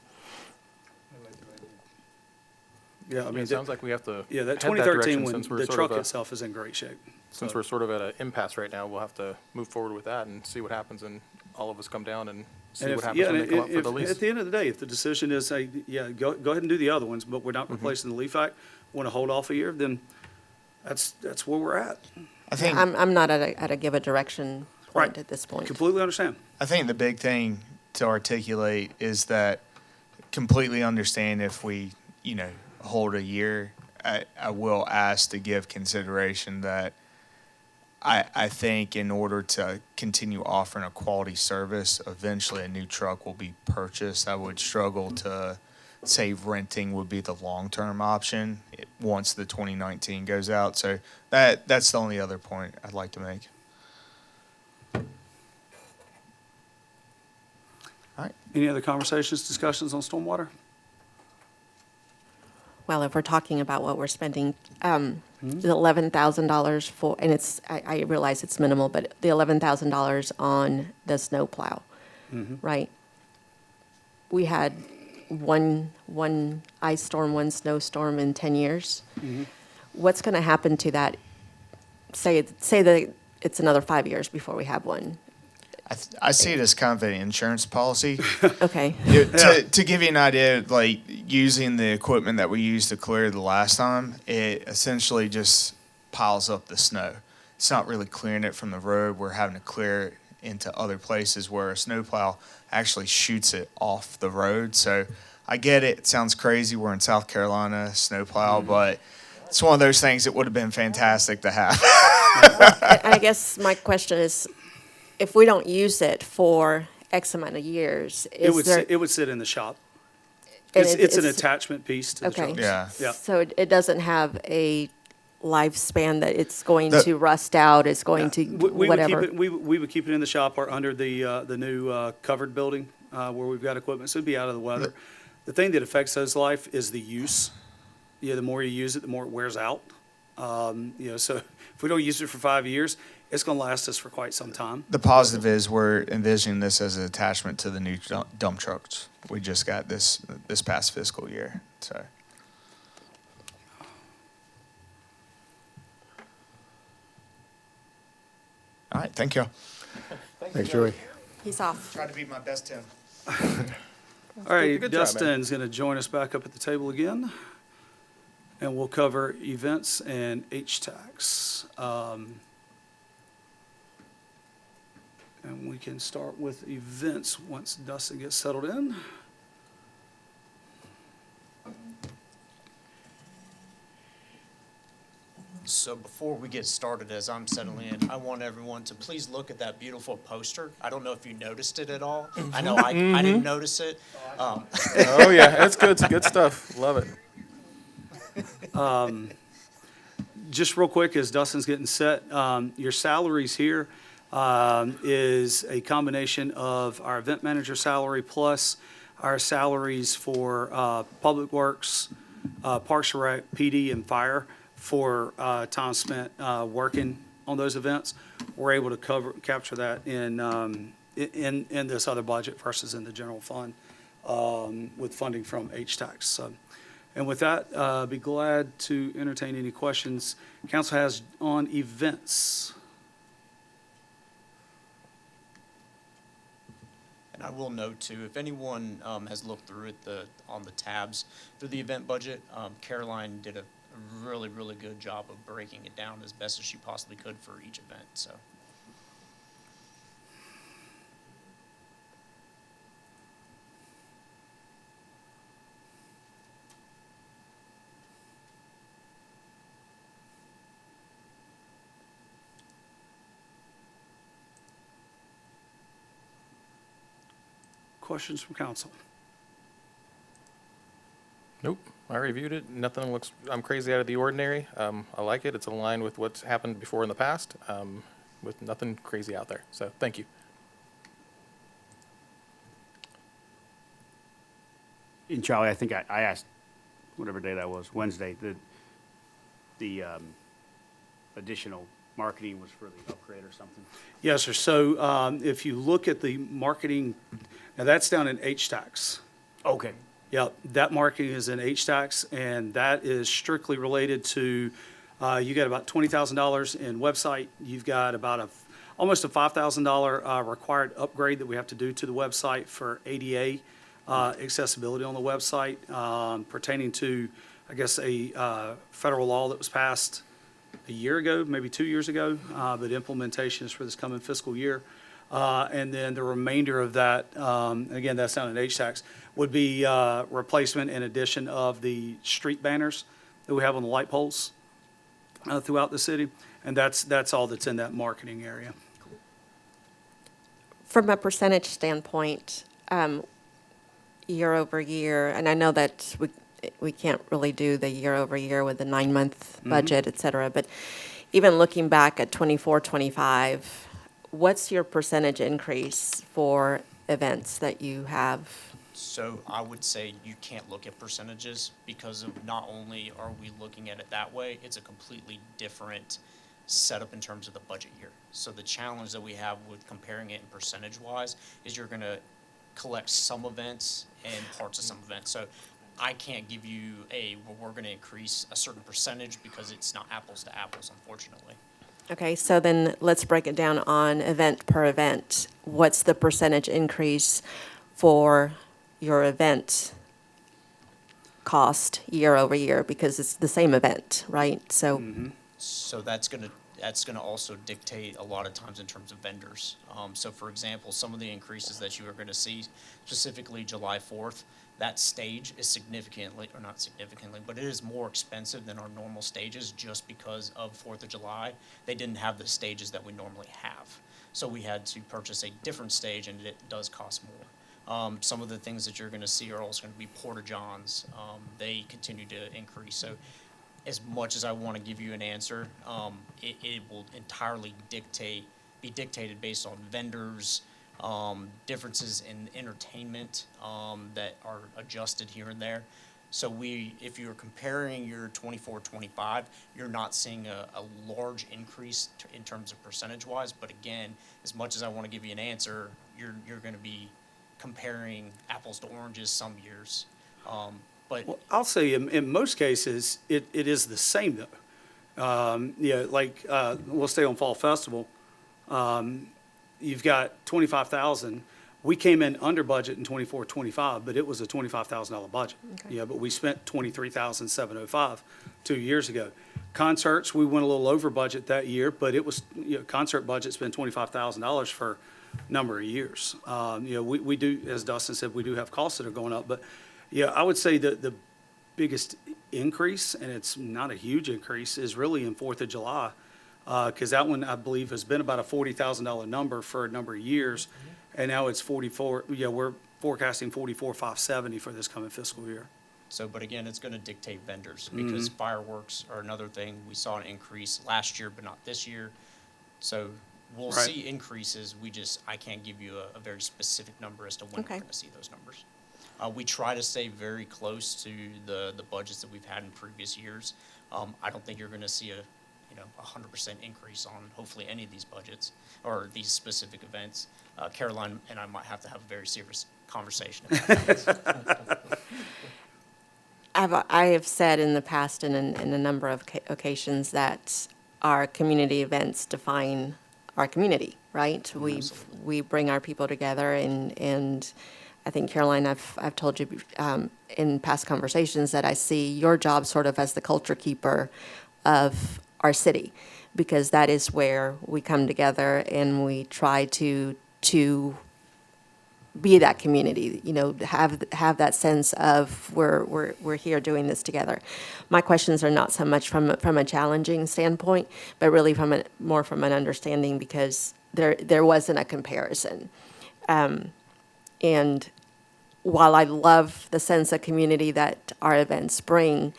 Yeah, I mean, It sounds like we have to yeah, that head that 2013 direction one, since we're the sort truck of itself is in great shape. since So- we're sort of at an impasse right now. We'll have to move forward with that and see what happens, and all of us come down and see And what if, happens yeah, when and they come up for if, the lease. at the end of the day, if the decision is, hey, yeah, go ahead and do the other ones, but we're not Mm-hmm. replacing the leaf vac, want to hold off a year, then that's where we're at. I think I'm not at a give a direction point Right. at this point. Completely understand. I think the big thing to articulate is that completely understand if we, hold a year. I will ask to give consideration that I think in order to continue offering a quality service, eventually a new truck will be purchased. I would struggle to say renting would be the long-term option once the 2019 goes out. So that's the only other point I'd like to make. All right. Any other conversations, discussions on stormwater? Well, if we're talking about what we're spending, the $11,000 for, and I realize it's minimal, but the $11,000 on the snow plow, right? We had one ice storm, one snowstorm in 10 years. What's going to happen to that? Say that it's another 5 years before we have one. I see it as kind of an insurance policy. Okay. To give you an idea, like using the equipment that we used to clear the last time, it essentially just piles up the snow. It's not really clearing it from the road. We're having to clear it into other places where a snowplow actually shoots it off the road. So I get it. It sounds crazy. We're in South Carolina, snowplow, but it's one of those things that would have been fantastic to have. And I guess my question is, if we don't use it for X amount of years, It would sit in the shop. And It's an attachment piece to the Okay. trucks. Yeah. Yeah. So it doesn't have a lifespan that it's going The- to rust out, it's going to We whatever? would keep it, we would keep it in the shop or under the new covered building where we've got equipment, so it'd be out of the weather. The thing that affects those life is the use. Yeah, the more you use it, the more it wears out. So if we don't use it for 5 years, it's going to last us for quite some time. The positive is we're envisioning this as an attachment to the new dump trucks we just got this past fiscal year. So all right, thank you. Thanks, Joey. He's off. Tried to be my best Tim. All right, Good job, man. Dustin's going to join us back up at the table again, and we'll cover events and HTAX. And we can start with events once Dustin gets settled in. So before we get started, as I'm settling in, I want everyone to please look at that beautiful poster. I don't know if you noticed it at all. I know I didn't notice it. Oh, yeah, that's good. It's good stuff. Love it. Just real quick, as Dustin's getting set, your salaries here is a combination of our event manager salary plus our salaries for Public Works, Parks and Rec, PD, and Fire for time spent working on those events. We're able to capture that in this other budget versus in the general fund with funding from HTAX. So, and with that, be glad to entertain any questions council has on events. And I will note too, if anyone has looked through it on the tabs through the event budget, Caroline did a really, really good job of breaking it down as best as she possibly could for each event, so. Questions from council? Nope, I reviewed it. Nothing looks, I'm crazy out of the ordinary. I like it. It's in line with what's happened before in the past, with nothing crazy out there. So, thank you. And Charlie, I think I asked, whatever day that was, Wednesday, the additional marketing was for the upgrade or something? Yes, sir. So if you look at the marketing, now that's down in HTAX. Okay. Yeah, that marketing is in HTAX, and that is strictly related to, you got about $20,000 in website. You've got about almost a $5,000 required upgrade that we have to do to the website for ADA accessibility on the website pertaining to, I guess, a federal law that was passed a year ago, maybe 2 years ago, but implementation is for this coming fiscal year. And then the remainder of that, again, that's down in HTAX, would be replacement and addition of the street banners that we have on the light poles throughout the city. And that's all that's in that marketing area. From a percentage standpoint, year over year, and I know that we can't really do the year over year with the 9-month budget, et cetera, but even looking back at 24, 25, what's your percentage increase for events that you have? So I would say you can't look at percentages because of not only are we looking at it that way, it's a completely different setup in terms of the budget year. So the challenge that we have with comparing it in percentage wise is you're gonna collect some events and parts of some events. So I can't give you well, we're gonna increase a certain percentage because it's not apples to apples, unfortunately. Okay, so then let's break it down on event per event. What's the percentage increase for your event cost year over year? Because it's the same event, right? So, So that's gonna also dictate a lot of times in terms of vendors. So for example, some of the increases that you are gonna see, specifically July 4th, that stage is significantly, or not significantly, but it is more expensive than our normal stages just because of 4th of July. They didn't have the stages that we normally have. So we had to purchase a different stage and it does cost more. Some of the things that you're gonna see are also gonna be porta johns. They continue to increase. So as much as I want to give you an answer, it will entirely be dictated based on vendors, differences in entertainment that are adjusted here and there. So if you're comparing your 24, 25, you're not seeing a large increase in terms of percentage-wise. But again, as much as I want to give you an answer, you're going to be comparing apples to oranges some years. But Well, I'll say in most cases, it is the same though. Yeah, like, we'll stay on Fall Festival. You've got 25,000. We came in under budget in 24, 25, but it was a $25,000 budget. Okay. Yeah, but we spent 23,705 2 years ago. Concerts, we went a little over budget that year, but it was, concert budget's been $25,000 for a number of years. We do, as Dustin said, we do have costs that are going up, but yeah, I would say that the biggest increase, and it's not a huge increase, is really in 4th of July. Because that one, I believe, has been about a $40,000 number for a number of years. And now it's 44, we're forecasting 44,570 for this coming fiscal year. So, but again, it's going to dictate vendors because fireworks are another thing. We saw an increase last year, but not this year. So we'll Right. see increases. I can't give you a very specific number as to when Okay. we're going to see those numbers. We try to stay very close to the budgets that we've had in previous years. I don't think you're going to see a 100% increase on hopefully any of these budgets or these specific events. Caroline and I might have to have a very serious conversation about that. I have said in the past and in a number of occasions that our community events define our community, right? We bring our people together, and I think, Caroline, I've told you in past conversations that I see your job sort of as the culture keeper of our city, because that is where we come together and we try to be that community, have that sense of we're here doing this together. My questions are not so much from a challenging standpoint, but really more from an understanding, because there wasn't a comparison. And while I love the sense of community that our events bring,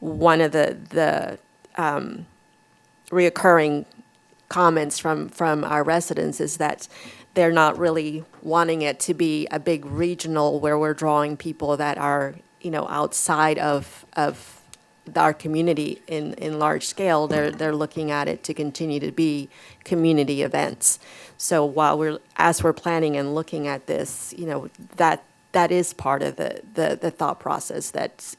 one of the reoccurring comments from our residents is that they're not really wanting it to be a big regional where we're drawing people that are, outside of our community in large scale. They're looking at it to continue to be community events. So as we're planning and looking at this, that is part of the thought process, that,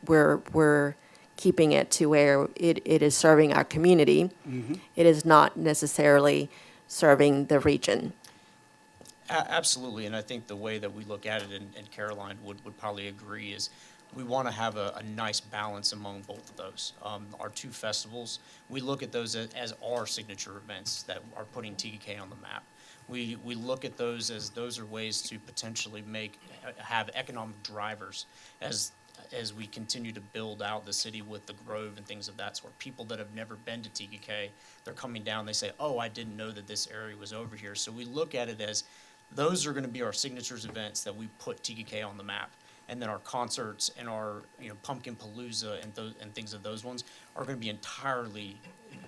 we're keeping it to where it is serving our community. It is not necessarily serving the region. Absolutely, and I think the way that we look at it, and Caroline would probably agree, is we want to have a nice balance among both of those. Our two festivals, we look at those as our signature events that are putting TDK on the map. We look at those as those are ways to potentially have economic drivers as we continue to build out the city with the Grove and things of that sort. People that have never been to TKK, they're coming down, they say, oh, I didn't know that this area was over here. So we look at it as Those are gonna be our signatures events that we put TKK on the map. And then our concerts and our, Pumpkin Palooza and things of those ones are gonna be entirely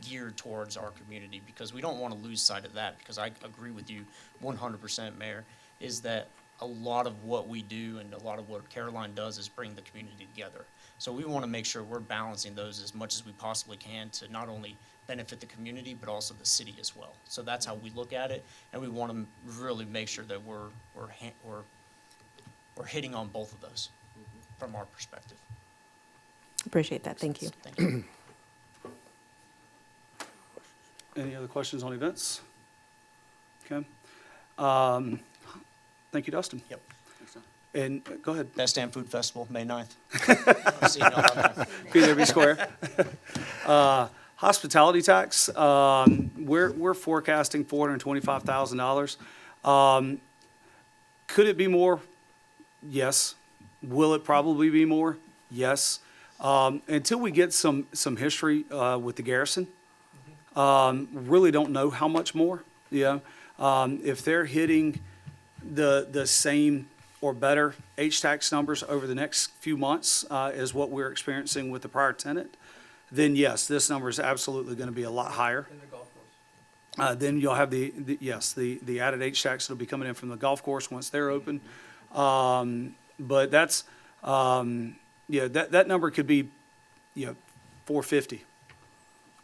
geared towards our community, because we don't wanna lose sight of that, because I agree with you 100%, Mayor, is that a lot of what we do and a lot of what Caroline does is bring the community together. So we wanna make sure we're balancing those as much as we possibly can to not only benefit the community, but also the city as well. So that's how we look at it, and we wanna really make sure that we're hitting on both of those from our perspective. Appreciate that. Thank you. Thank you. Any other questions on events? Okay. Thank you, Dustin. Yep. And go ahead. Best Damn Food Festival, May 9th. I'll see y'all out there. Be there, be square. Hospitality tax, we're forecasting $425,000. Could it be more? Yes. Will it probably be more? Yes. Until we get some history with the garrison, really don't know how much more. If they're hitting the same or better H-tax numbers over the next few months as what we're experiencing with the prior tenant, then yes, this number is absolutely going to be a lot higher. In the golf course. Then you'll have the added H-tax that'll be coming in from the golf course once they're open. But that's, that number could be, 450.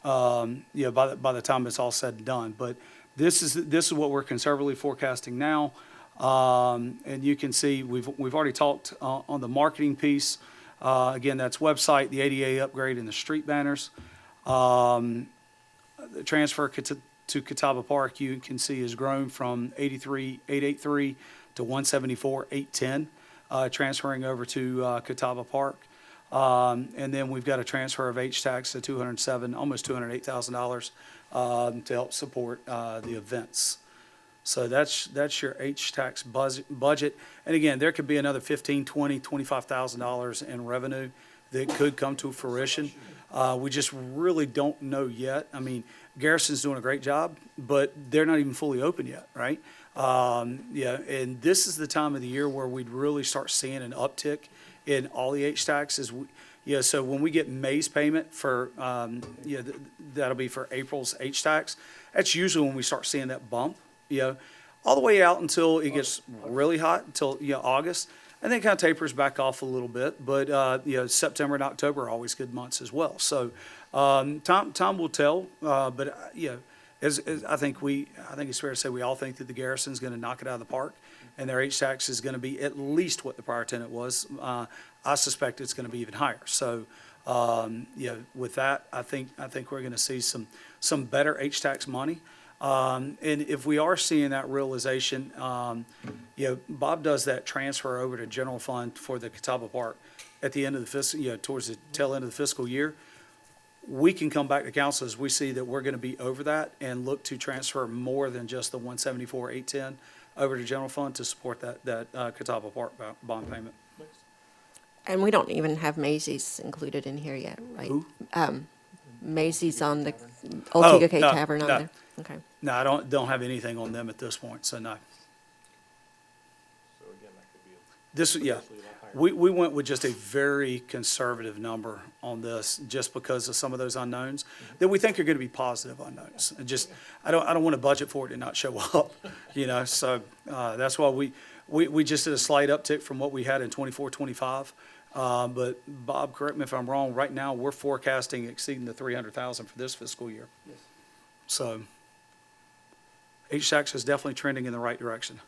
By the time it's all said and done. But this is what we're conservatively forecasting now. And you can see, we've already talked on the marketing piece. Again, that's website, the ADA upgrade, and the street banners. The transfer to Catawba Park, you can see, has grown from 83,883 to 174,810, transferring over to Catawba Park. And then we've got a transfer of H-tax to $207,000, almost $208,000 to help support the events. So that's your H-tax budget. And again, there could be another $15,000, $20,000, $25,000 in revenue that could come to fruition. We just really don't know yet. I mean, Garrison's doing a great job, but they're not even fully open yet, right? And this is the time of the year where we'd really start seeing an uptick in all the H-taxes. So when we get May's payment for, that'll be for April's H-tax, that's usually when we start seeing that bump, all the way out until it gets really hot, until, August. And then it kind of tapers back off a little bit. But, September and October are always good months as well. So time will tell. But, as I think it's fair to say we all think that the Garrison's going to knock it out of the park, and their H-tax is going to be at least what the prior tenant was. I suspect it's going to be even higher. So, with that, I think we're going to see some better H-tax money. And if we are seeing that realization, Bob does that transfer over to general fund for the Catawba Park at the end of the fiscal, towards the tail end of the fiscal year. We can come back to council as we see that we're going to be over that and look to transfer more than just the 174,810 over to general fund to support that Catawba Park bond payment. And we don't even have Macy's included in here yet, right? Who? Macy's on the Old TKK no, Tavern on no. there? Okay. No, I don't have anything on them at this point, so no. So again, that could be This, yeah, potentially a lot higher. we went with just a very conservative number on this, just because of some of those unknowns that we think are going to be positive unknowns. And just, I don't want to budget for it and not show up, so that's why we just did a slight uptick from what we had in 24, 25. But Bob, correct me if I'm wrong, right now, we're forecasting exceeding the 300,000 for this fiscal year. Yes. So H-tax is definitely trending in the right direction.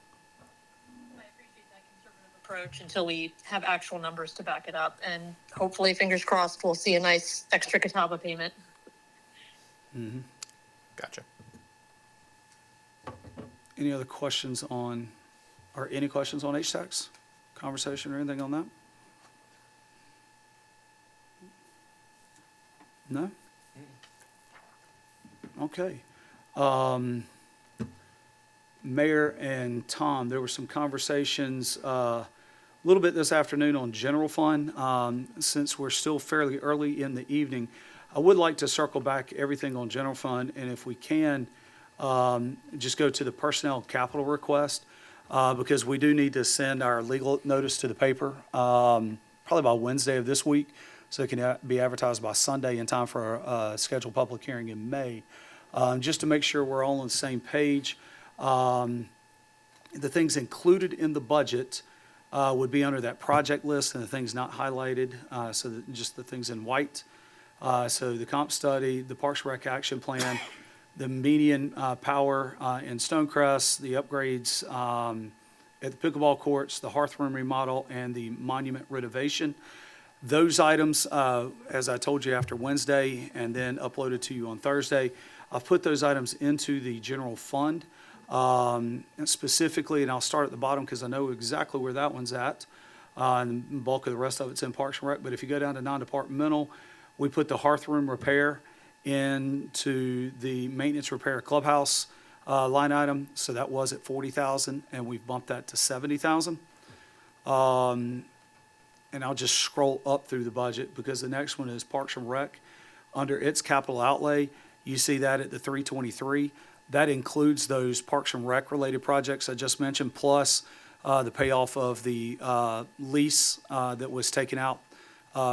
I appreciate that conservative approach until we have actual numbers to back it up. And hopefully, fingers crossed, we'll see a nice extra Catawba payment. Gotcha. Any other questions on H-tax? Conversation or anything on that? No? Okay. Mayor and Tom, there were some conversations a little bit this afternoon on general fund. Since we're still fairly early in the evening, I would like to circle back everything on general fund, and if we can, just go to the personnel capital request. because we do need to send our legal notice to the paper, probably by Wednesday of this week, so it can be advertised by Sunday in time for a scheduled public hearing in May. Just to make sure we're all on the same page, the things included in the budget would be under that project list, and the things not highlighted, so that just the things in white. So the comp study, the Parks and Rec action plan, the median power in Stonecrest, the upgrades at the pickleball courts, the hearth room remodel, and the monument renovation. Those items, as I told you after Wednesday and then uploaded to you on Thursday, I've put those items into the general fund. Specifically, and I'll start at the bottom because I know exactly where that one's at. And the bulk of the rest of it's in Parks and Rec. But if you go down to non-departmental, we put the hearth room repair into the maintenance repair clubhouse line item. So that was at 40,000, and we've bumped that to 70,000. And I'll just scroll up through the budget because the next one is Parks and Rec. Under its capital outlay, you see that at the 323. That includes those Parks and Rec related projects I just mentioned, plus the payoff of the lease that was taken out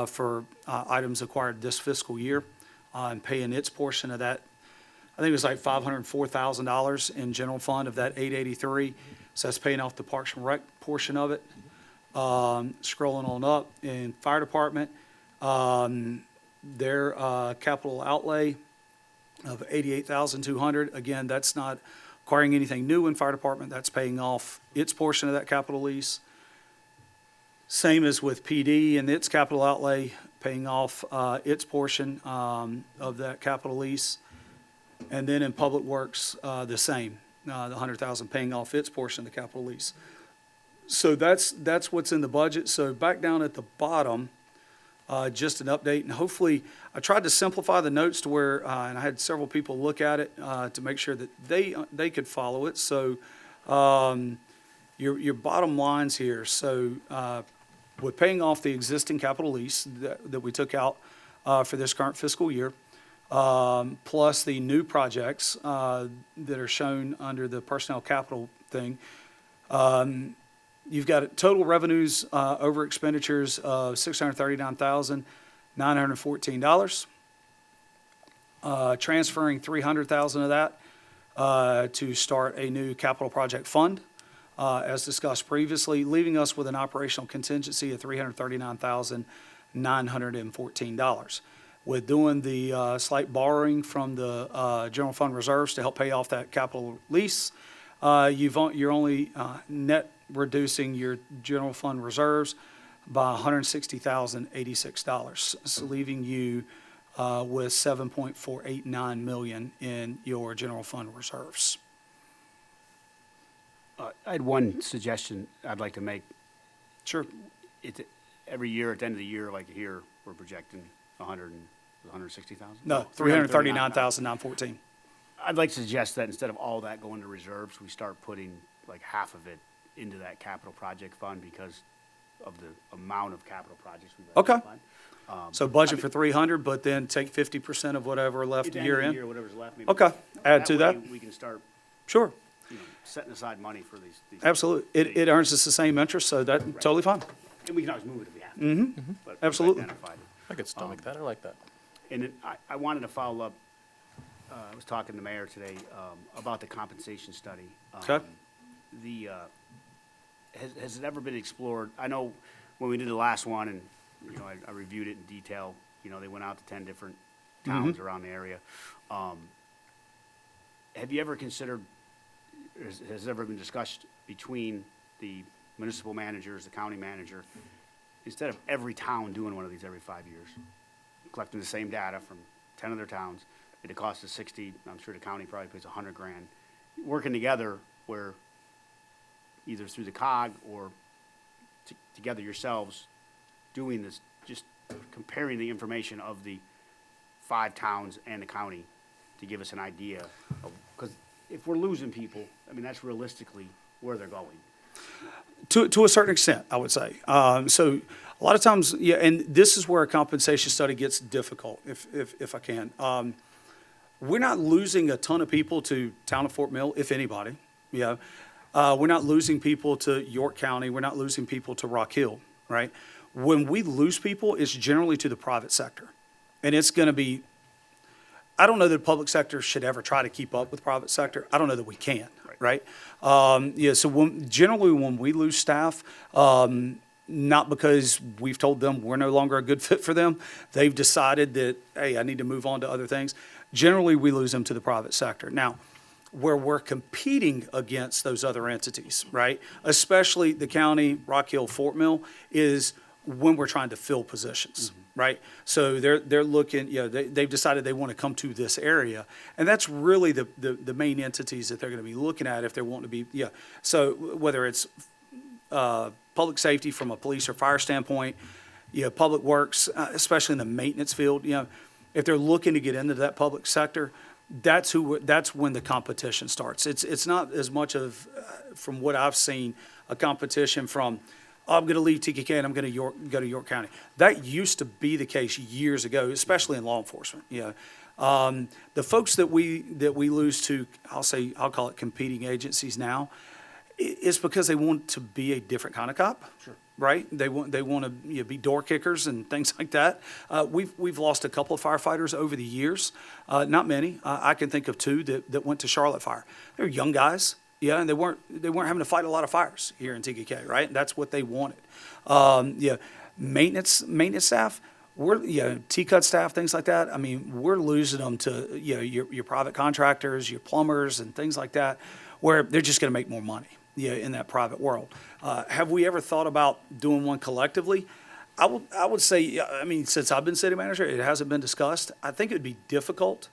for items acquired this fiscal year, and paying its portion of that. I think it was like $504,000 in general fund of that 883. So that's paying off the Parks and Rec portion of it. Scrolling on up in fire department, their capital outlay of $88,200. Again, that's not acquiring anything new in fire department. That's paying off its portion of that capital lease. Same as with PD and its capital outlay, paying off its portion of that capital lease. And then in public works, the same, the $100,000 paying off its portion of the capital lease. So that's what's in the budget. So back down at the bottom, just an update, and hopefully I tried to simplify the notes to where, and I had several people look at it to make sure that they could follow it. So your bottom lines here. So we're paying off the existing capital lease that we took out for this current fiscal year, plus the new projects that are shown under the personnel capital thing. You've got total revenues over expenditures of $639,914. Transferring $300,000 of that to start a new capital project fund, as discussed previously, leaving us with an operational contingency of $339,914. With doing the slight borrowing from the general fund reserves to help pay off that capital lease, you're only net reducing your general fund reserves by $160,086, so leaving you with $7.489 million in your general fund reserves. I had one suggestion I'd like to make. Sure. Every year, at the end of the year, like here, we're projecting 160,000? No, 339,914. I'd like to suggest that instead of all that going to reserves, we start putting like half of it into that capital project fund because of the amount of capital projects we've Okay. identified. So budget for 300, but then take 50% of whatever left At the a end year of the in? year, whatever's left, maybe. Okay, add to way that. We can start, Sure, setting aside money for these. absolutely. It earns us the same interest, so that's totally fine. And we can always move it if we have to. But we've Absolutely. identified it. I could stomach that. I like that. And then I wanted to follow up, I was talking to the mayor today about the compensation study. Okay. Has it ever been explored? I know when we did the last one, and, I reviewed it in detail, they went out to 10 different towns around the area. Have you ever considered, has it ever been discussed between the municipal managers, the county manager, instead of every town doing one of these every 5 years, collecting the same data from 10 other towns, it costs us 60, I'm sure the county probably pays $100,000, working together where either through the COG or together yourselves doing this, just comparing the information of the 5 towns and the county to give us an idea of, because if we're losing people, I mean, that's realistically where they're going. To a certain extent, I would say. So a lot of times, yeah, and this is where a compensation study gets difficult, if I can. We're not losing a ton of people to town of Fort Mill, if anybody. We're not losing people to York County. We're not losing people to Rock Hill, right? When we lose people, it's generally to the private sector. And it's going to be, I don't know that the public sector should ever try to keep up with private sector. I don't know that we can, right? Yeah, so generally when we lose staff, not because we've told them we're no longer a good fit for them. They've decided that, hey, I need to move on to other things. Generally, we lose them to the private sector. Now, where we're competing against those other entities, right? Especially the county, Rock Hill, Fort Mill, is when we're trying to fill positions, right? So they're looking, they've decided they want to come to this area. And that's really the main entities that they're going to be looking at if they're wanting to be, So whether it's public safety from a police or fire standpoint, public works, especially in the maintenance field, if they're looking to get into that public sector, that's when the competition starts. It's not as much of, from what I've seen, a competition from, I'm going to leave TKK and I'm going to go to York County. That used to be the case years ago, especially in law enforcement. The folks that we lose to, I'll call it competing agencies now, is because they want to be a different kind of cop. Sure. Right? They want to be door kickers and things like that. We've lost a couple of firefighters over the years, not many. I can think of two that went to Charlotte Fire. They're young guys, and they weren't having to fight a lot of fires here in TKK, right? That's what they wanted. Maintenance staff, we're T-cut staff, things like that. I mean, we're losing them to your private contractors, your plumbers, and things like that, where they're just going to make more money. In that private world. Have we ever thought about doing one collectively? I would say, since I've been city manager, it hasn't been discussed. I think it would be difficult,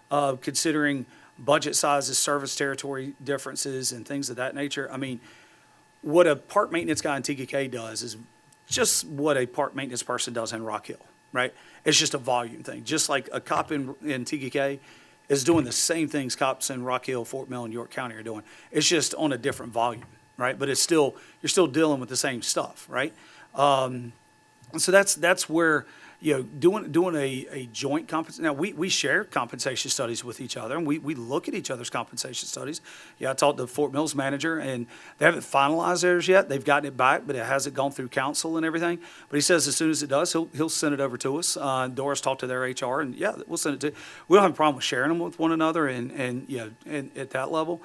considering budget sizes, service territory differences, and things of that nature. I mean, what a park maintenance guy in TKK does is just what a park maintenance person does in Rock Hill, right? It's just a volume thing. Just like a cop in TKK is doing the same things cops in Rock Hill, Fort Mill, and York County are doing. It's just on a different volume, right? But it's still, you're still dealing with the same stuff, right? So that's where, doing a joint compensation. Now, we share compensation studies with each other, and we look at each other's compensation studies. I talked to Fort Mill's manager, and they haven't finalized theirs yet. They've gotten it back, but it hasn't gone through council and everything. But he says as soon as it does, he'll send it over to us. Doris talked to their HR, and we'll send it to. We don't have a problem with sharing them with one another, and at that level.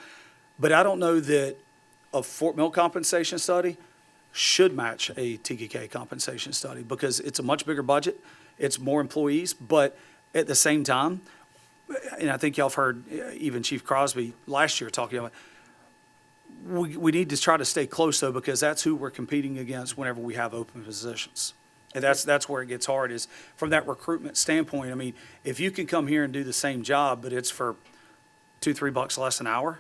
But I don't know that a Fort Mill compensation study should match a TKK compensation study because it's a much bigger budget, it's more employees, but at the same time, and I think y'all have heard even Chief Crosby last year talking about, we need to try to stay close though because that's who we're competing against whenever we have open positions. And that's where it gets hard is from that recruitment standpoint. I mean, if you can come here and do the same job, but it's for $2-3 less an hour,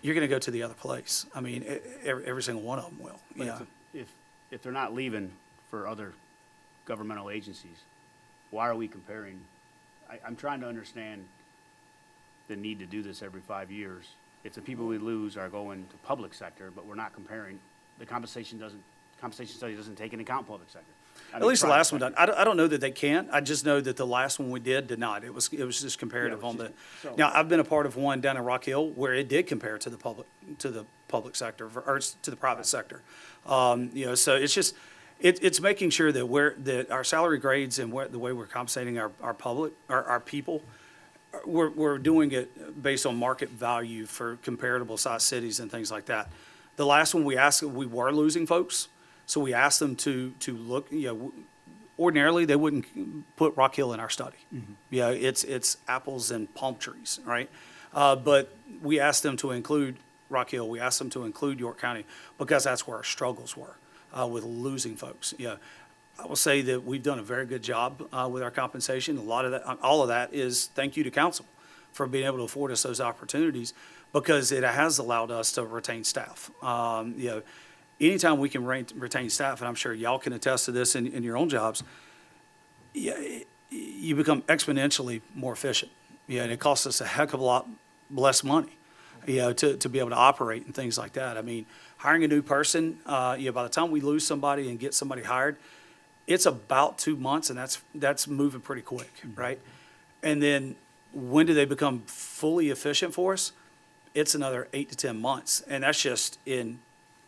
you're going to go to the other place. I mean, every single one of them will. But if they're not leaving for other governmental agencies, why are we comparing? I'm trying to understand the need to do this every 5 years. If the people we lose are going to public sector, but we're not comparing, the compensation study doesn't take into account public sector. At least the last one done. I don't know that they can't. I just know that the last one we did not. It was just comparative on the. Now I've been a part of one down in Rock Hill where it did compare to the public sector or to the private sector. So it's just it's making sure that our salary grades and the way we're compensating our people, we're doing it based on market value for comparable size cities and things like that. The last one we were losing folks. So we asked them to look, ordinarily they wouldn't put Rock Hill in our study. Mm-hmm. It's apples and palm trees, right? But we asked them to include Rock Hill. We asked them to include York County because that's where our struggles were with losing folks. I will say that we've done a very good job with our compensation. All of that is thank you to council for being able to afford us those opportunities because it has allowed us to retain staff. Anytime we can retain staff, and I'm sure y'all can attest to this in your own jobs, you become exponentially more efficient. And it costs us a heck of a lot less money, to be able to operate and things like that. I mean, hiring a new person, by the time we lose somebody and get somebody hired, it's about 2 months, and that's moving pretty quick, right? And then when do they become fully efficient for us? it's another 8 to 10 months. And that's just in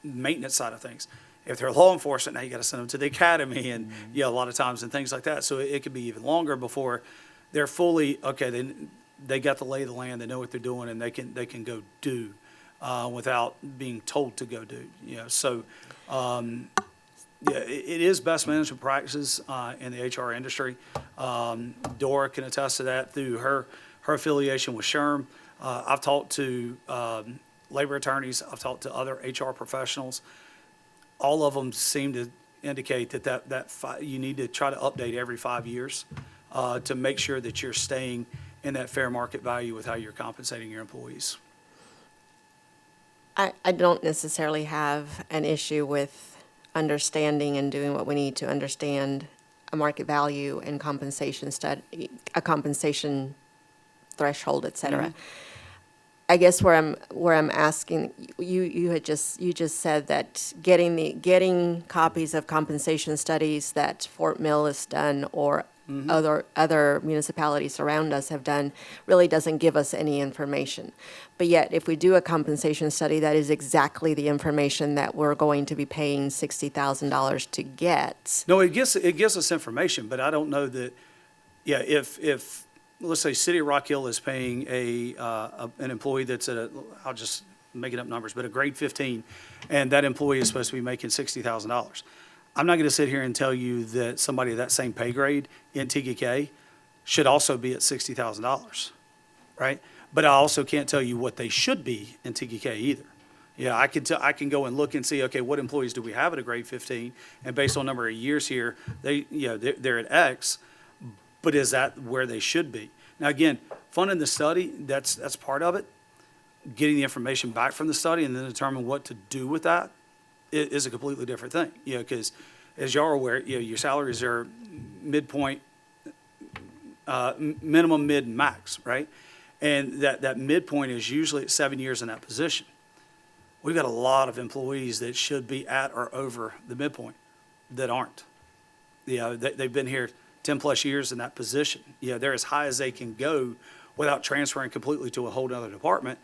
maintenance side of things. If they're law enforcement, now you got to send them to the academy and, a lot of times and things like that. So it could be even longer before they're fully, okay, they got the lay of the land, they know what they're doing, and they can go do without being told to go do, So, it is best management practices in the HR industry. Dora can attest to that through her affiliation with SHRM. I've talked to labor attorneys. I've talked to other HR professionals. All of them seem to indicate that you need to try to update every 5 years to make sure that you're staying in that fair market value with how you're compensating your employees. I don't necessarily have an issue with understanding and doing what we need to understand a market value and compensation a compensation threshold, et cetera. I guess where I'm asking, you just said that getting copies of compensation studies that Fort Mill has done or other municipalities around us have done really doesn't give us any information. But yet, if we do a compensation study, that is exactly the information that we're going to be paying $60,000 to get. No, it gives us information, but I don't know that. Yeah, if let's say City of Rock Hill is paying an employee that's I'll just making up numbers, but a grade 15, and that employee is supposed to be making $60,000. I'm not going to sit here and tell you that somebody of that same pay grade in TGK should also be at $60,000, right? But I also can't tell you what they should be in TGK either. Yeah, I can go and look and see, okay, what employees do we have at a grade 15? And based on number of years here, they're at X, but is that where they should be? Now, again, funding the study, that's part of it. Getting the information back from the study and then determine what to do with that is a completely different thing, because as y'all are aware, your salaries are midpoint, minimum, mid, and max, right? And that midpoint is usually at 7 years in that position. We've got a lot of employees that should be at or over the midpoint that aren't. They've been here 10 plus years in that position. They're as high as they can go without transferring completely to a whole other department.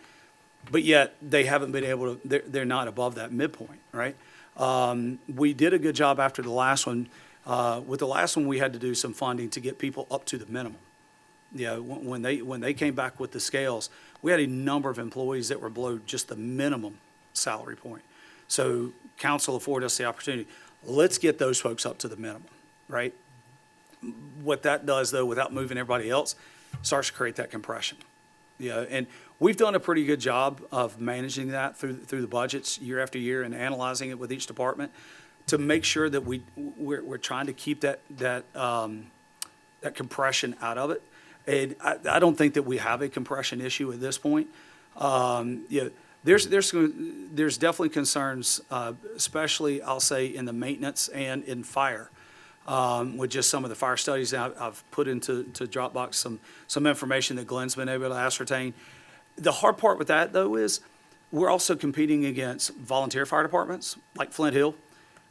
But yet they haven't been able to, they're not above that midpoint, right? We did a good job after the last one. With the last one, we had to do some funding to get people up to the minimum. When they came back with the scales, we had a number of employees that were below just the minimum salary point. So council afforded us the opportunity. Let's get those folks up to the minimum, right? What that does, though, without moving everybody else, starts to create that compression. And we've done a pretty good job of managing that through the budgets year after year and analyzing it with each department to make sure that we're trying to keep that compression out of it. And I don't think that we have a compression issue at this point. There's definitely concerns, especially I'll say in the maintenance and in fire. With just some of the fire studies I've put into Dropbox, some information that Glenn's been able to ascertain. The hard part with that, though, is we're also competing against volunteer fire departments like Flint Hill.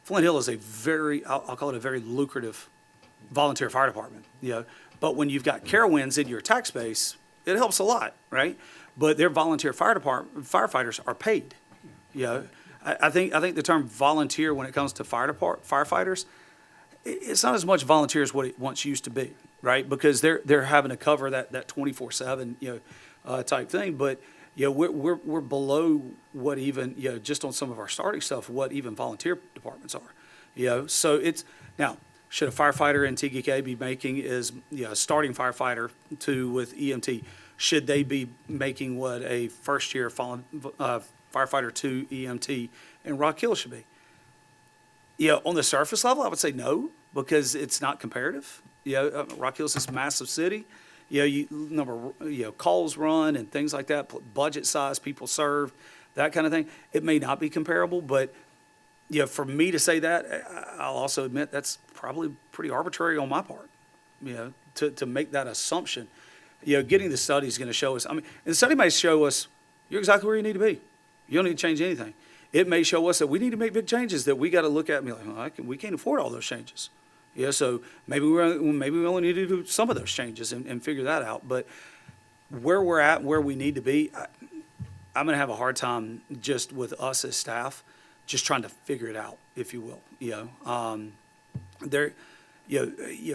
Flint Hill is I'll call it a very lucrative volunteer fire department. But when you've got Carowinds in your tax base, it helps a lot, right? But their volunteer firefighters are paid. I think the term volunteer when it comes to firefighters, it's not as much volunteer as what it once used to be, right? Because they're having to cover that 24/7 type thing. But we're below what even just on some of our starting stuff what even volunteer departments are. So it's now should a firefighter in TGK be making is starting firefighter with EMT? Should they be making what a first year firefighter 2 EMT in Rock Hill should be? On the surface level, I would say no, because it's not comparative. Rock Hill's this massive city. Calls run and things like that, budget size, people served, that kind of thing. It may not be comparable, but for me to say that, I'll also admit that's probably pretty arbitrary on my part. To make that assumption. Getting the study is going to show us. And the study may show us you're exactly where you need to be. You don't need to change anything. It may show us that we need to make big changes that we got to look at and be like, we can't afford all those changes. So maybe we only need to do some of those changes and figure that out. But where we're at, where we need to be, I'm gonna have a hard time just with us as staff, just trying to figure it out, if you will, There,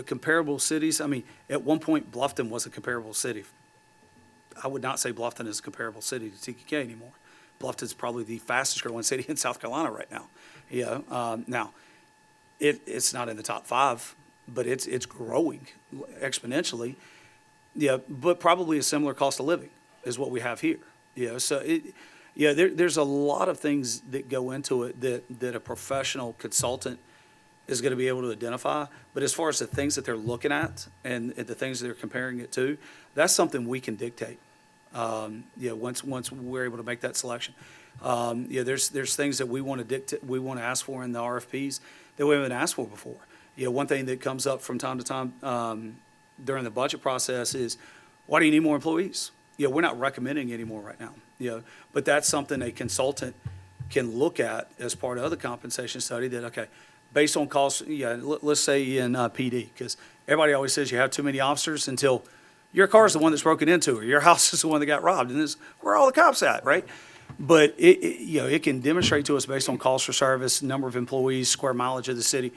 comparable cities, I mean, at one point Bluffton was a comparable city. I would not say Bluffton is a comparable city to TKK anymore. Bluffton's probably the fastest growing city in South Carolina right now. Now, it's not in the top 5, but it's growing exponentially. But probably a similar cost of living is what we have here. So there's a lot of things that go into it that a professional consultant is going to be able to identify. But as far as the things that they're looking at and the things that they're comparing it to, that's something we can dictate. Once we're able to make that selection. There's things that we want to dictate, we want to ask for in the RFPs that we haven't asked for before. One thing that comes up from time to time during the budget process is, why do you need more employees? We're not recommending any more right now. But that's something a consultant can look at as part of the compensation study that, okay, based on costs, let's say in PD, because everybody always says you have too many officers until your car's the one that's broken into, or your house is the one that got robbed, and this where are all the cops at, right? But it can demonstrate to us based on calls for service, number of employees, square mileage of the city.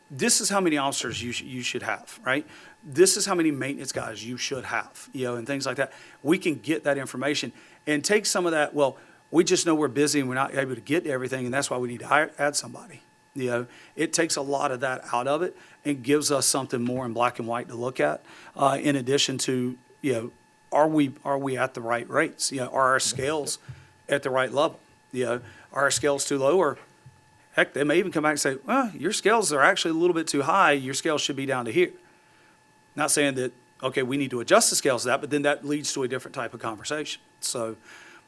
This is how many officers you should have, right? This is how many maintenance guys you should have, and things like that. We can get that information and take some of that. Well, we just know we're busy and we're not able to get to everything, and that's why we need to add somebody. It takes a lot of that out of it and gives us something more in black and white to look at. In addition to, are we at the right rates? Are our scales at the right level? Are our scales too low? Or heck, they may even come back and say, well, your scales are actually a little bit too high. Your scales should be down to here. Not saying that, okay, we need to adjust the scales to that, but then that leads to a different type of conversation. So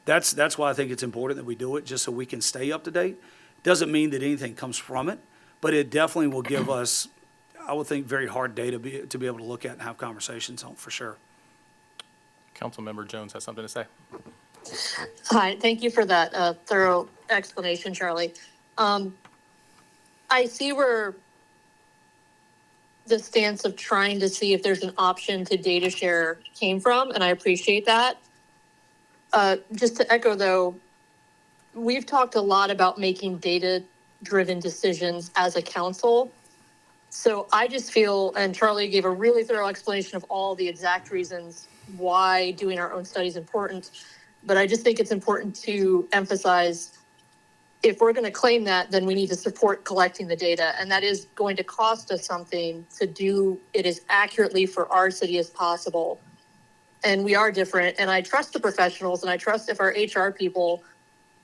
that's why I think it's important that we do it, just so we can stay up to date. Doesn't mean that anything comes from it, but it definitely will give us, I would think, very hard data to be able to look at and have conversations on, for sure. Councilmember Jones has something to say. Hi, thank you for that thorough explanation, Charlie. I see where the stance of trying to see if there's an option to data share came from, and I appreciate that. Just to echo, though, we've talked a lot about making data-driven decisions as a council. So I just feel, and Charlie gave a really thorough explanation of all the exact reasons why doing our own study is important, but I just think it's important to emphasize, if we're going to claim that, then we need to support collecting the data, and that is going to cost us something to do it as accurately for our city as possible. And we are different, and I trust the professionals, and I trust if our HR people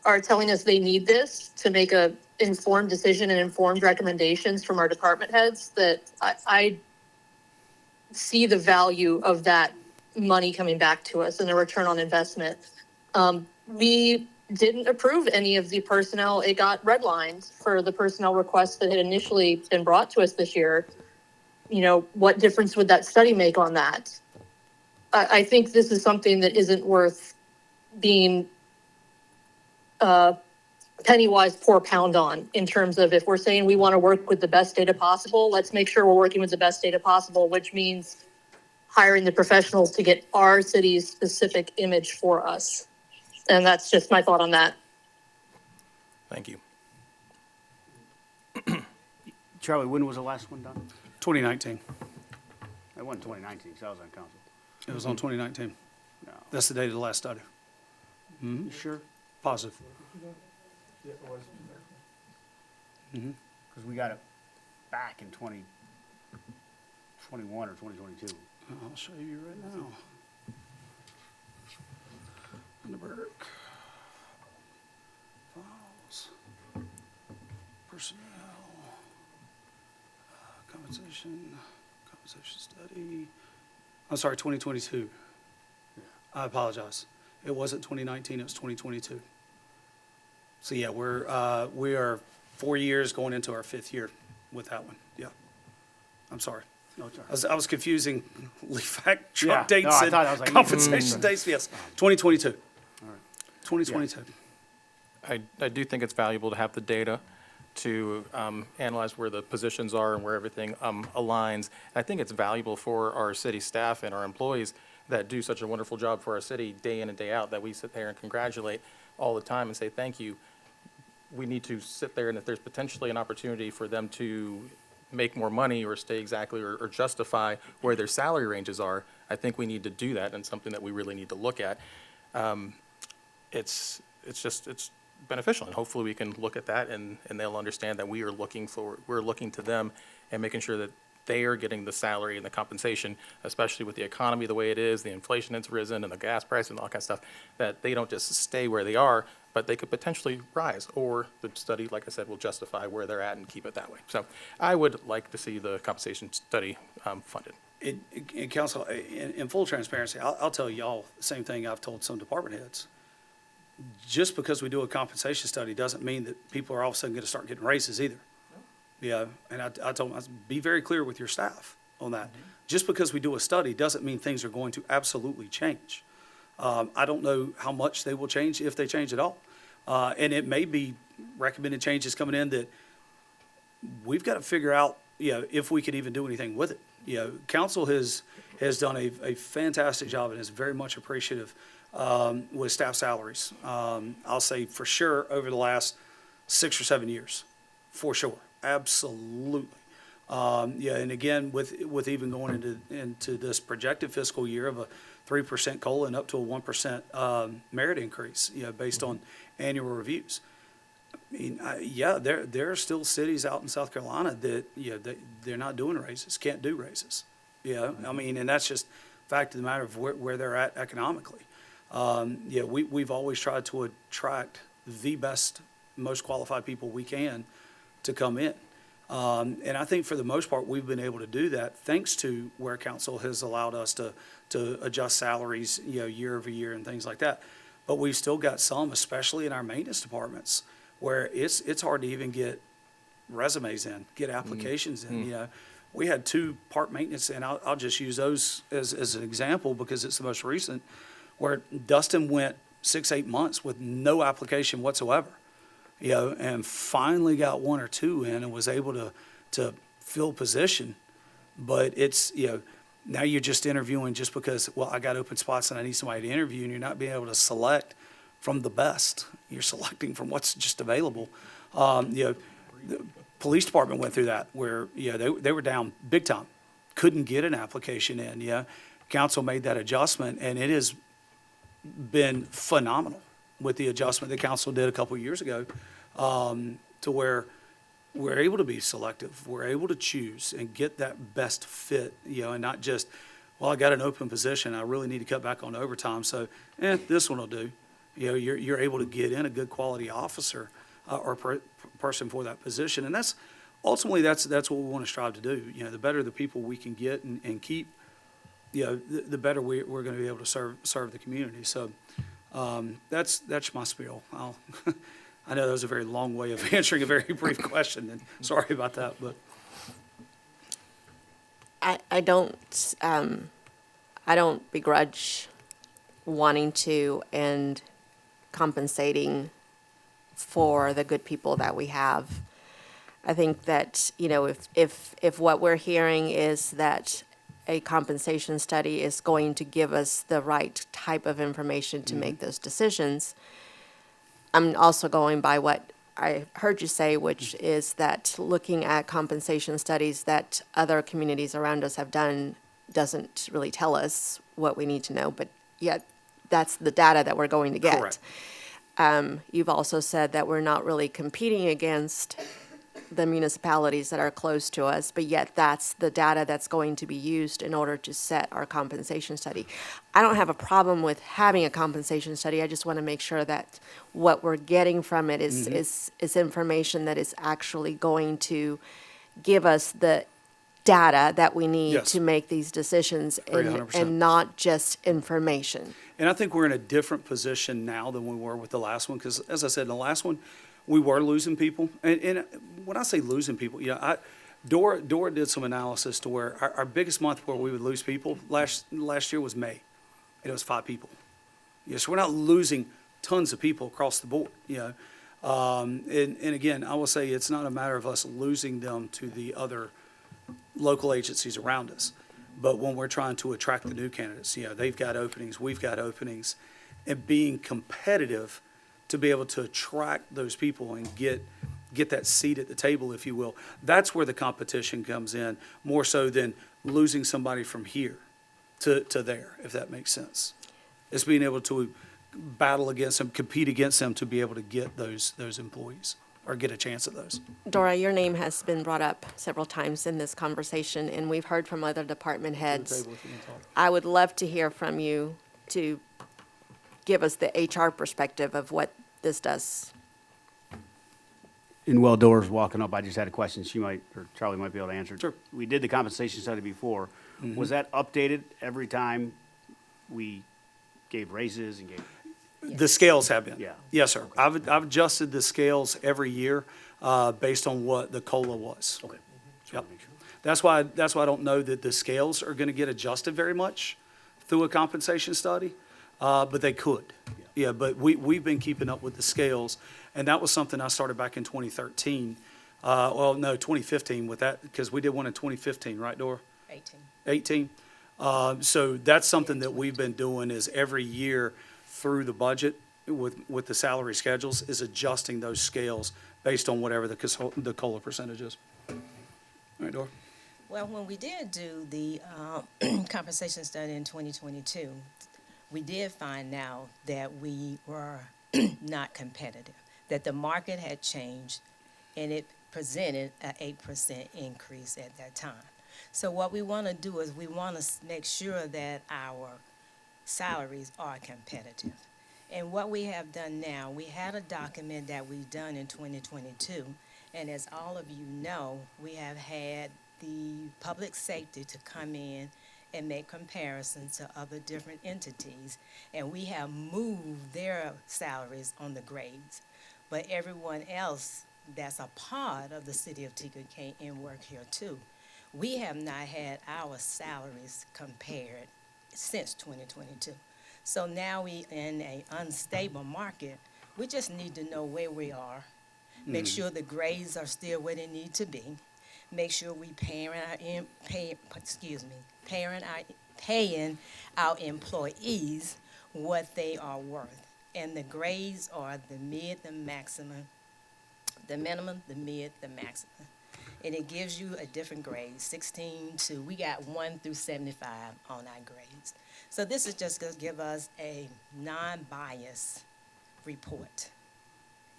are telling us they need this to make a informed decision and informed recommendations from our department heads, that I see the value of that money coming back to us and the return on investment. We didn't approve any of the personnel. It got redlined for the personnel requests that had initially been brought to us this year. What difference would that study make on that? I think this is something that isn't worth being penny wise, poor pound on, in terms of, if we're saying we want to work with the best data possible, let's make sure we're working with the best data possible, which means hiring the professionals to get our city's specific image for us. And that's just my thought on that. Thank you. Charlie, when was the last one done? 2019. It wasn't 2019, because I was on council. It was on 2019. No. That's the date of the last study. You sure? Positive. Because we got it back in 2021 or 2022. I'll show you right now. Hindenburg. Files. Personnel. Compensation study. I'm sorry, 2022. I apologize. It wasn't 2019, it was 2022. So yeah, we are 4 years going into our 5th year with that one. Yeah. I'm sorry. No, it's all right. I was confusing leaf-back Yeah, truck dates no, I and thought I was like, compensation dates. Yes, 2022. All right. 2022. I do think it's valuable to have the data to analyze where the positions are and where everything aligns. I think it's valuable for our city staff and our employees that do such a wonderful job for our city day in and day out that we sit there and congratulate all the time and say thank you. We need to sit there, and if there's potentially an opportunity for them to make more money or stay exactly or justify where their salary ranges are, I think we need to do that, and something that we really need to look at. It's beneficial, and hopefully we can look at that and they'll understand that we're looking to them and making sure that they are getting the salary and the compensation, especially with the economy the way it is, the inflation that's risen and the gas price and all that kind of stuff, that they don't just stay where they are, but they could potentially rise, or the study, like I said, will justify where they're at and keep it that way. So I would like to see the compensation study funded. In council, in full transparency, I'll tell y'all the same thing I've told some department heads. Just because we do a compensation study doesn't mean that people are all of a sudden going to start getting raises either. Yeah, and I told them, be very clear with your staff on that. Just because we do a study doesn't mean things are going to absolutely change. I don't know how much they will change, if they change at all. And it may be recommended changes coming in that we've got to figure out, if we could even do anything with it. Council has done a fantastic job and is very much appreciative with staff salaries. I'll say for sure over the last 6 or 7 years, for sure, absolutely. And again, with even going into this projected fiscal year of a 3% COLA and up to a 1% merit increase, based on annual reviews. I mean, there are still cities out in South Carolina that, they're not doing raises, can't do raises. I mean, and that's just fact of the matter of where they're at economically. We've always tried to attract the best, most qualified people we can to come in. And I think for the most part, we've been able to do that thanks to where council has allowed us to adjust salaries, year over year and things like that. But we've still got some, especially in our maintenance departments, where it's hard to even get resumes in, get applications in. We had 2 park maintenance, and I'll just use those as an example because it's the most recent, where Dustin went 6-8 months with no application whatsoever, and finally got 1 or 2 in and was able to fill position. But it's, now you're just interviewing just because, well, I got open spots and I need somebody to interview, and you're not being able to select from the best. You're selecting from what's just available. The police department went through that where, they were down big time, couldn't get an application in. Council made that adjustment, and it has been phenomenal with the adjustment that council did a couple of years ago, to where we're able to be selective. We're able to choose and get that best fit, and not just, well, I got an open position, I really need to cut back on overtime, so, this one will do. You're able to get in a good quality officer or person for that position, and that's ultimately that's what we want to strive to do. The better the people we can get and keep, the better we're going to be able to serve the community. So that's my spiel. I know that was a very long way of answering a very brief question, and sorry about that, but I don't begrudge wanting to and compensating for the good people that we have. I think that, if what we're hearing is that a compensation study is going to give us the right type of information to make those decisions, I'm also going by what I heard you say, which is that looking at compensation studies that other communities around us have done doesn't really tell us what we need to know, but yet that's the data that we're going to get. Correct. You've also said that we're not really competing against the municipalities that are close to us, but yet that's the data that's going to be used in order to set our compensation study. I don't have a problem with having a compensation study. I just want to make sure that what we're getting from it is information that is actually going to give us the data that we need Yes. to make these decisions Agree 100%. and not just information. And I think we're in a different position now than we were with the last one, because as I said, in the last one, we were losing people. And when I say losing people, Dora did some analysis to where our biggest month where we would lose people last year was May. And it was 5 people. Yes, we're not losing tons of people across the board, And again, I will say it's not a matter of us losing them to the other local agencies around us. But when we're trying to attract the new candidates, they've got openings, we've got openings, and being competitive to be able to attract those people and get that seat at the table, if you will. That's where the competition comes in, more so than losing somebody from here to there, if that makes sense. It's being able to battle against them, compete against them to be able to get those employees or get a chance at those. Dora, your name has been brought up several times in this conversation, and we've heard from other department heads. I would love to hear from you to give us the HR perspective of what this does. And while Dora's walking up, I just had a question she might, or Charlie might be able to answer. Sure. We did the compensation study before. Was that updated every time we gave raises and gave? The scales have been. Yeah. Yes, sir. I've adjusted the scales every year based on what the COLA was. Okay. Just Yep. wanted to make sure. That's why I don't know that the scales are going to get adjusted very much through a compensation study, but they could. Yeah, but we've been keeping up with the scales, and that was something I started back in 2013. 2015 with that, because we did one in 2015, right, Dora? 18. So that's something that we've been doing is every year through the budget with the salary schedules is adjusting those scales based on whatever the COLA percentage is. All right, Dora? Well, when we did do the compensation study in 2022, we did find out that we were not competitive, that the market had changed, and it presented an 8% increase at that time. So what we want to do is we want to make sure that our salaries are competitive. And what we have done now, we had a document that we've done in 2022, and as all of you know, we have had the public safety to come in and make comparisons to other different entities, and we have moved their salaries on the grades. But everyone else that's a part of the city of Teague came and work here too. We have not had our salaries compared since 2022. So now we in an unstable market. We just need to know where we are, make sure the grades are still where they need to be, make sure we paying our employees what they are worth. And the grades are the mid, the maximum, the minimum, the mid, the maximum. And it gives you a different grade, 16 to, we got 1 through 75 on our grades. So this is just going to give us a non-biased report.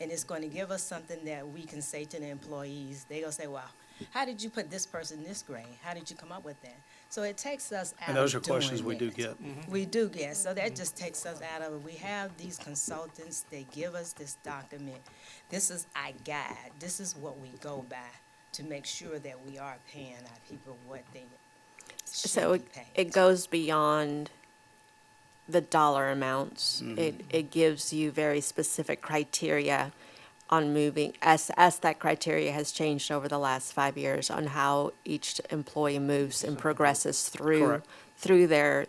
And it's going to give us something that we can say to the employees. They're going to say, well, how did you put this person in this grade? How did you come up with that? So it takes us out of And those are doing questions we do that. get. We do get, so that just takes us out of it. We have these consultants, they give us this document. This is our guide. This is what we go by to make sure that we are paying our people what they So should be paid. it goes beyond the dollar amounts. It gives you very specific criteria on moving, as that criteria has changed over the last 5 years on how each employee moves and progresses through their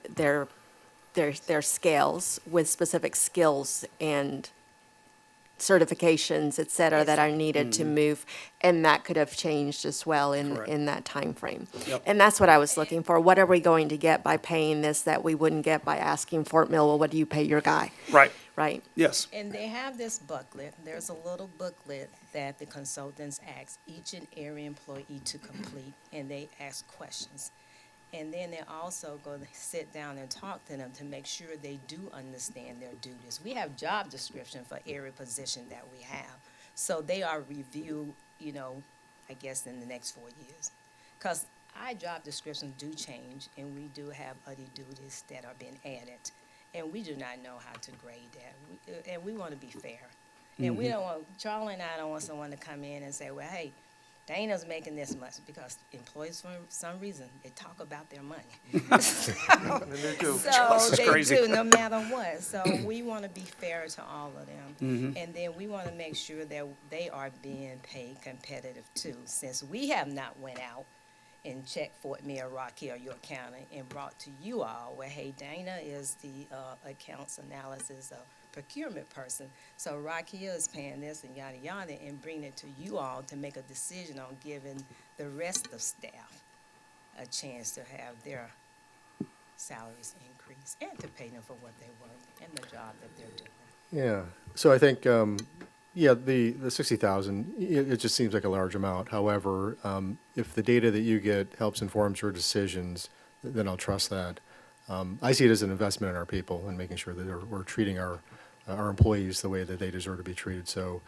scales with specific skills and certifications, et cetera, that are needed to move, and that could have changed as well in that time frame. Yep. And that's what I was looking for. What are we going to get by paying this that we wouldn't get by asking Fort Mill, well, what do you pay your guy? Right. Right? Yes. And they have this booklet. There's a little booklet that the consultants ask each and every employee to complete, and they ask questions. And then they're also going to sit down and talk to them to make sure they do understand their duties. We have job description for every position that we have. So they are reviewed, I guess in the next 4 years. Because our job descriptions do change, and we do have other duties that are being added. And we do not know how to grade that. And we want to be fair. And we don't want, Charlie and I don't want someone to come in and say, well, hey, Dana's making this much, because employees, for some reason, they talk about their money. So they crazy. do, no matter what. So we want to be fair to all of them. And then we want to make sure that they are being paid competitive too, since we have not went out and checked Fort Mill, Rock Hill, York County, and brought to you all, well, hey, Dana is the accounts analysis procurement person. So Rock Hill is paying this and yada yada, and bring it to you all to make a decision on giving the rest of staff a chance to have their salaries increase and to pay them for what they work and the job that they're doing. Yeah, so I think, yeah, the 60,000, it just seems like a large amount. However, if the data that you get helps informs your decisions, then I'll trust that. I see it as an investment in our people and making sure that we're treating our employees the way that they deserve to be treated. So,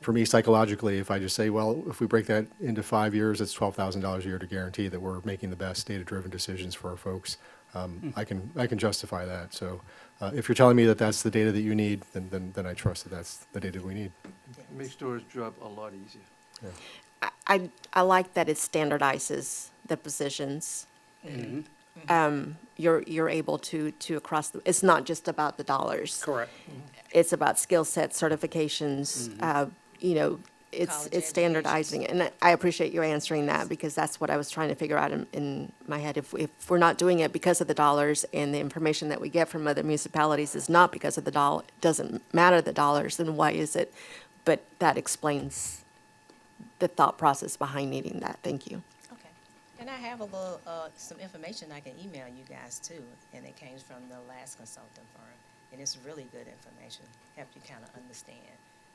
for me, psychologically, if I just say, well, if we break that into 5 years, it's $12,000 a year to guarantee that we're making the best data-driven decisions for our folks. I can justify that. So, if you're telling me that that's the data that you need, then I trust that that's the data we need. Makes Dora's job a lot easier. I like that it standardizes the positions. You're able to across the, it's not just about the dollars. Correct. It's about skill set, certifications, you know, it's College standardizing it. And I appreciate you answering that, because that's what I was trying to figure out in my head. If we're not doing it because of the dollars, and the information that we get from other municipalities is not because of the dollar, doesn't matter the dollars, then why is it? But that explains the thought process behind needing that. Thank you. Okay. And I have a little, some information I can email you guys too, and it came from the last consulting firm. And it's really good information, help you kind of understand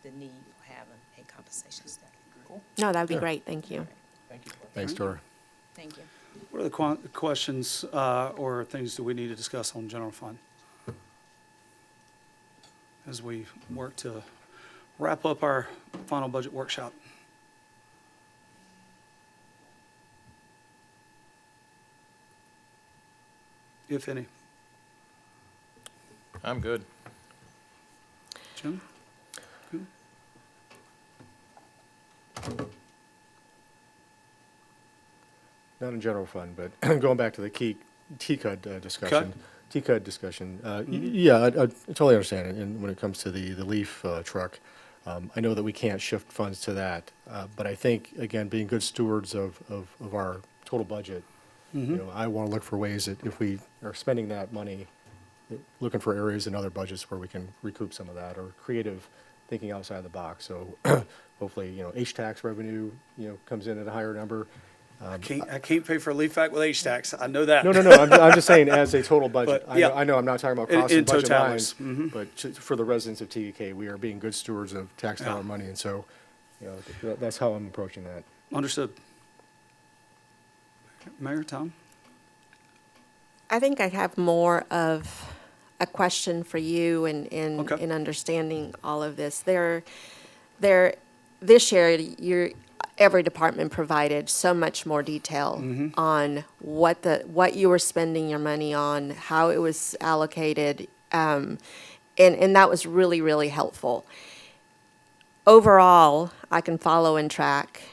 the need for having a compensation study. No, that would be great. Thank you. Thanks, Dora. Thank you. What are the questions or things do we need to discuss on general fund as we work to wrap up our final budget workshop? If any. I'm good. Jim? Good. Not in general fund, but going back to the TCUD discussion. TCUD discussion. Yeah, I totally understand it. And when it comes to the leaf truck, I know that we can't shift funds to that. But I think, again, being good stewards of our total budget, you know, I want to look for ways that if we are spending that money, looking for areas in other budgets where we can recoup some of that, or creative thinking outside the box. So hopefully, you know, H-tax revenue, you know, comes in at a higher number. I can't pay for a leaf vac with H-tax. I know that. No. I'm just saying as a total budget. But, yeah. I know I'm not talking about In- cost and in budget totalities. lines, but for the residents of TEK, we are being good stewards of tax dollar money, and so, you know, that's how I'm approaching that. Understood. Mayor, Tom? I think I have more of a question for you in Okay. understanding all of this. This year, every department provided so much more detail on what you were spending your money on, how it was allocated, and that was really, really helpful. Overall, I can follow and track.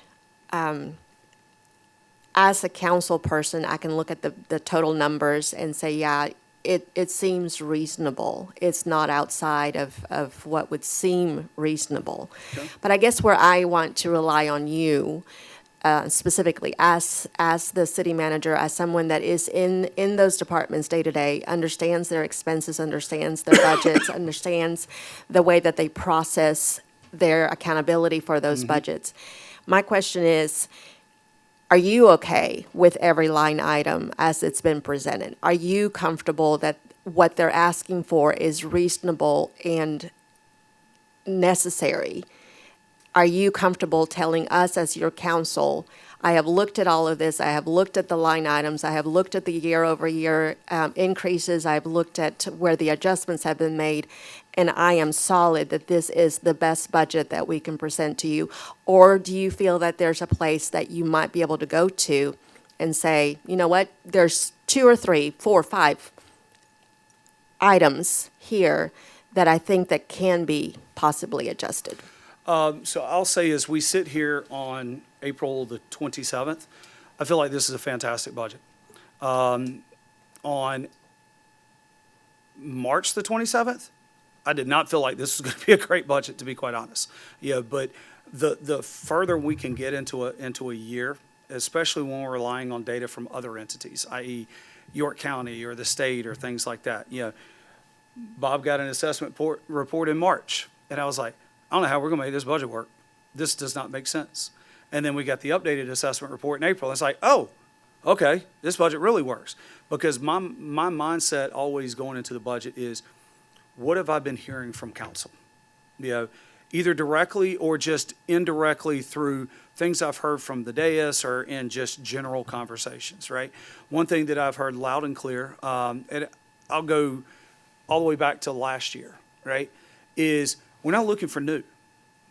As a council person, I can look at the total numbers and say, yeah, it seems reasonable. It's not outside of what would seem reasonable. Okay. But I guess where I want to rely on you, specifically as the city manager, as someone that is in those departments day to day, understands their expenses, understands their budgets, understands the way that they process their accountability for those budgets. My question is, are you okay with every line item as it's been presented? Are you comfortable that what they're asking for is reasonable and necessary? Are you comfortable telling us as your council, I have looked at all of this, I have looked at the line items, I have looked at the year-over-year increases, I've looked at where the adjustments have been made, and I am solid that this is the best budget that we can present to you? Or do you feel that there's a place that you might be able to go to and say, you know what, there's 2 or 3, 4, 5 items here that I think that can be possibly adjusted? So I'll say as we sit here on April the 27th, I feel like this is a fantastic budget. On March the 27th, I did not feel like this was going to be a great budget, to be quite honest. Yeah, but the further we can get into a year, especially when we're relying on data from other entities, i.e. York County or the state or things like that. You know, Bob got an assessment report in March, and I was like, I don't know how we're going to make this budget work. This does not make sense. And then we got the updated assessment report in April. It's like, oh, okay, this budget really works. Because my mindset always going into the budget is, what have I been hearing from council? You know, either directly or just indirectly through things I've heard from the dais or in just general conversations, right? One thing that I've heard loud and clear, and I'll go all the way back to last year, right, is we're not looking for new,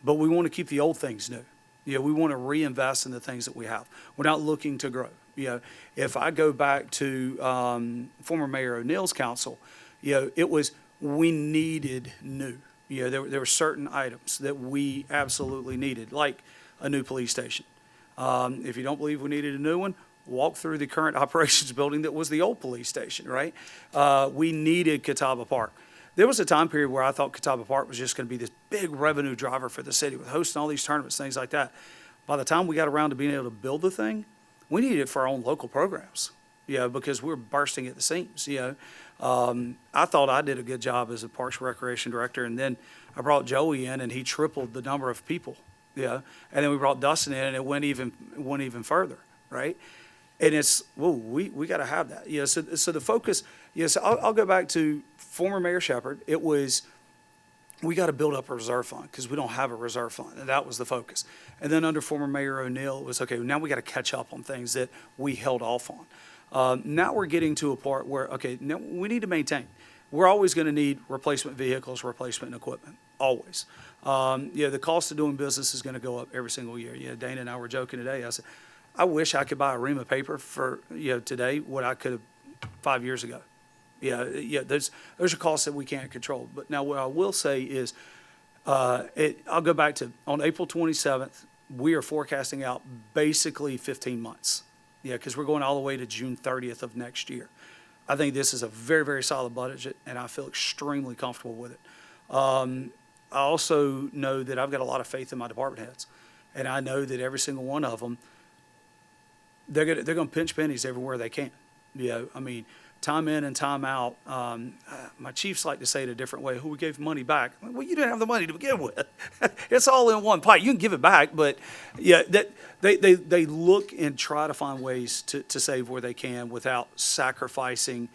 but we want to keep the old things new. You know, we want to reinvest in the things that we have. We're not looking to grow. You know, if I go back to former Mayor O'Neill's council, you know, it was we needed new. You know, there were certain items that we absolutely needed, like a new police station. If you don't believe we needed a new one, walk through the current operations building that was the old police station, right? We needed Catawba Park. There was a time period where I thought Catawba Park was just going to be this big revenue driver for the city with hosting all these tournaments, things like that. By the time we got around to being able to build the thing, we needed it for our own local programs, you know, because we're bursting at the seams, you know. I thought I did a good job as a Parks and Recreation Director, and then I brought Joey in, and he tripled the number of people, you know. And then we brought Dustin in, and it went even further, right? And it's, whoa, we got to have that. You know, so the focus, yes, I'll go back to former Mayor Shepherd. It was, we got to build up a reserve fund because we don't have a reserve fund, and that was the focus. And then under former Mayor O'Neill, it was, okay, now we got to catch up on things that we held off on. Now we're getting to a part where, okay, now we need to maintain. We're always going to need replacement vehicles, replacement equipment, always. You know, the cost of doing business is going to go up every single year. You know, Dana and I were joking today. I said, I wish I could buy a ream of paper for, you know, today what I could have 5 years ago. Yeah, there's a cost that we can't control. But now what I will say is, I'll go back to, on April 27th, we are forecasting out basically 15 months. Yeah, because we're going all the way to June 30th of next year. I think this is a very, very solid budget, and I feel extremely comfortable with it. I also know that I've got a lot of faith in my department heads, and I know that every single one of them, they're gonna pinch pennies everywhere they can. You know, I mean, time in and time out. My chiefs like to say it a different way. Who we gave money back? Well, you didn't have the money to begin with. It's all in one pot. You can give it back, but yeah, they look and try to find ways to save where they can without sacrificing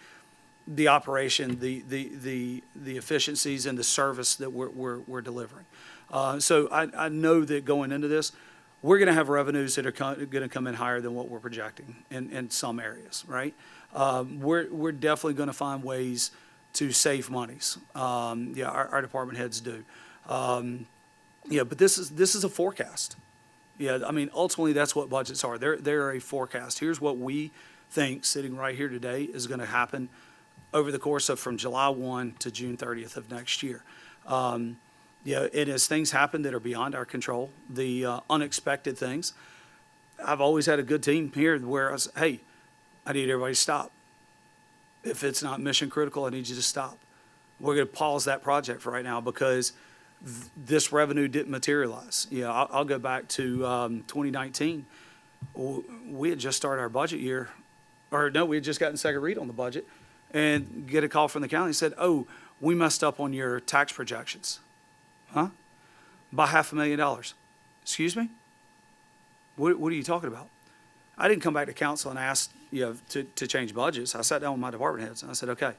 the operation, the efficiencies and the service that we're delivering. So I know that going into this, we're going to have revenues that are going to come in higher than what we're projecting in some areas, right? We're definitely going to find ways to save monies. Yeah, our department heads do. Yeah, but this is a forecast. Yeah, I mean, ultimately, that's what budgets are. They're a forecast. Here's what we think, sitting right here today, is going to happen over the course of from July 1 to June 30th of next year. Yeah, and as things happen that are beyond our control, the unexpected things, I've always had a good team here where I say, hey, I need everybody to stop. If it's not mission critical, I need you to stop. We're going to pause that project for right now because this revenue didn't materialize. Yeah, I'll go back to 2019. We had just started our budget year, or no, we had just gotten second read on the budget, and get a call from the county and said, oh, we messed up on your tax projections. Huh? By $500,000. Excuse me? What are you talking about? I didn't come back to council and ask, you know, to change budgets. I sat down with my department heads and I said, okay,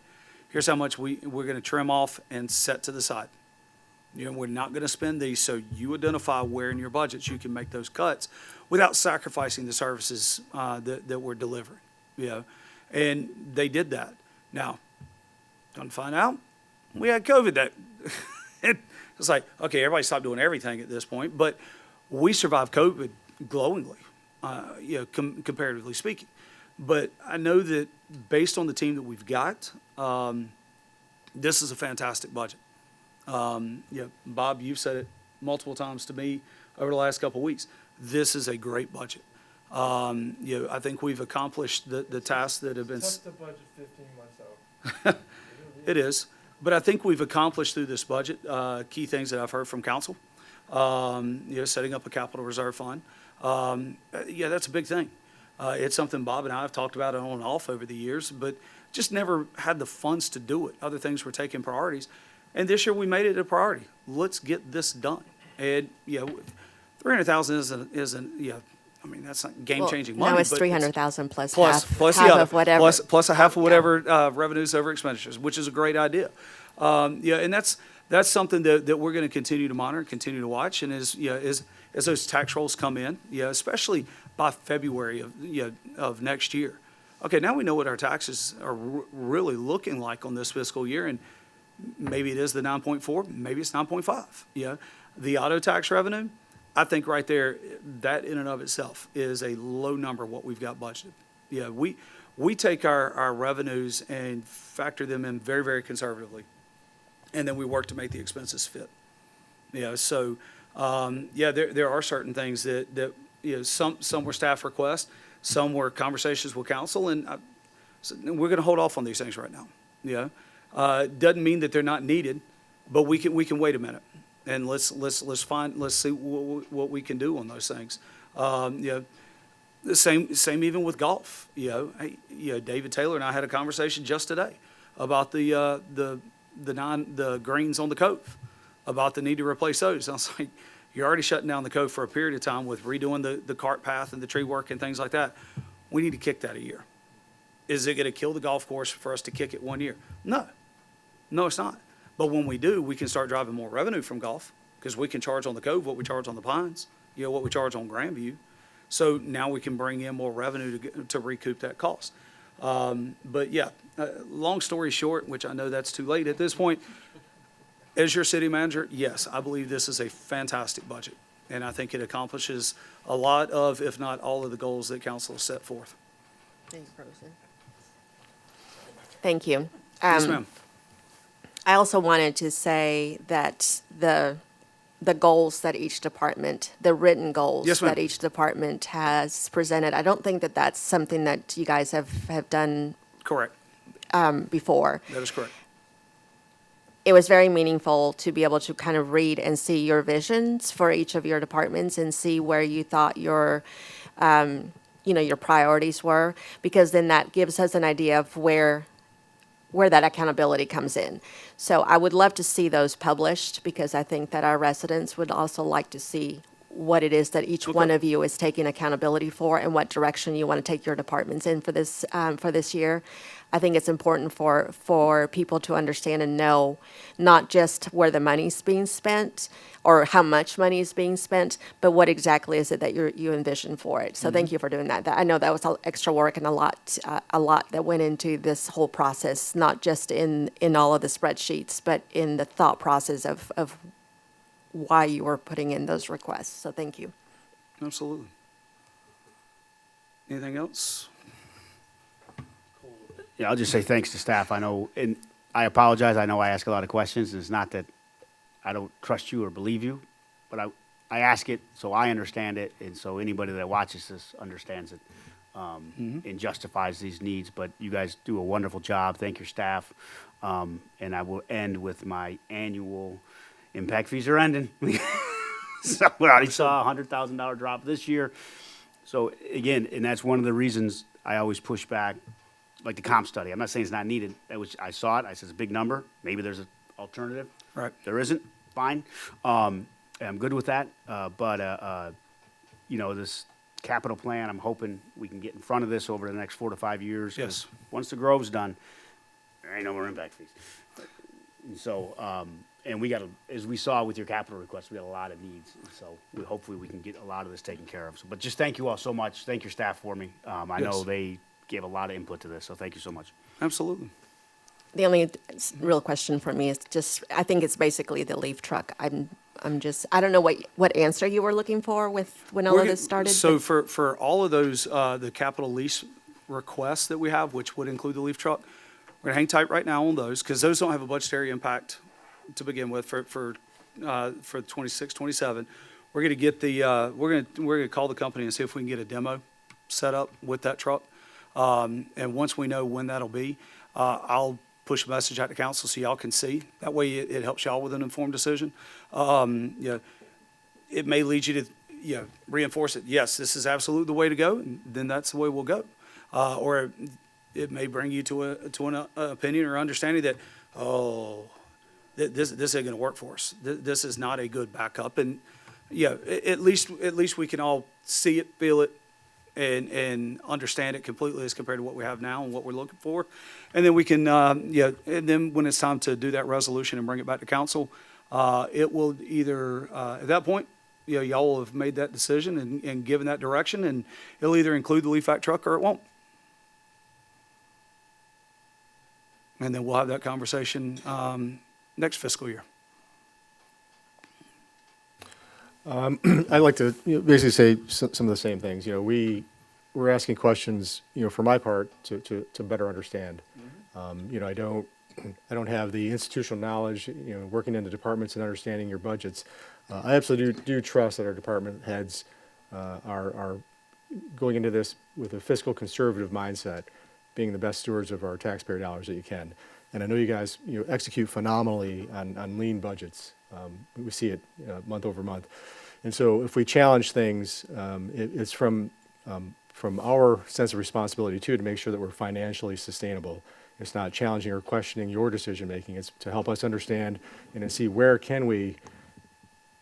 here's how much we're going to trim off and set to the side. You know, we're not going to spend these, so you identify where in your budgets you can make those cuts without sacrificing the services that we're delivering. You know, and they did that. Now, come to find out, we had COVID that. It's like, okay, everybody stopped doing everything at this point, but we survived COVID glowingly, you know, comparatively speaking. But I know that based on the team that we've got, this is a fantastic budget. Yeah, Bob, you've said it multiple times to me over the last couple of weeks. This is a great budget. You know, I think we've accomplished the tasks that have been. Took the budget 15 months out. It is. But I think we've accomplished through this budget key things that I've heard from council. You know, setting up a capital reserve fund. Yeah, that's a big thing. It's something Bob and I have talked about on and off over the years, but just never had the funds to do it. Other things were taking priorities. And this year we made it a priority. Let's get this done. And, you know, $300,000 isn't, you know, I mean, that's not game-changing money. Now it's but 300,000 plus plus half, plus half the other, of whatever. plus a half of whatever revenues over expenditures, which is a great idea. Yeah, and that's something that we're going to continue to monitor, continue to watch, and as those tax rolls come in, especially by February of next year. Okay, now we know what our taxes are really looking like on this fiscal year, and maybe it is the 9.4, maybe it's 9.5. The auto tax revenue, I think right there, that in and of itself is a low number, what we've got budgeted. We take our revenues and factor them in very, very conservatively, and then we work to make the expenses fit. So, there are certain things that some were staff requests, some were conversations with council, and so we're going to hold off on these things right now. Doesn't mean that they're not needed, but we can wait a minute. And let's see what we can do on those things. The same even with golf. David Taylor and I had a conversation just today about the greens on the Cove, about the need to replace those. I was like, you're already shutting down the Cove for a period of time with redoing the cart path and the tree work and things like that. We need to kick that a year. Is it going to kill the golf course for us to kick it 1 year? No, it's not. But when we do, we can start driving more revenue from golf because we can charge on the Cove what we charge on the Pines, what we charge on Grandview. So now we can bring in more revenue to recoup that cost. Long story short, which I know that's too late at this point, as your city manager, yes, I believe this is a fantastic budget. And I think it accomplishes a lot of, if not all of the goals that council has set forth. Thank you. Yes, ma'am. I also wanted to say that the goals that each department, the written goals Yes, ma'am. that each department has presented, I don't think that that's something that you guys have done Correct. before. That is correct. It was very meaningful to be able to kind of read and see your visions for each of your departments and see where you thought your priorities were, because then that gives us an idea of where that accountability comes in. So I would love to see those published because I think that our residents would also like to see what it is that each one of you is taking accountability for and what direction you want to take your departments in for this year. I think it's important for people to understand and know not just where the money's being spent or how much money is being spent, but what exactly is it that you envision for it. So thank you for doing that. I know that was extra work and a lot that went into this whole process, not just in all of the spreadsheets, but in the thought process of why you were putting in those requests. So thank you. Absolutely. Anything else? Yeah, I'll just say thanks to staff. I know, and I apologize. I know I ask a lot of questions. It's not that I don't trust you or believe you, but I ask it so I understand it, and so anybody that watches this understands it and justifies these needs. But you guys do a wonderful job. Thank your staff. And I will end with my annual impact fees are ending. So we already saw a $100,000 drop this year. So again, and that's one of the reasons I always push back. Like the comp study, I'm not saying it's not needed. I saw it. I said it's a big number. Maybe there's an alternative. Right. There isn't. Fine. I'm good with that. But this capital plan, I'm hoping we can get in front of this over the next 4 to 5 years. 'Cause Yes. Once the Grove's done, there ain't no more impact fees. And so, and we got, as we saw with your capital request, we got a lot of needs. And so hopefully we can get a lot of this taken care of. So, but just thank you all so much. Thank your staff for me. I know they gave a lot of input to this, so thank you so much. Absolutely. The only real question for me is just, I think it's basically the leaf truck. I don't know what answer you were looking for when all of this started. So but- for all of those, the capital lease requests that we have, which would include the leaf truck, we're gonna hang tight right now on those, because those don't have a budgetary impact to begin with for 26, 27. We're gonna get we're gonna call the company and see if we can get a demo set up with that truck. And once we know when that'll be, I'll push a message out to council so y'all can see. That way it helps y'all with an informed decision. It may lead you to, reinforce it. Yes, this is absolutely the way to go, and then that's the way we'll go. Or it may bring you to an opinion or understanding that, this ain't gonna work for us. This is not a good backup. And at least we can all see it, feel it, and understand it completely as compared to what we have now and what we're looking for. And then we can, and then when it's time to do that resolution and bring it back to council, it will either, at that point, y'all will have made that decision and given that direction, and it'll either include the leaf vac truck or it won't. And then we'll have that conversation next fiscal year. I'd like to basically say some of the same things. We're asking questions, for my part, to better understand. I don't have the institutional knowledge, working in the departments and understanding your budgets. I absolutely do trust that our department heads are going into this with a fiscal conservative mindset, being the best stewards of our taxpayer dollars that you can. And I know you guys execute phenomenally on lean budgets. We see it month over month. And so if we challenge things, it's from our sense of responsibility too, to make sure that we're financially sustainable. It's not challenging or questioning your decision making. It's to help us understand and to see where can we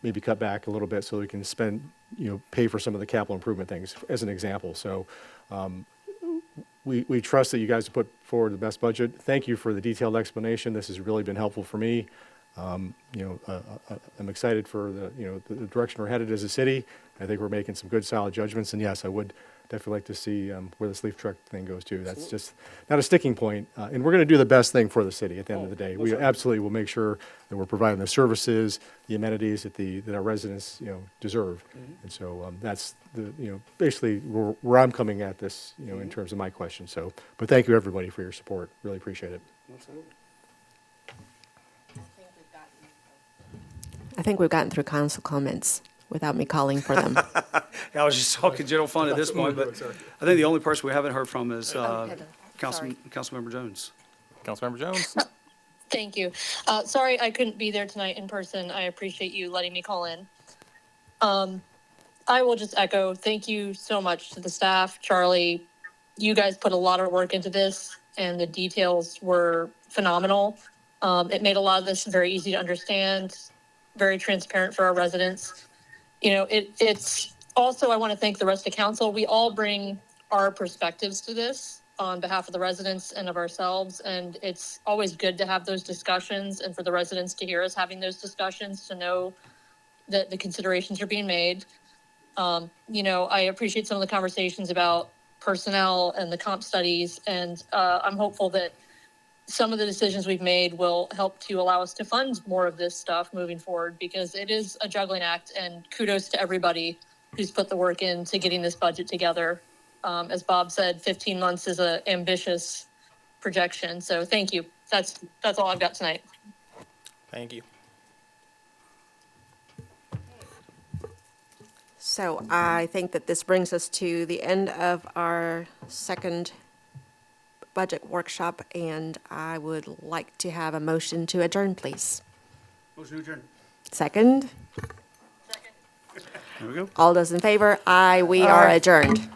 maybe cut back a little bit so we can spend, pay for some of the capital improvement things, as an example. So we trust that you guys have put forward the best budget. Thank you for the detailed explanation. This has really been helpful for me. I'm excited for the direction we're headed as a city. I think we're making some good, solid judgments. And yes, I would definitely like to see where this leaf truck thing goes to. That's just not a sticking point. And we're going to do the best thing for the city at the end of the day. We absolutely will make sure that we're providing the services, the amenities that our residents, deserve. And so that's basically where I'm coming at this, in terms of my question. So, but thank you everybody for your support. Really appreciate it. Absolutely. I think we've gotten through council comments without me calling for them. I was just talking general fund at this point, but I think the only person we haven't heard from is Councilmember Jones. Councilmember Jones? Thank you. Sorry I couldn't be there tonight in person. I appreciate you letting me call in. I will just echo, thank you so much to the staff. Charlie, you guys put a lot of work into this, and the details were phenomenal. It made a lot of this very easy to understand, very transparent for our residents. It's also, I want to thank the rest of council. We all bring our perspectives to this on behalf of the residents and of ourselves. And it's always good to have those discussions and for the residents to hear us having those discussions, to know that the considerations are being made. I appreciate some of the conversations about personnel and the comp studies. And I'm hopeful that some of the decisions we've made will help to allow us to fund more of this stuff moving forward, because it is a juggling act, and kudos to everybody who's put the work into getting this budget together. As Bob said, 15 months is an ambitious projection. So thank you. That's all I've got tonight. Thank you. So I think that this brings us to the end of our second budget workshop, and I would like to have a motion to adjourn, please. Motion to adjourn. Second? There we go. All those in favor? Aye, we are adjourned.